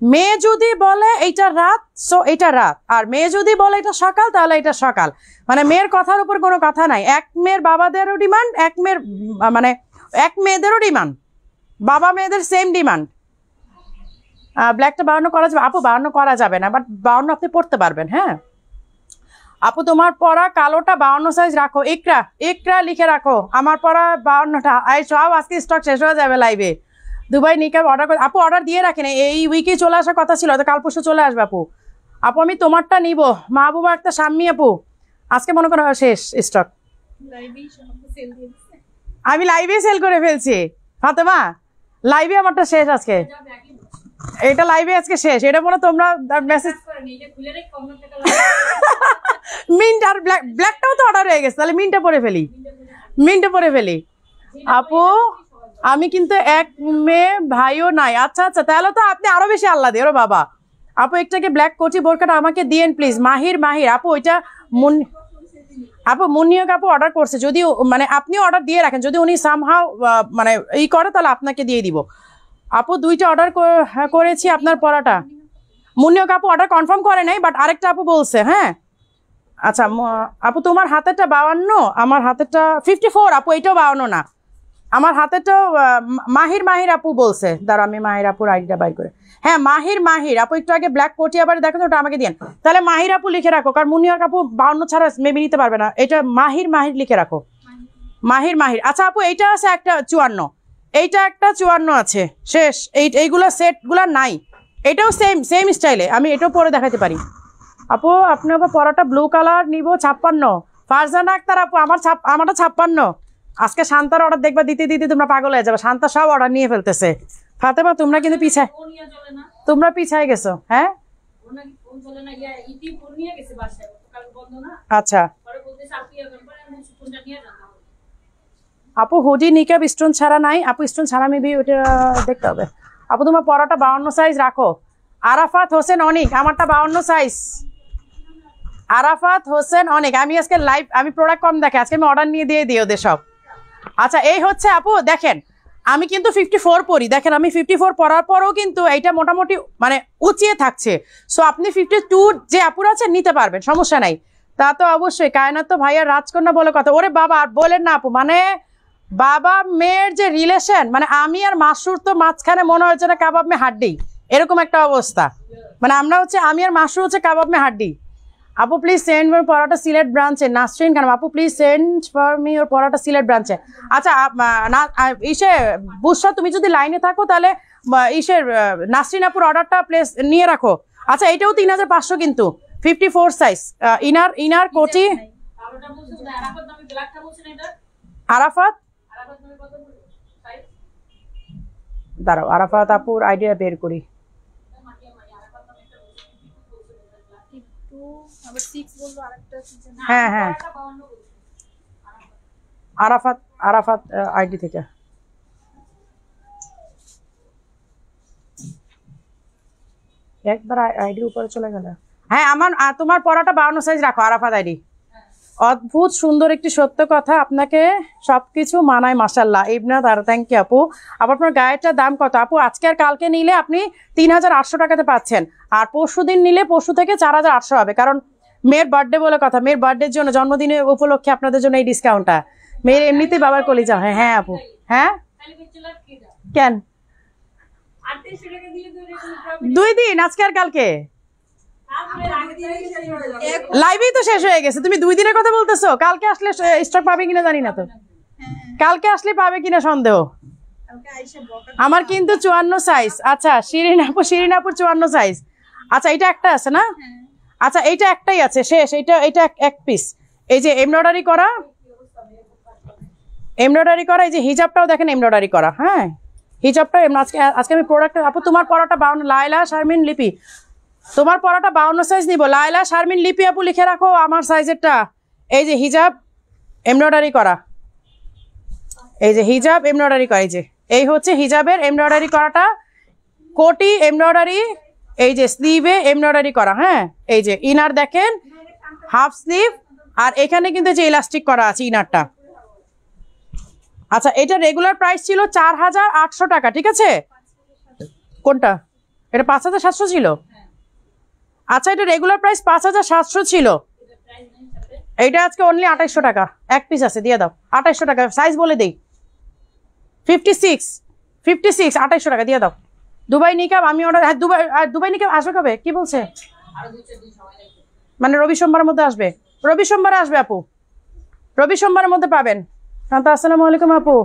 মেয়ে যদি বলে এইটা রাত, সো এটা রাত, আর মেয়ে যদি বলে এটা সকাল, তাহলে এটা সকাল। মানে মেয়ের কথার উপর কোনো কথা নাই। এক মেয়ের বাবাদেরও ডিমান্ড, এক মেয়ের মানে এক মেয়েদেরও ডিমান্ড, বাবা মেয়েদের সেম ডিমান্ড। ব্ল্যাকটা 52 করা যাবে আপু? 52 করা যাবে না, বাট 52 আপনি পড়তে পারবেন। হ্যাঁ আপু তোমার পরা কালোটা 52 সাইজ রাখো। ইকরা লিখে রাখো, আমার পরা 52টা। সব আজকে স্টক শেষ হয়ে যাবে লাইভে। দুবাই নিকাব অর্ডার করে আপু, অর্ডার দিয়ে রাখেন, এই উইকে চলে আসার কথা ছিল, তো কাল পরশু চলে আসবে আপু। আপু আমি তোমারটা নিব। মাহবুবা একটা সাম্মি আপু, আজকে মনে করো শেষ স্টক, আমি লাইভে সেল করে ফেলছি। ফাতেমা লাইভে আমারটা শেষ আজকে, এটা লাইভে আজকে শেষ। এটা মনে তোমরা মেসেজ মিন্ট আর ব্ল্যাকটাও তো অর্ডার হয়ে গেছে, তাহলে মিন্টটা পরে ফেলি। আপু আমি কিন্তু এক মেয়ে ভাইও নাই। আচ্ছা আচ্ছা, তাহলে তো আপনি আরো বেশি আহ্লাদে, ওরে বাবা। আপু একটাকে ব্ল্যাক কোটি বোরকাটা আমাকে দিয়েন প্লিজ। মাহির আপু ওইটা আপু মুন্নিও আপু অর্ডার করছে, যদি মানে আপনিও অর্ডার দিয়ে রাখেন, যদি উনি সামহাও মানে ই করে তাহলে আপনাকে দিয়ে দিব। আপু 2টা অর্ডার করেছি আপনার পরাটা। মুন্নিও আপু অর্ডার কনফার্ম করে নাই, বাট আরেকটা আপু বলছে। হ্যাঁ আচ্ছা আপু তোমার হাতেরটা 52, আমার হাতেরটা 54। আপু এইটাও 52 না, আমার হাতেরটাও মাহির আপু বলছে। দাঁড়া আমি মাহির আপুর আইডিটা বাই করে। হ্যাঁ মাহির আপু একটু আগে ব্ল্যাক কোটি আবার দেখো, ওটা আমাকে দিন। তাহলে মাহির আপু লিখে রাখো, কারণ মুনিয়া আপু 52 ছাড়া মেবি নিতে পারবে না। এটা মাহির লিখে রাখো, মাহির। আচ্ছা আপু এইটা আছে একটা 54, এইটা একটা 54 আছে, শেষ। এইগুলা সেটগুলা নাই। এটাও সেম স্টাইলে, আমি এটাও পরে দেখাতে পারি। আপু আপনি আবার পরাটা ব্লু কালার নিব 56। ফারজানা আক্তার আপু আমারটা 56। আজকে শান্তার অর্ডার দেখবা দিতে তোমরা পাগল হয়ে যাবে। শান্তা সব অর্ডার নিয়ে ফেলতেছে। ফাতেমা তোমরা কিন্তু পিছায় গেছো। হ্যাঁ আচ্ছা আপু হুডি নিকাব স্টোন ছাড়া নাই আপু? স্টোন ছাড়া মেবি ওটা দেখতে হবে। আপু তোমার পরাটা 52 সাইজ রাখো। আরাফাত হোসেন অনিক, আমারটা 52 সাইজ। আরাফাত হোসেন অনিক, আমি আজকে লাইভ, আমি প্রোডাক্ট কম দেখে আজকে আমি অর্ডার নিয়ে দিয়ে দিই ওদের সব। আচ্ছা এই হচ্ছে আপু দেখেন, আমি কিন্তু 54 পরি। দেখেন আমি 54 পরার পরও কিন্তু এইটা মোটামুটি মানে উঁচিয়ে থাকছে। সো আপনি 52 যে আপুর আছে নিতে পারবেন, সমস্যা নাই। তা তো অবশ্যই। কায়নাত তো ভাইয়ার রাজকন্যা বলে কথা। ওরে বাবা আর বলেন না আপু, মানে বাবা মেয়ের যে রিলেশন, মানে আমি আর মাসুর তো মাঝখানে মনে হচ্ছে না কাবাব মে হাড্ডি, এরকম একটা অবস্থা। মানে আমরা হচ্ছে আমি আর মাসুর হচ্ছে কাবাব মে হাড্ডি। আপু প্লিজ সেন্ড ফর পরাটা সিলেট ব্রাঞ্চে। নাসরিন খান, আপু প্লিজ সেন্ড ফর মি ওর পরাটা সিলেট ব্রাঞ্চে। আচ্ছা ইসে বুসরা, তুমি যদি লাইনে থাকো তাহলে ইসের নাসরিন আপুর অর্ডারটা প্লেস নিয়ে রাখো। আচ্ছা এটাও 3500 কিন্তু 54 সাইজ ইনার কোটি। আরাফাত দাঁড়াও, আরাফাত আপুর আইডিয়া বের করি। হ্যাঁ হ্যাঁ আরাফাত আইডি থেকে একবার আইডি উপরে চলে গেল। হ্যাঁ তোমার পরাটা 52 সাইজ রাখো আরাফাত আইডি। অদ্ভুত সুন্দর একটি সত্য কথা, আপনাকে সবকিছু মানায় মাশাল্লাহ। ইবনাথ আর থ্যাংক ইউ আপু। আবার আপনার গায়েরটার দাম কত আপু? আজকে আর কালকে নিলে আপনি 3800 টাকাতে পাচ্ছেন, আর পরশু দিন নিলে পরশু থেকে 4800 হবে, কারণ মেয়ের বার্থডে বলে কথা। মেয়ের বার্থডের জন্য, জন্মদিনের উপলক্ষে আপনাদের জন্য এই ডিসকাউন্টটা। মেয়ের এমনিতে বাবার কলিজা। হ্যাঁ হ্যাঁ আপু। হ্যাঁ কেন 2 দিন, আজকে আর কালকে? লাইভেই তো শেষ হয়ে গেছে, তুমি 2 দিনের কথা বলতেছো। কালকে আসলে স্টক পাবে কিনা জানি না তো, কালকে আসলে পাবে কিনা সন্দেহ। আমার কিন্তু 54 সাইজ। আচ্ছা শিরিন আপুর 54 সাইজ। আচ্ছা এটা একটা আছে না? আচ্ছা এইটা একটাই আছে, শেষ। এটা এক পিস। এই যে এমব্রয়ডারি করা এই যে হিজাবটাও দেখেন এমব্রয়ডারি করা। হ্যাঁ হিজাবটা আজকে আমি প্রোডাক্ট। আপু তোমার পরাটা 52, লায়লা শারমিন লিপি, তোমার পরাটা 52 সাইজ নিব। লায়লা শারমিন লিপি আপু লিখে রাখো আমার সাইজেরটা। এই যে হিজাব এমব্রয়ডারি করা, এই যে হিজাব এমব্রয়ডারি করা, এই হচ্ছে হিজাবের এমব্রয়ডারি করাটা। কোটি এমব্রয়ডারি, এই যে স্লিভে এমব্রয়ডারি করা। হ্যাঁ এই যে ইনার দেখেন হাফ স্লিভ, আর এখানে কিন্তু যে ইলাস্টিক করা আছে ইনারটা। আচ্ছা এটা রেগুলার প্রাইস ছিল 4800 টাকা, ঠিক আছে? কোনটা? এটা 5700 ছিল। আচ্ছা এটা রেগুলার প্রাইস 5700 ছিল, এইটা আজকে অনলি 2800 টাকা। এক পিস আছে, দিয়ে দাও 2800 টাকা। সাইজ বলে দেই 56 2800 টাকা দিয়ে দাও। দুবাই নিকাব আমি অর্ডার। হ্যাঁ দুবাই নিকাব আসবে কবে কি বলছে? মানে রবি সোমবারের মধ্যে আসবে। রবি সোমবারে আসবে আপু, রবি সোমবারের মধ্যে পাবেন। শান্তা আসসালামু আলাইকুম আপু।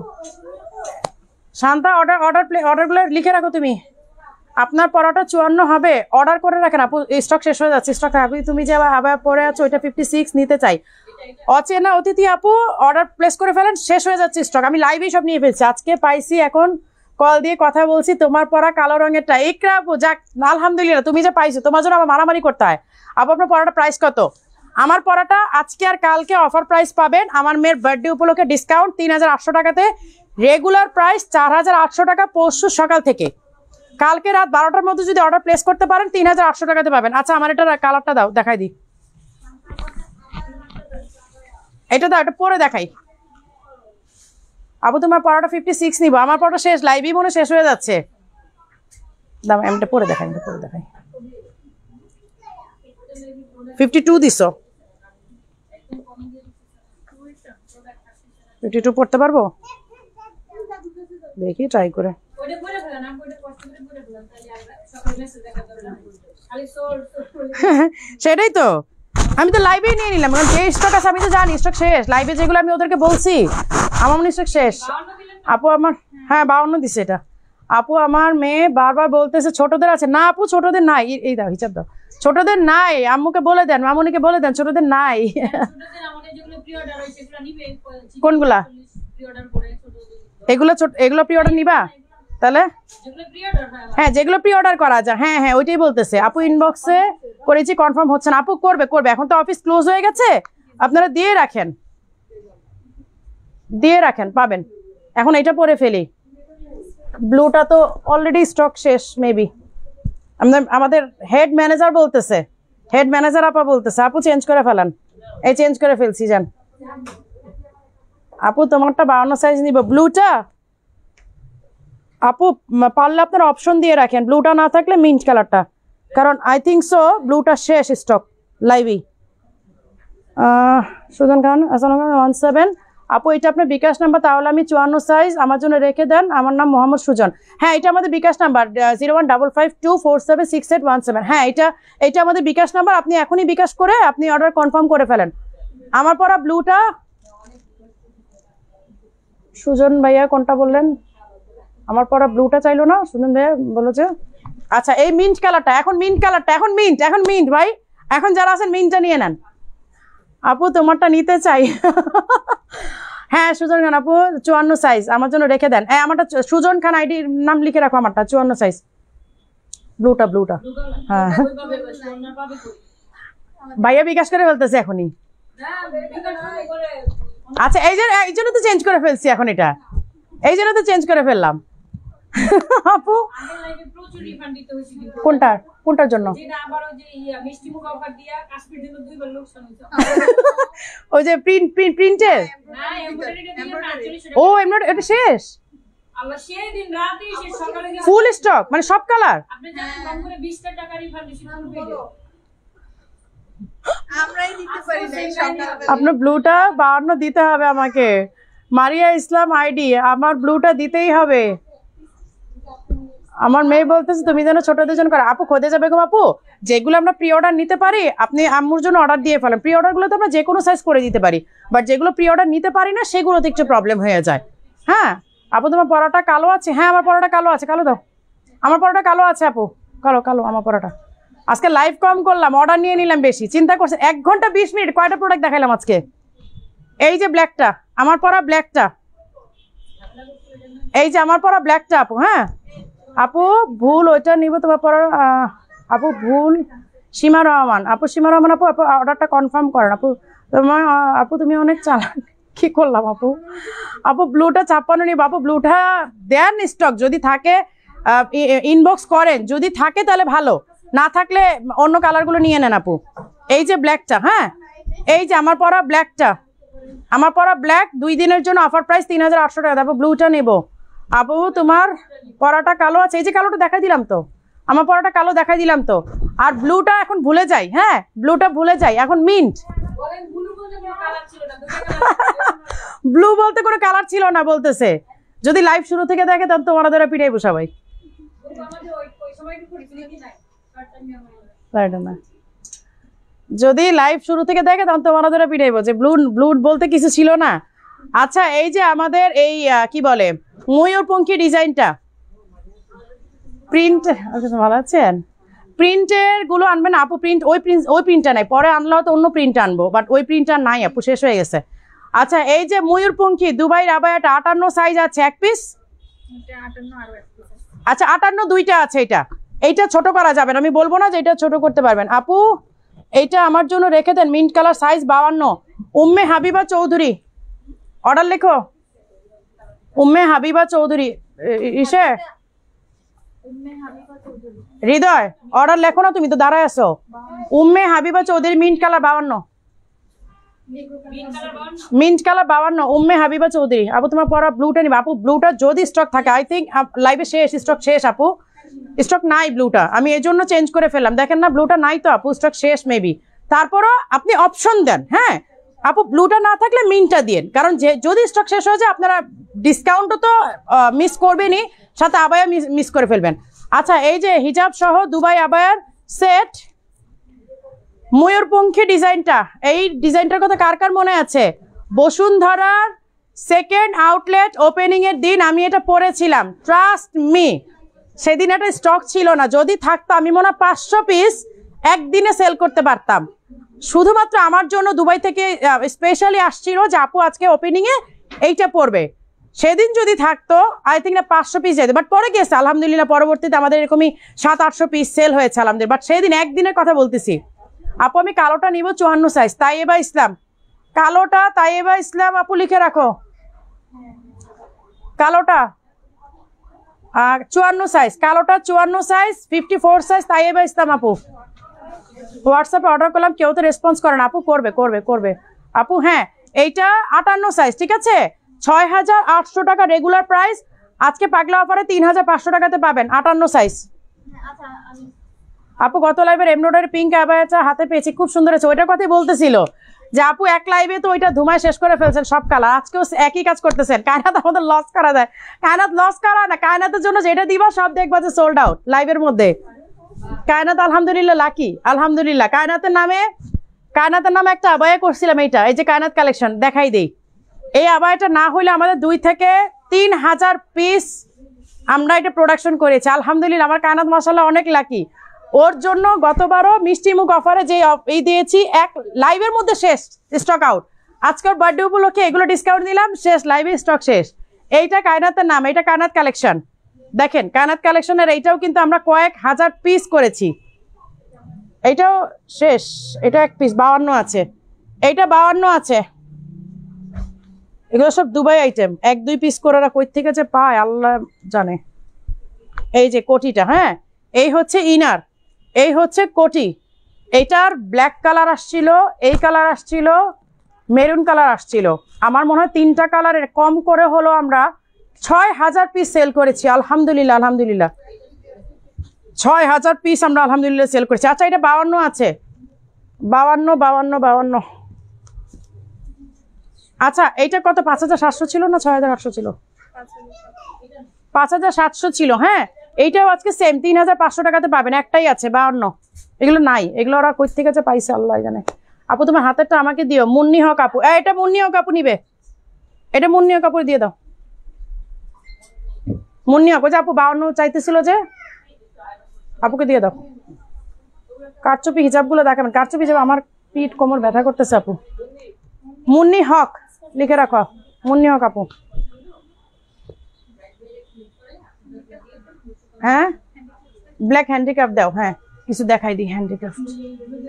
শান্তা অর্ডারগুলো লিখে রাখো তুমি। আপনার পরাটা 54 হবে, অর্ডার করে রাখেন আপু, স্টক শেষ হয়ে যাচ্ছে। স্টক আপনি তুমি যে আবার পরে আছো ওইটা 56 নিতে চাই। অচেনা অতিথি আপু অর্ডার প্লেস করে ফেলেন, শেষ হয়ে যাচ্ছে স্টক। আমি লাইভেই সব নিয়ে ফেলছি, আজকে পাইছি, এখন কল দিয়ে কথা বলছি। তোমার পরা কালো রঙেরটা ইকরা আপু, যাক আলহামদুলিল্লাহ তুমি যে পাইছো, তোমার জন্য আমার মারামারি করতে হয়। আপু আপনার পরাটা প্রাইস কত? আমার পরাটা আজকে আর কালকে অফার প্রাইস পাবেন। আমার মেয়ের বার্থডে উপলক্ষে ডিসকাউন্ট 3800 টাকাতে, রেগুলার প্রাইস 4800 টাকা পরশু সকাল থেকে। কালকে রাত 12টার মধ্যে যদি অর্ডার প্লেস করতে পারেন 3800 টাকাতে পাবেন। আচ্ছা আমার এটা কালারটা দাও, দেখাই দিই। এটা দাও, এটা পরে দেখাই। আপু তোমার পরাটা 56 নিব। আমার পরাটা শেষ, লাইভই মনে শেষ হয়ে যাচ্ছে। দাও এটা পরে দেখাই, 52 দিছো। 52 পড়তে পারবো, দেখি ট্রাই করে। সেটাই তো, আমি তো লাইভে নিয়ে নিলাম, কারণ যে স্টক আছে আমি তো জানি স্টক শেষ। লাইভে যেগুলো আমি ওদেরকে বলছি আমার মনে স্টক শেষ। আপু আমার, হ্যাঁ 52 দিছে এটা। আপু আমার মেয়ে বারবার বলতেছে ছোটদের আছে না। আপু ছোটদের নাই, এই দাও হিসাব দাও, ছোটদের নাই। আম্মুকে বলে দেন, মামুনিকে বলে দেন, ছোটদের নাই। কোনগুলা? এগুলো প্রি অর্ডার নিবা তাহলে? হ্যাঁ যেগুলো প্রি অর্ডার করা যায়, হ্যাঁ হ্যাঁ ওইটাই বলতেছে। আপু ইনবক্সে করেছি, কনফার্ম হচ্ছে না। আপু করবে, এখন তো অফিস ক্লোজ হয়ে গেছে, আপনারা দিয়ে রাখেন পাবেন। এখন এটা পরে ফেলি। ব্লুটা তো অলরেডি স্টক শেষ মেবি। আমাদের হেড ম্যানেজার আপা বলতেছে আপু চেঞ্জ করে ফেলান। এই চেঞ্জ করে ফেলছি যান। আপু তোমারটা 52 সাইজ নিব। ব্লুটা আপু পারলে আপনার অপশন দিয়ে রাখেন, ব্লুটা না থাকলে মিন্ট কালারটা, কারণ আই থিঙ্ক সো ব্লুটা শেষ স্টক লাইভই। সুজন খান 17 আপু এটা আপনার বিকাশ নাম্বার, তাহলে আমি 54 সাইজ আমার জন্য রেখে দেন। আমার নাম মোহাম্মদ সুজন। হ্যাঁ এটা আমাদের বিকাশ নাম্বার 015524768117। হ্যাঁ এটা আমাদের বিকাশ নাম্বার। আপনি এখনই বিকাশ করে আপনি অর্ডার কনফার্ম করে ফেলেন। আমার পরা ব্লুটা সুজন ভাইয়া কোনটা বললেন? আমার পরা ব্লুটা চাইলো না, সুজন ভাইয়া বলেছে। আচ্ছা এই মিন্ট কালারটা, এখন মিন্ট ভাই, এখন যারা আছেন মিন্টটা নিয়ে নেন। আপু তোমারটা নিতে চাই। হ্যাঁ সুজন খান আপু 54 সাইজ আমার জন্য রেখে দেন। হ্যাঁ আমারটা সুজন খান আইডি নাম লিখে রাখো, আমারটা 54 সাইজ ব্লুটা। হ্যাঁ ভাইয়া বিকাশ করে ফেলতেছে এখনই। আচ্ছা এই জন্য তো চেঞ্জ করে ফেলছি এখন, এটা এই জন্য তো চেঞ্জ করে ফেললাম। আপু কোনটার জন্য? ওই যে প্রিন্টের। ও এমব্রয়ডারি এটা শেষ, ফুল স্টক মানে সব কালার। আপনার ব্লুটা 52 দিতে হবে আমাকে। মারিয়া ইসলাম আইডি, আমার ব্লুটা দিতেই হবে। আমার মেয়ে বলতেছে তুমি যেন ছোটদের জন্য করো। আপু খোদেজা বেগম আপু, যেগুলো আমরা প্রি অর্ডার নিতে পারি আপনি আম্মুর জন্য অর্ডার দিয়ে ফেলেন। প্রি অর্ডারগুলো তো আমরা যে কোনো সাইজ করে দিতে পারি, বাট যেগুলো প্রি অর্ডার নিতে পারি না সেগুলোতে একটু প্রবলেম হয়ে যায়। হ্যাঁ আপু তোমার পরাটা কালো আছে? হ্যাঁ আমার পরাটা কালো আছে, কালো দাও। আমার পরাটা কালো আছে আপু, কালো আমার পরাটা। আজকে লাইভ কম করলাম, অর্ডার নিয়ে নিলাম বেশি, চিন্তা করছে 1 ঘন্টা 20 মিনিট কয়টা প্রোডাক্ট দেখাইলাম আজকে। এই যে ব্ল্যাকটা, আমার পরা ব্ল্যাকটা, এই যে আমার পরা ব্ল্যাকটা আপু। হ্যাঁ আপু ভুল ওইটা নিব তোমার পরা। আপু ভুল সীমা রহমান আপু, আপু অর্ডারটা কনফার্ম করেন আপু। আপু তুমি অনেক চালাক, কি করলাম আপু? আপু ব্লুটা 56 নিব আপু। ব্লুটা দেন স্টক, যদি থাকে ইনবক্স করেন, যদি থাকে তাহলে ভালো, না থাকলে অন্য কালারগুলো নিয়ে নেন আপু। এই যে ব্ল্যাকটা, হ্যাঁ এই যে আমার পরা ব্ল্যাকটা, আমার পরা ব্ল্যাক 2 দিনের জন্য অফার প্রাইস 3800 টাকা। আপু ব্লুটা নেব আপু। তোমার পরাটা কালো আছে, এই যে কালোটা দেখাই দিলাম তো, আমার পরাটা কালো দেখাই দিলাম তো। আর ব্লুটা এখন ভুলে যাই, হ্যাঁ ব্লুটা ভুলে যাই, এখন মিন্ট। ব্লু বলতে কোনো কালার ছিল না বলতেছে। যদি লাইভ শুরু থেকে দেখে তাহলে তোমার ধরে পিটাইবো সবাই। যদি লাইভ শুরু থেকে দেখে তখন তোমার ধরে পিটাইবো যে ব্লু বলতে কিছু ছিল না। আচ্ছা এই যে আমাদের এই কি বলে ময়ূরপঙ্খী ডিজাইনটা, প্রিন্ট ভালো আছেন? প্রিন্টের গুলো আনবেন আপু। ওই প্রিন্টটা নাই, পরে আনলে হয়তো অন্য প্রিন্ট আনবো, বাট ওই প্রিন্টটা নাই আপু, শেষ হয়ে গেছে। আচ্ছা এই যে ময়ূরপঙ্খী দুবাইয়ের আবায়াটা 58 সাইজ আছে, 1 পিস। আচ্ছা 58 2টা আছে। এইটা ছোট করা যাবে না, আমি বলবো না যে এটা ছোট করতে পারবেন আপু। এইটা আমার জন্য রেখে দেন, mint colour size 52। Umme Habiba Chowdhury order লেখো, উম্মে হাবিবা চৌধুরী ইসে হৃদয় অর্ডার লেখো না, তুমি তো দাঁড়ায় আছো। Umme Habiba Chowdhury mint colour 52, mint colour 52 Umme Habiba Chowdhury. আপু তোমার পরা ব্লুটা নিবা আপু। ব্লুটা যদি স্টক থাকে, আই থিঙ্ক লাইভে স্টক শেষ আপু, স্টক নাই ব্লুটা, আমি এই জন্য চেঞ্জ করে ফেললাম। দেখেন না ব্লুটা নাই তো আপু, স্টক শেষ মেবি। তারপরও আপনি অপশন দেন, হ্যাঁ আপু ব্লুটা না থাকলে মিন্টটা দিন, কারণ যদি স্টক শেষ হয়ে যায় আপনারা ডিসকাউন্টও তো মিস করবেনই, সাথে আবায়া মিস করে ফেলবেন। আচ্ছা এই যে হিজাব সহ দুবাই আবায়ার সেট, ময়ূরপঙ্খী ডিজাইনটা, এই ডিজাইনটার কথা কার কার মনে আছে? বসুন্ধরার 2nd আউটলেট ওপেনিং এর দিন আমি এটা পরেছিলাম, ট্রাস্ট মি। সেদিন এটা স্টক ছিল না, যদি থাকতো আমি মনে হয় 500 পিস একদিনে সেল করতে পারতাম। শুধুমাত্র আমার জন্য দুবাই থেকে স্পেশালি আসছিল যে আপু আজকে ওপেনিং এ এইটা পড়বে। সেদিন যদি থাকতো আই থিঙ্ক না 500 পিস যেত, বাট পরে গেছে আলহামদুলিল্লাহ, পরবর্তীতে আমাদের এরকমই 700-800 পিস সেল হয়েছে আলহামদুলিল্লাহ। বাট সেদিন একদিনের কথা বলতেছি। আপু আমি কালোটা নিব 54 সাইজ, তাইয়েবা ইসলাম কালোটা, তাইয়েবা ইসলাম আপু লিখে রাখো কালোটা 54 সাইজ, কালোটা 54 সাইজ, 54 সাইজ তাইয়েবা ইসলাম আপু। হোয়াটসঅ্যাপে অর্ডার করলাম, কেউ তো রেসপন্স করে না আপু। করবে আপু। হ্যাঁ এইটা 58 সাইজ, ঠিক আছে 6800 টাকা রেগুলার প্রাইস, আজকে পাগলা অফারে 3500 টাকাতে পাবেন 58 সাইজ। আপু গত লাইভের এমব্রয়ডারি পিঙ্ক আবায়াটা হাতে পেয়েছি, খুব সুন্দর আছে, ওইটার কথাই বলতেছিল যে আপু এক লাইভে তো ওইটা ধুমায় শেষ করে ফেলছেন সব কালার, আজকেও একই কাজ করতেছেন। কায়নাত আমাদের লস করা যায়, কায়নাত লস করা না, কায়নাতের জন্য যেটা দিবা সব দেখবা যে সোল্ড আউট লাইভের মধ্যে। কায়নাত আলহামদুলিল্লাহ লাকি, আলহামদুলিল্লাহ। কায়নাতের নামে একটা আবায়া করছিলাম, এইটা এই যে কায়নাত কালেকশন দেখাই দেই। এই আবায়াটা না হইলে আমাদের 2 থেকে 3 হাজার পিস আমরা এটা প্রোডাকশন করেছি। আলহামদুলিল্লাহ আমার কায়নাত মাশাআল্লাহ অনেক লাকি। ওর জন্য গতবারও মিষ্টি মুখ অফারে যে এই দিয়েছি, এক লাইভের মধ্যে শেষ, স্টক আউট। আজকের বার্থডে উপলক্ষে এগুলো ডিসকাউন্ট দিলাম, শেষ লাইভে স্টক শেষ। এইটা কায়নাতের নাম, এটা কায়নাত কালেকশন। দেখেন কায়নাত কালেকশনের এইটাও কিন্তু আমরা কয়েক হাজার পিস করেছি। এইটাও শেষ, এটা এক পিস 52 আছে, এইটা 52 আছে। এগুলো সব দুবাই আইটেম, 1-2 পিস করে ওরা কই থেকে যে পায় আল্লাহ জানে। এই যে কোটিটা, হ্যাঁ এই হচ্ছে ইনার, এই হচ্ছে কোটি। এইটার ব্ল্যাক কালার আসছিল, এই কালার আসছিল, মেরুন কালার আসছিল। আমার মনে হয় 3টা কালারের কম করে হলো আমরা 6000 পিস সেল করেছি। আলহামদুলিল্লাহ, আলহামদুলিল্লাহ 6000 পিস আমরা আলহামদুলিল্লাহ সেল করেছি। আচ্ছা এটা 52 আছে, 52। আচ্ছা এইটা কত? 5700 ছিল না 6800 ছিল? 5700 ছিল। হ্যাঁ এইটাও আজকে সেম 3500 টাকাতে পাবেন, একটাই আছে 52। এগুলো নাই, এগুলো ওরা কই থেকে পাইছে আল্লাহ জানে। আপু তোমার হাতেরটা আমাকে দিও, মুন্নি হক আপু। এটা মুন্নি হক আপু নিবে, এটা মুন্নি হক আপু দিয়ে দাও। মুন্নি হক, যে আপু 52 চাইতেছিল যে, আপুকে দিয়ে দাও। কারচুপি হিজাবগুলো দেখাবেন, কারচুপি হিজাব আমার পিঠ কোমর ব্যথা করতেছে আপু। মুন্নি হক লিখে রাখো, মুন্নি হক আপু। হ্যাঁ ব্ল্যাক হ্যান্ডিক্রাফট দাও, হ্যাঁ কিছু দেখাই দিই হ্যান্ডিক্রাফট।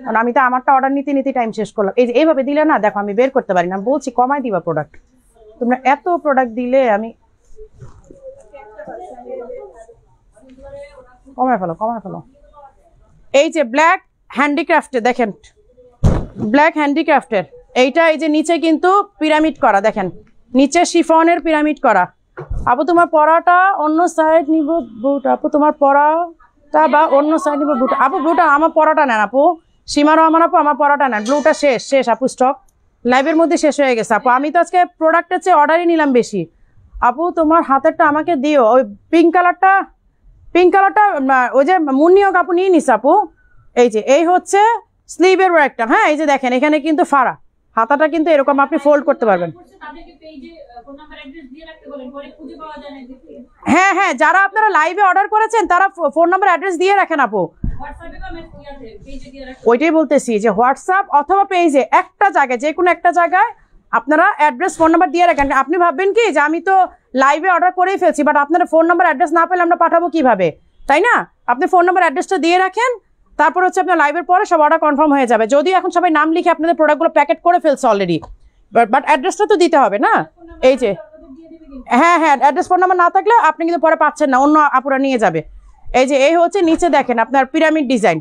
কারণ আমি তো আমারটা অর্ডার নিতে টাইম শেষ করলাম। এই যে এইভাবে দিলে না, দেখো আমি বের করতে পারি না, বলছি কমাই দিবা প্রোডাক্ট। তোমরা এত প্রোডাক্ট দিলে আমি কমায় ফেলো। এই যে ব্ল্যাক হ্যান্ডিক্রাফটে দেখেন, ব্ল্যাক হ্যান্ডিক্রাফটের এইটা, এই যে নিচে কিন্তু পিরামিড করা, দেখেন নিচে শিফনের পিরামিড করা। আপু তোমার পরাটা অন্য সাইড নিব বুট, আপু তোমার পরাটা বা অন্য সাইড নিব বুট। আপু ব্লুটা আমার পরাটা নেন আপু, সীমারও আমার আপু আমার পরাটা নেন। ব্লুটা শেষ আপু, স্টক লাইভের মধ্যে শেষ হয়ে গেছে আপু। আমি তো আজকে প্রোডাক্টের চেয়ে অর্ডারই নিলাম বেশি। আপু তোমার হাতেরটা আমাকে দিও, ওই পিঙ্ক কালারটা ওই যে মুন্নিও আপু নিয়ে নিস আপু। এই যে এই হচ্ছে স্লিভের ওয়ার্কটা, হ্যাঁ এই যে দেখেন এখানে কিন্তু ফাড়া, হাতাটা কিন্তু এরকম আপনি ফোল্ড করতে পারবেন। হ্যাঁ যারা আপনারা লাইভে অর্ডার করেছেন তারা ফোন নাম্বার অ্যাড্রেস দিয়ে রাখেন আপু। ওইটাই বলতেছি যে হোয়াটসঅ্যাপ অথবা পেজে একটা জায়গায়, যে কোনো একটা জায়গায় আপনারা অ্যাড্রেস ফোন নাম্বার দিয়ে রাখেন। আপনি ভাববেন কি যে আমি তো লাইভে অর্ডার করেই ফেলছি, বাট আপনারা ফোন নাম্বার অ্যাড্রেস না পেলে আমরা পাঠাবো কিভাবে, তাই না? আপনি ফোন নাম্বার অ্যাড্রেসটা দিয়ে রাখেন, তারপর হচ্ছে আপনার লাইভের পরে সব অর্ডার কনফার্ম হয়ে যাবে। যদিও এখন সবাই নাম লিখে আপনাদের প্রোডাক্টগুলো প্যাকেট করে ফেলছে অলরেডি, বাট অ্যাড্রেসটা তো দিতে হবে না। এই যে হ্যাঁ অ্যাড্রেস ফোন নাম্বার না থাকলে আপনি কিন্তু পরে পাচ্ছেন না, অন্য আপুরা নিয়ে যাবে। এই যে এই হচ্ছে নিচে দেখেন আপনার পিরামিড ডিজাইন,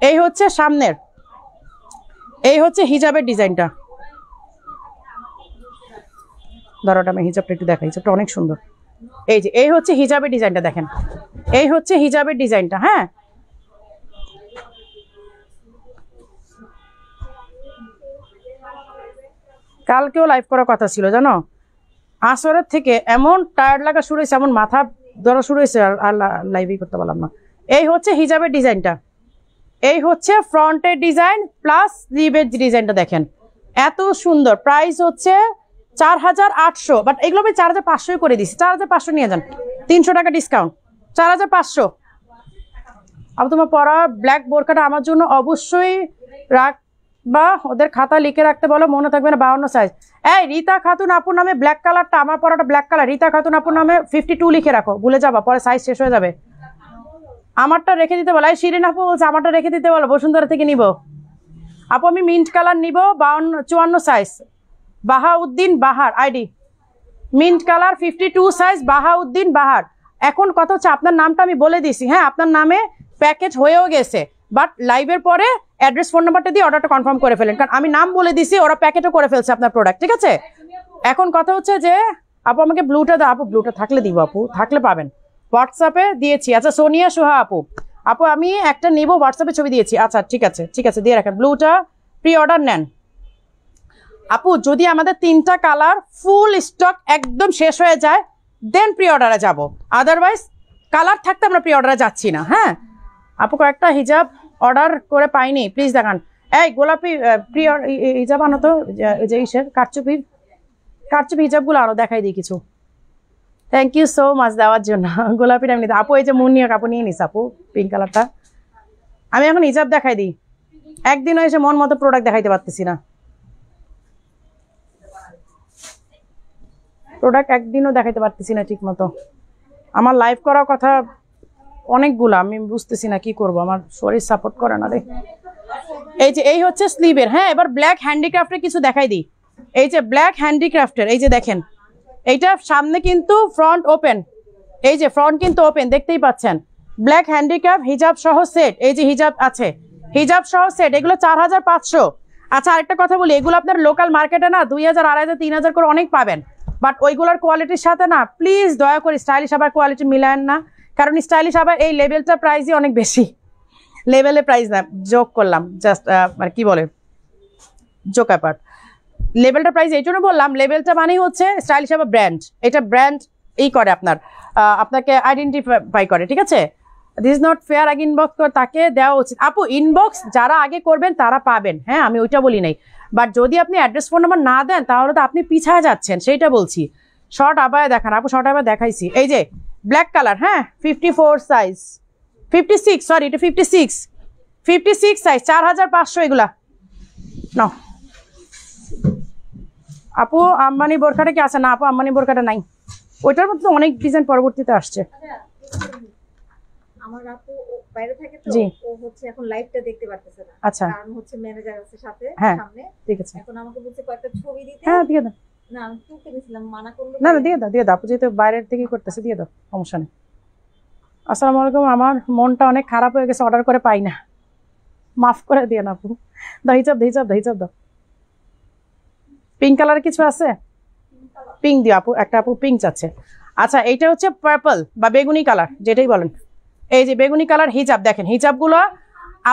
এই হচ্ছে সামনের, এই হচ্ছে হিজাবের ডিজাইনটা। ধরোটা আমি হিজাবটা একটু দেখাই, হিজাবটা অনেক সুন্দর। এই যে এই হচ্ছে হিজাবের ডিজাইনটা, দেখেন এই হচ্ছে হিজাবের ডিজাইনটা। হ্যাঁ কালকেও লাইভ করার কথা ছিল জানো, আসরের থেকে এমন টায়ার্ড লাগা শুরু হয়েছে, এমন মাথা ধরা শুরু হয়েছে, আর লাইভই করতে পারলাম না। এই হচ্ছে হিজাবের ডিজাইনটা, এই হচ্ছে ফ্রন্টের ডিজাইন প্লাস স্লিভের ডিজাইনটা, দেখেন এত সুন্দর। প্রাইস হচ্ছে 4800, বাট এগুলো আমি 4500 করে দিচ্ছি। 4500 নিয়ে যান, 300 টাকা ডিসকাউন্ট, 4500। আবার তোমার পরা ব্ল্যাক বোরকাটা আমার জন্য অবশ্যই রাখবা, ওদের খাতা লিখে রাখতে বলো, মনে থাকবে না 52 সাইজ। এই রীতা খাতুন আপুর নামে ব্ল্যাক কালারটা, আমার পরাটা ব্ল্যাক কালার, রীতা খাতুন আপুর নামে 52 লিখে রাখো, ভুলে যাবা পরে সাইজ শেষ হয়ে যাবে। আমারটা রেখে দিতে বলো, এই শিরিন আপু বলছে আমারটা রেখে দিতে বলো, বসুন্ধরা থেকে নিব আপু। আমি মিন্ট কালার নিব 54 size, Bahauddin Bahar ID, mint colour 52 size, Bahauddin Bahar. এখন কথা হচ্ছে আপনার নামটা আমি বলে দিছি, হ্যাঁ আপনার নামে প্যাকেজ হয়েও গেছে, বাট লাইভের পরে অ্যাড্রেস ফোন নাম্বারটা দিয়ে অর্ডারটা কনফার্ম করে ফেলেন, কারণ আমি নাম বলে দিছি, ওরা প্যাকেটও করে ফেলছে আপনার প্রোডাক্ট, ঠিক আছে? এখন কথা হচ্ছে যে আপু আমাকে ব্লুটা দাও, আপু ব্লুটা থাকলে দিব, আপু থাকলে পাবেন, হোয়াটসঅ্যাপে দিয়েছি। আচ্ছা সোনিয়া সোহা আপু, আপু আমি একটা নিব, হোয়াটসঅ্যাপে ছবি দিয়েছি। আচ্ছা ঠিক আছে দিয়ে রাখেন, ব্লুটা প্রি অর্ডার নেন, আপু যদি আমাদের 3টা কালার ফুল স্টক একদম শেষ হয়ে যায় দেন প্রি অর্ডারে যাব, আদারওয়াইজ কালার থাকতে আমরা প্রি অর্ডারে যাচ্ছি না। হ্যাঁ আপু কয়েকটা হিজাব অর্ডার করে পাইনি, প্লিজ দেখান। এই গোলাপি প্রি হিজাব আনো তো, যে ইসের কারচুপি হিজাবগুলো আরো দেখাই দিই কিছু। থ্যাংক ইউ সো মাচ দেওয়ার জন্য। গোলাপিটা আমি আপু এই যে মুন্নিয়া কাপড় নিয়ে নিস আপু পিঙ্ক কালারটা। আমি এখন হিজাব দেখাই দিই, একদিনও এসে মন মতো প্রোডাক্ট দেখাইতে পারতেছি না, প্রোডাক্ট একদিনও দেখাইতে পারতেছি না ঠিক মতো। আমার লাইভ করার কথা অনেকগুলো, আমি বুঝতেছি না কি করব, আমার শরীর সাপোর্ট করে না রে। এই যে এই হচ্ছে স্লিভের। হ্যাঁ এবার ব্ল্যাক হ্যান্ডিক্রাফটের কিছু দেখাই দিই। এই যে ব্ল্যাক হ্যান্ডিক্রাফটের, এই যে দেখেন এইটা সামনে কিন্তু ফ্রন্ট ওপেন, এই যে ফ্রন্ট কিন্তু ওপেন দেখতেই পাচ্ছেন। ব্ল্যাক হ্যান্ডিক্রাফট হিজাব সহ সেট, এই যে হিজাব আছে, হিজাব সহ সেট, এগুলো 4500। আচ্ছা আরেকটা কথা বলি, এগুলো আপনার লোকাল মার্কেটে না 2000, 2500, 3000 করে অনেক পাবেন, বাট ওইগুলোর কোয়ালিটির সাথে না প্লিজ দয়া করে স্টাইলিশ আবার কোয়ালিটি মিলায়েন না, কারণ স্টাইলিশ আবার এই লেভেলটা প্রাইসই অনেক বেশি, লেভেলে প্রাইস না, যোগ করলাম জাস্ট, মানে কি বলে জোক অ্যাপার্ট, লেভেলটা প্রাইস এই জন্য বললাম, লেভেলটা মানেই হচ্ছে স্টাইলিশ আবার ব্র্যান্ড, এটা ব্র্যান্ড এই করে আপনাকে আইডেন্টিফাই করে, ঠিক আছে। দিস ইজ নট ফেয়ার, আগে ইনবক্স করে তাকে দেওয়া উচিত। আপু ইনবক্স যারা আগে করবেন তারা পাবেন, হ্যাঁ আমি ওইটা বলি নাই, বাট যদি আপনি অ্যাড্রেস ফোন নাম্বার না দেন তাহলে তো আপনি পিছায় যাচ্ছেন, সেইটা বলছি। শর্ট আবায়া দেখান আপু, শর্ট আবায়া দেখাইছি, এই যে ব্ল্যাক কালার, হ্যাঁ 54 সাইজ, 56 সরি এটা 56 সাইজ, 4500 এগুলা নাও। আপু আম্বানি বোরখাটা কি আছে? না আপু আম্বানি বোরখাটা নাই, ওইটার মধ্যে অনেক ডিজাইন পরবর্তীতে আসছে। আমার আপু বাইরে থাকে তো, ও হচ্ছে এখন লাইভটা দেখতে পারতেছে না, আচ্ছা কারণ হচ্ছে ম্যানেজার আছে সাথে সামনে, ঠিক আছে। এখন আমাকে বলছে কয়েকটা ছবি দিতে। হ্যাঁ দিয়ে দাও। না আমি তুলতে গেছিলাম, মানা করলো। না দিয়ে দাও আপু, যেহেতু বাইরের থেকেই করতেছে দিয়ে দাও, সমস্যা নেই। আসসালামু আলাইকুম, আমার মনটা অনেক খারাপ হয়ে গেছে, অর্ডার করে পাই না, মাফ করে দিয়ে না আপু। দাও হিজাব দাও। পিঙ্ক কালার কিছু আছে? পিঙ্ক দিও আপু, একটা আপু পিঙ্ক চাচ্ছে। আচ্ছা এইটা হচ্ছে পার্পল বা বেগুনি কালার যেটাই বলেন, এই যে বেগুনি কালার হিজাব দেখেন, হিজাবগুলো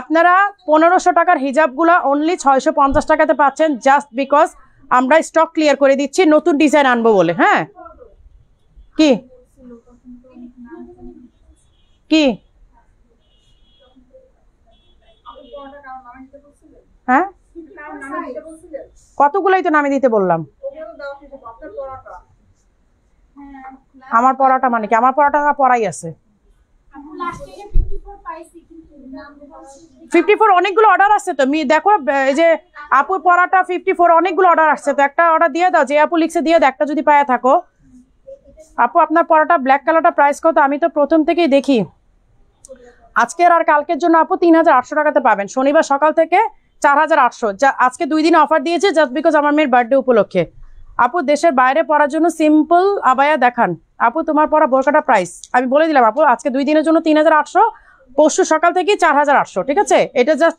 আপনারা 1500 টাকার হিজাবগুলো অনলি 650 টাকাতে পাচ্ছেন, জাস্ট বিকজ আমরা স্টক ক্লিয়ার করে দিচ্ছি, নতুন ডিজাইন আনবো বলে। হ্যাঁ কি কি হ্যাঁ কতগুলোই তো নামে দিতে বললাম। আমার পড়াটা মানে কি? আমার পড়াটা পড়াই আছে 54, অনেকগুলো অর্ডার আসছে তো দেখো, এই যে আপুর পড়াটা 54, অনেকগুলো অর্ডার আসছে তো, একটা অর্ডার দিয়ে দাও, যে আপু লিখছে দিয়ে দাও, একটা যদি পায়ে থাকো। আপু আপনার পড়াটা ব্ল্যাক কালারটা প্রাইস কত? আমি তো প্রথম থেকেই দেখি, আজকের আর কালকের জন্য আপু 3800 টাকাতে পাবেন, শনিবার সকাল থেকে 4800, যা আজকে 2 দিনে অফার দিয়েছে জাস্ট বিকজ আমার মেয়ের বার্থডে উপলক্ষে। আপু দেশের বাইরে পড়ার জন্য সিম্পল আবায়া দেখান। আপু তোমার পড়া বোরকাটা প্রাইস আমি বলে দিলাম আপু, আজকে 2 দিনের জন্য 3800, পরশু সকাল থেকে 4800, ঠিক আছে। এটা জাস্ট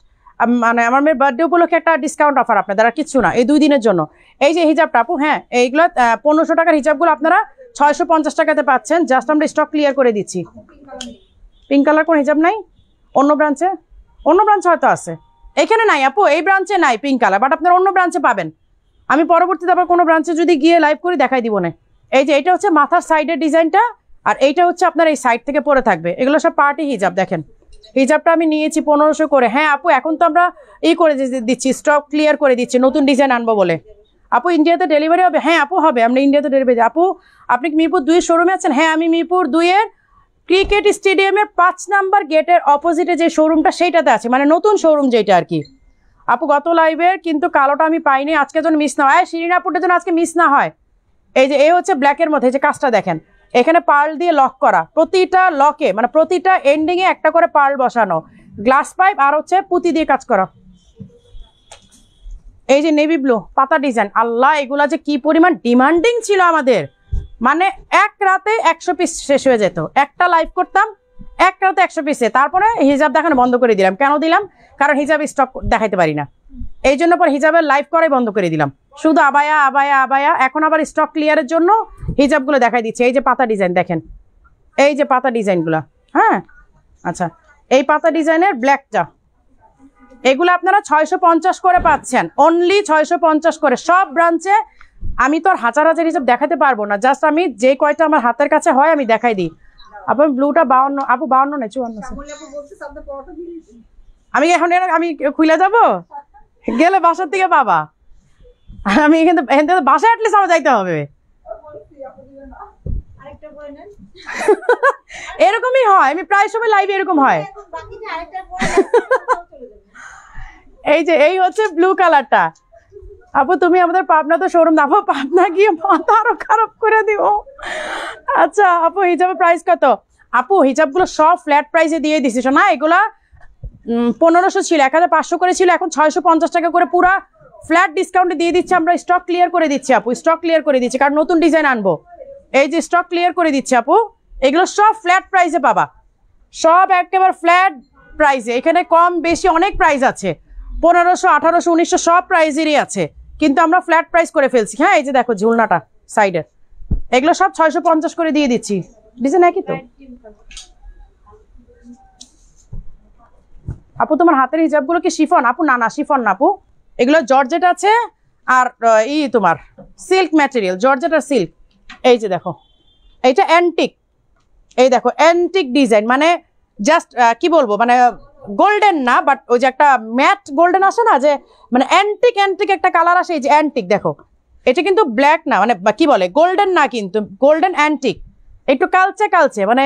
মানে আমার মেয়ের বার্থডে উপলক্ষে একটা ডিসকাউন্ট অফার আপনাদের, আর কিছু না, এই 2 দিনের জন্য। এই যে হিজাবটা আপু, হ্যাঁ এইগুলো 1500 টাকার হিজাবগুলো আপনারা 650 টাকাতে পাচ্ছেন, জাস্ট আমরা স্টক ক্লিয়ার করে দিচ্ছি। পিঙ্ক কালার কোন হিজাব নাই? অন্য ব্রাঞ্চে হয়তো আছে, এখানে নাই আপু, এই ব্রাঞ্চে নাই পিঙ্ক কালার, বাট আপনারা অন্য ব্রাঞ্চে পাবেন। আমি পরবর্তীতে আবার কোনো ব্রাঞ্চে যদি গিয়ে লাইভ করি দেখাই দিব না। এই যে এটা হচ্ছে মাথার সাইডের ডিজাইনটা, আর এইটা হচ্ছে আপনার এই সাইড থেকে পরে থাকবে, এগুলো সব পার্টি হিজাব। দেখেন হিজাবটা আমি নিয়েছি 1500 করে। হ্যাঁ আপু এখন তো আমরা করে দিচ্ছি, স্টক ক্লিয়ার করে দিচ্ছি, নতুন ডিজাইন আনবো বলে। আপু ইন্ডিয়াতে ডেলিভারি হবে? হ্যাঁ আপু হবে, আমরা ইন্ডিয়াতে ডেলিভারি। আপু আপনি মিরপুর 2 শোরুমে আছেন? হ্যাঁ আমি মিরপুর 2-এর ক্রিকেট স্টেডিয়ামের 5 নাম্বার গেটের অপোজিটে যে শোরুমটা সেইটাতে আছে, মানে নতুন শোরুম যেটা আর কি। আপু গত লাইভে কিন্তু কালোটা আমি পাইনি, আজকে যেন মিস না হয়, শিরিনা আপুটা যেন আজকে মিস না হয়। এই যে এই হচ্ছে ব্ল্যাকের মধ্যে, যে কাজটা দেখেন, এখানে পার্ল দিয়ে লক করা, প্রতিটা লকে মানে প্রতিটা এন্ডিংয়ে একটা করে পার্ল বসানো, গ্লাস পাইপ আর হচ্ছে পুঁতি দিয়ে কাজ করা। এই যে নেভি ব্লু পাতা ডিজাইন, আল্লাহ এগুলা যে কি পরিমাণ ডিমান্ডিং ছিল আমাদের, মানে এক রাতে 100 পিস শেষ হয়ে যেত, একটা লাইভ করতাম এক রাতে 100 পিসে। তারপরে হিজাব দেখানো বন্ধ করে দিলাম। কেন দিলাম? কারণ হিজাব স্টক দেখাইতে পারি না, এই জন্য পর হিজাবের লাইভ করাই বন্ধ করে দিলাম, শুধু আবায়া আবায়া আবায়া। এখন আবার স্টক ক্লিয়ারের জন্য হিজাবগুলো দেখাই দিচ্ছে। এই যে পাতা ডিজাইন দেখেন, এই যে পাতা ডিজাইনগুলো, হ্যাঁ আচ্ছা এই পাতা ডিজাইনের ব্ল্যাকটা, এগুলো আপনারা 650 করে পাচ্ছেন, অনলি 650 করে সব ব্রাঞ্চে। আমি তো আর হাজার হাজার হিসাব দেখাতে পারবো না, জাস্ট আমি যে কয়টা আমার হাতের কাছে হয় আমি দেখাই দিই। আপু ব্লুটা 52, আপু 52 না 54। আমি এখন আমি খুলে যাব, গেলে বাসার থেকে পাবা। আমি এখান থেকে বাসায় অ্যাটলিস্ট আমার যাইতে হবে। এরকমই হয়, আমি প্রায় সময় লাইভে এরকম হয়। এই যে এই হচ্ছে ব্লু কালারটা। আপু তুমি আমাদের পাবনা তো শোরুম, আপু পাবনা গিয়ে মাথা আরো খারাপ করে দিও। আচ্ছা আপু হিজাবের প্রাইস কত? আপু হিজাবগুলো সব ফ্ল্যাট প্রাইসে দিয়ে দিছি না, এগুলা 1500 ছিল, 1500 করে ছিল, এখন 650 টাকা করে পুরা ফ্ল্যাট ডিসকাউন্টে দিয়ে দিচ্ছি আমরা। স্টক ক্লিয়ার করে দিচ্ছি আপু, স্টক ক্লিয়ার করে দিচ্ছি, কারণ নতুন ডিজাইন আনবো। এই যে স্টক ক্লিয়ার করে দিচ্ছি আপু, এগুলো সব ফ্ল্যাট প্রাইসে পাবা, সব একেবারে ফ্ল্যাট প্রাইসে। এখানে কম বেশি অনেক প্রাইস আছে, 1500, 1800, 1900 সব প্রাইজেরই আছে, কিন্তু আমরা ফ্ল্যাট প্রাইস করে ফেলছি। হ্যাঁ এই যে দেখো ঝুলনাটা সাইডের, এগুলো সব 650 করে দিয়ে দিচ্ছি। ডিজাইন একই তো আপু। তোমার হাতের হিজাবগুলো কি শিফন? আপু না না শিফন না আপু, এগুলো জর্জেট আছে আর তোমার সিল্ক ম্যাটেরিয়াল, জর্জেট আর সিল্ক। এই যে দেখো এইটা অ্যান্টিক, এই দেখো অ্যান্টিক ডিজাইন, মানে জাস্ট কি বলবো, মানে গোল্ডেন না, বাট ওই যে একটা ম্যাট গোল্ডেন আসে না, যে মানে অ্যান্টিক অ্যান্টিক একটা কালার আসে। এই যে অ্যান্টিক দেখো, এটা কিন্তু ব্ল্যাক না, মানে কি বলে গোল্ডেন না, কিন্তু গোল্ডেন অ্যান্টিক, একটু কালচে কালচে, মানে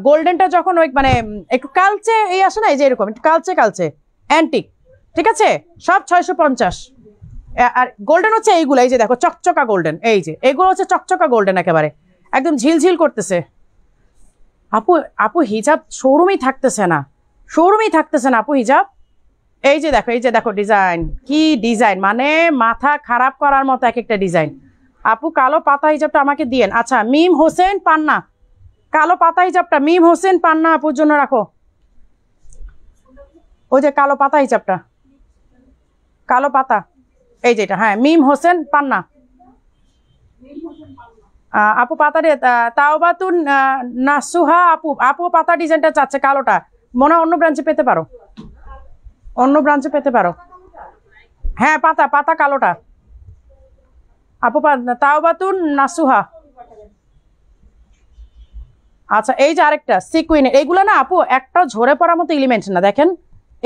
গোল্ডেনটা যখন ওই মানে একটু কালচে এই আসে না, এই যে এরকম একটু কালচে কালচে অ্যান্টিক। ঠিক আছে, সব 650। আর গোল্ডেন হচ্ছে এইগুলো, এই যে দেখো চকচকা গোল্ডেন, এই যে এগুলো হচ্ছে চকচকা গোল্ডেন, একেবারে একদম ঝিলঝিল করতেছে। আপু আপু হিজাব শোরুমেই থাকতেছে না, শোরুমেই থাকতেছে না আপু হিজাব। এই যে দেখো ডিজাইন, কি ডিজাইন, মানে মাথা খারাপ করার মতো এক একটা ডিজাইন। আপু কালো পাতা হিজাবটা আমাকে দিয়েন। আচ্ছা মিম হোসেন পান্না, কালো পাতা হিজাবটা মিম হোসেন পান্না আপুর জন্য রাখো। ওই যে কালো পাতা হিজাবটা, কালো পাতা, এই যেটা, হ্যাঁ মিম হোসেন পান্না আপু। পাতা তাওবাতুন নাসুহা আপু, আপু পাতা ডিজাইনটা চাচ্ছে কালোটা, মনে হয় অন্য ব্রাঞ্চে পেতে পারো, অন্য ব্রাঞ্চে পেতে পারো। হ্যাঁ পাতা পাতা কালোটা আপু, তাওবাতুন নাসুহা। আচ্ছা এই যে আরেকটা সিকুইন, এইগুলো না আপু একটাও ঝরে পড়ার মতো এলিমেন্ট না, দেখেন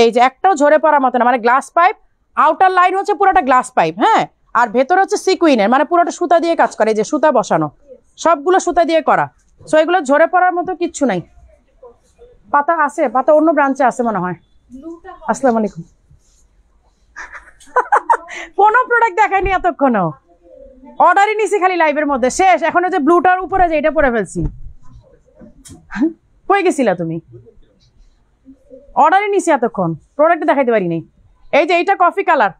এই যে একটাও ঝরে পড়ার মতো না, মানে গ্লাস পাইপ, আউটার লাইন হচ্ছে পুরোটা গ্লাস পাইপ, হ্যাঁ, আর ভেতরে হচ্ছে সিকুইনের, মানে পুরোটা সুতা দিয়ে কাজ করে, এই যে সুতা বসানো, সবগুলো সুতা দিয়ে করা। সো এগুলো ঝরে পড়ার মতো কিচ্ছু নাই। পাতা আছে, পাতা অন্য ব্রাঞ্চে আছে মনে হয়। আসসালামু আলাইকুম। কোনো প্রোডাক্ট দেখায়নি এতক্ষণও, অর্ডারই নিছি খালি লাইভের মধ্যে, শেষ। এখন যে ব্লুটার উপরে যে এটা পরে ফেলছি, কই গেছিলা তুমি? অর্ডারই নিছি এতক্ষণ, প্রোডাক্ট দেখাইতে পারি নাই। এই যে এইটা কফি কালার,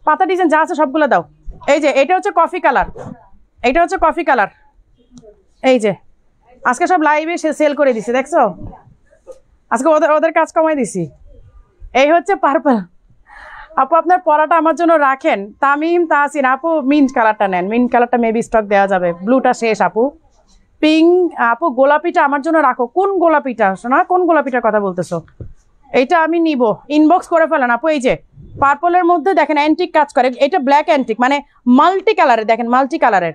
পাতা ডিজাইন যা আছে সবগুলো দাও। এই যে এটা হচ্ছে কফি কালার, এইটা হচ্ছে কফি কালার। এই যে আজকে সব লাইভে সেল করে দিছি, দেখছো আজকে ওদের কাজ কমাই দিছি। এই হচ্ছে পার্পল। আপু আপনার পরাটা আমার জন্য রাখেন। তামিম তাহসিন আপু মিন্ট কালারটা নেন, মিন্ট কালারটা মেবি স্টক দেওয়া যাবে, ব্লুটা শেষ আপু। পিঙ্ক আপু গোলাপিটা আমার জন্য রাখো। কোন গোলাপিটা শোনা, কোন গোলাপিটার কথা বলতেছো? এইটা আমি নিব, ইনবক্স করে ফেলেন আপু। এই যে পার্পলের মধ্যে দেখেন অ্যান্টিক কাজ করে, এটা ব্ল্যাক অ্যান্টিক, মানে মাল্টি কালারের, দেখেন মাল্টি কালারের,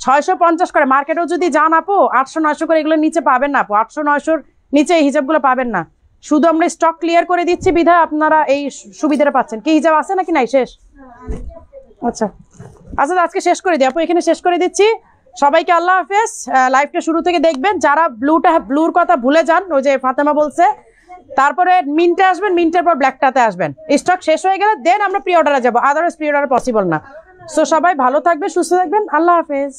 650 করে। মার্কেটেও যদি যান আপু 800-900 করে, এগুলো নিচে পাবেন না আপু, 800-900 নিচে এই হিজাবগুলো পাবেন না। শুধু আমরা স্টক ক্লিয়ার করে দিচ্ছি বিধায় আপনারা এই সুবিধাটা পাচ্ছেন। কি হিজাব আছে নাকি নাই? শেষ? আচ্ছা আচ্ছা আজকে শেষ করে দিই আপু, এখানে শেষ করে দিচ্ছি। সবাইকে আল্লাহ হাফেজ। লাইভটা শুরু থেকে দেখবেন, যারা ব্লুর কথা ভুলে যান, ওই যে ফাতেমা বলছে, তারপরে মিন্টে আসবেন, মিন্টের পর ব্ল্যাকটাতে আসবেন। স্টক শেষ হয়ে গেলে দেন আমরা প্রি অর্ডারে যাবো, আদারওয়াইজ প্রি অর্ডার পসিবল না। সো সবাই ভালো থাকবেন, সুস্থ থাকবেন, আল্লাহ হাফেজ।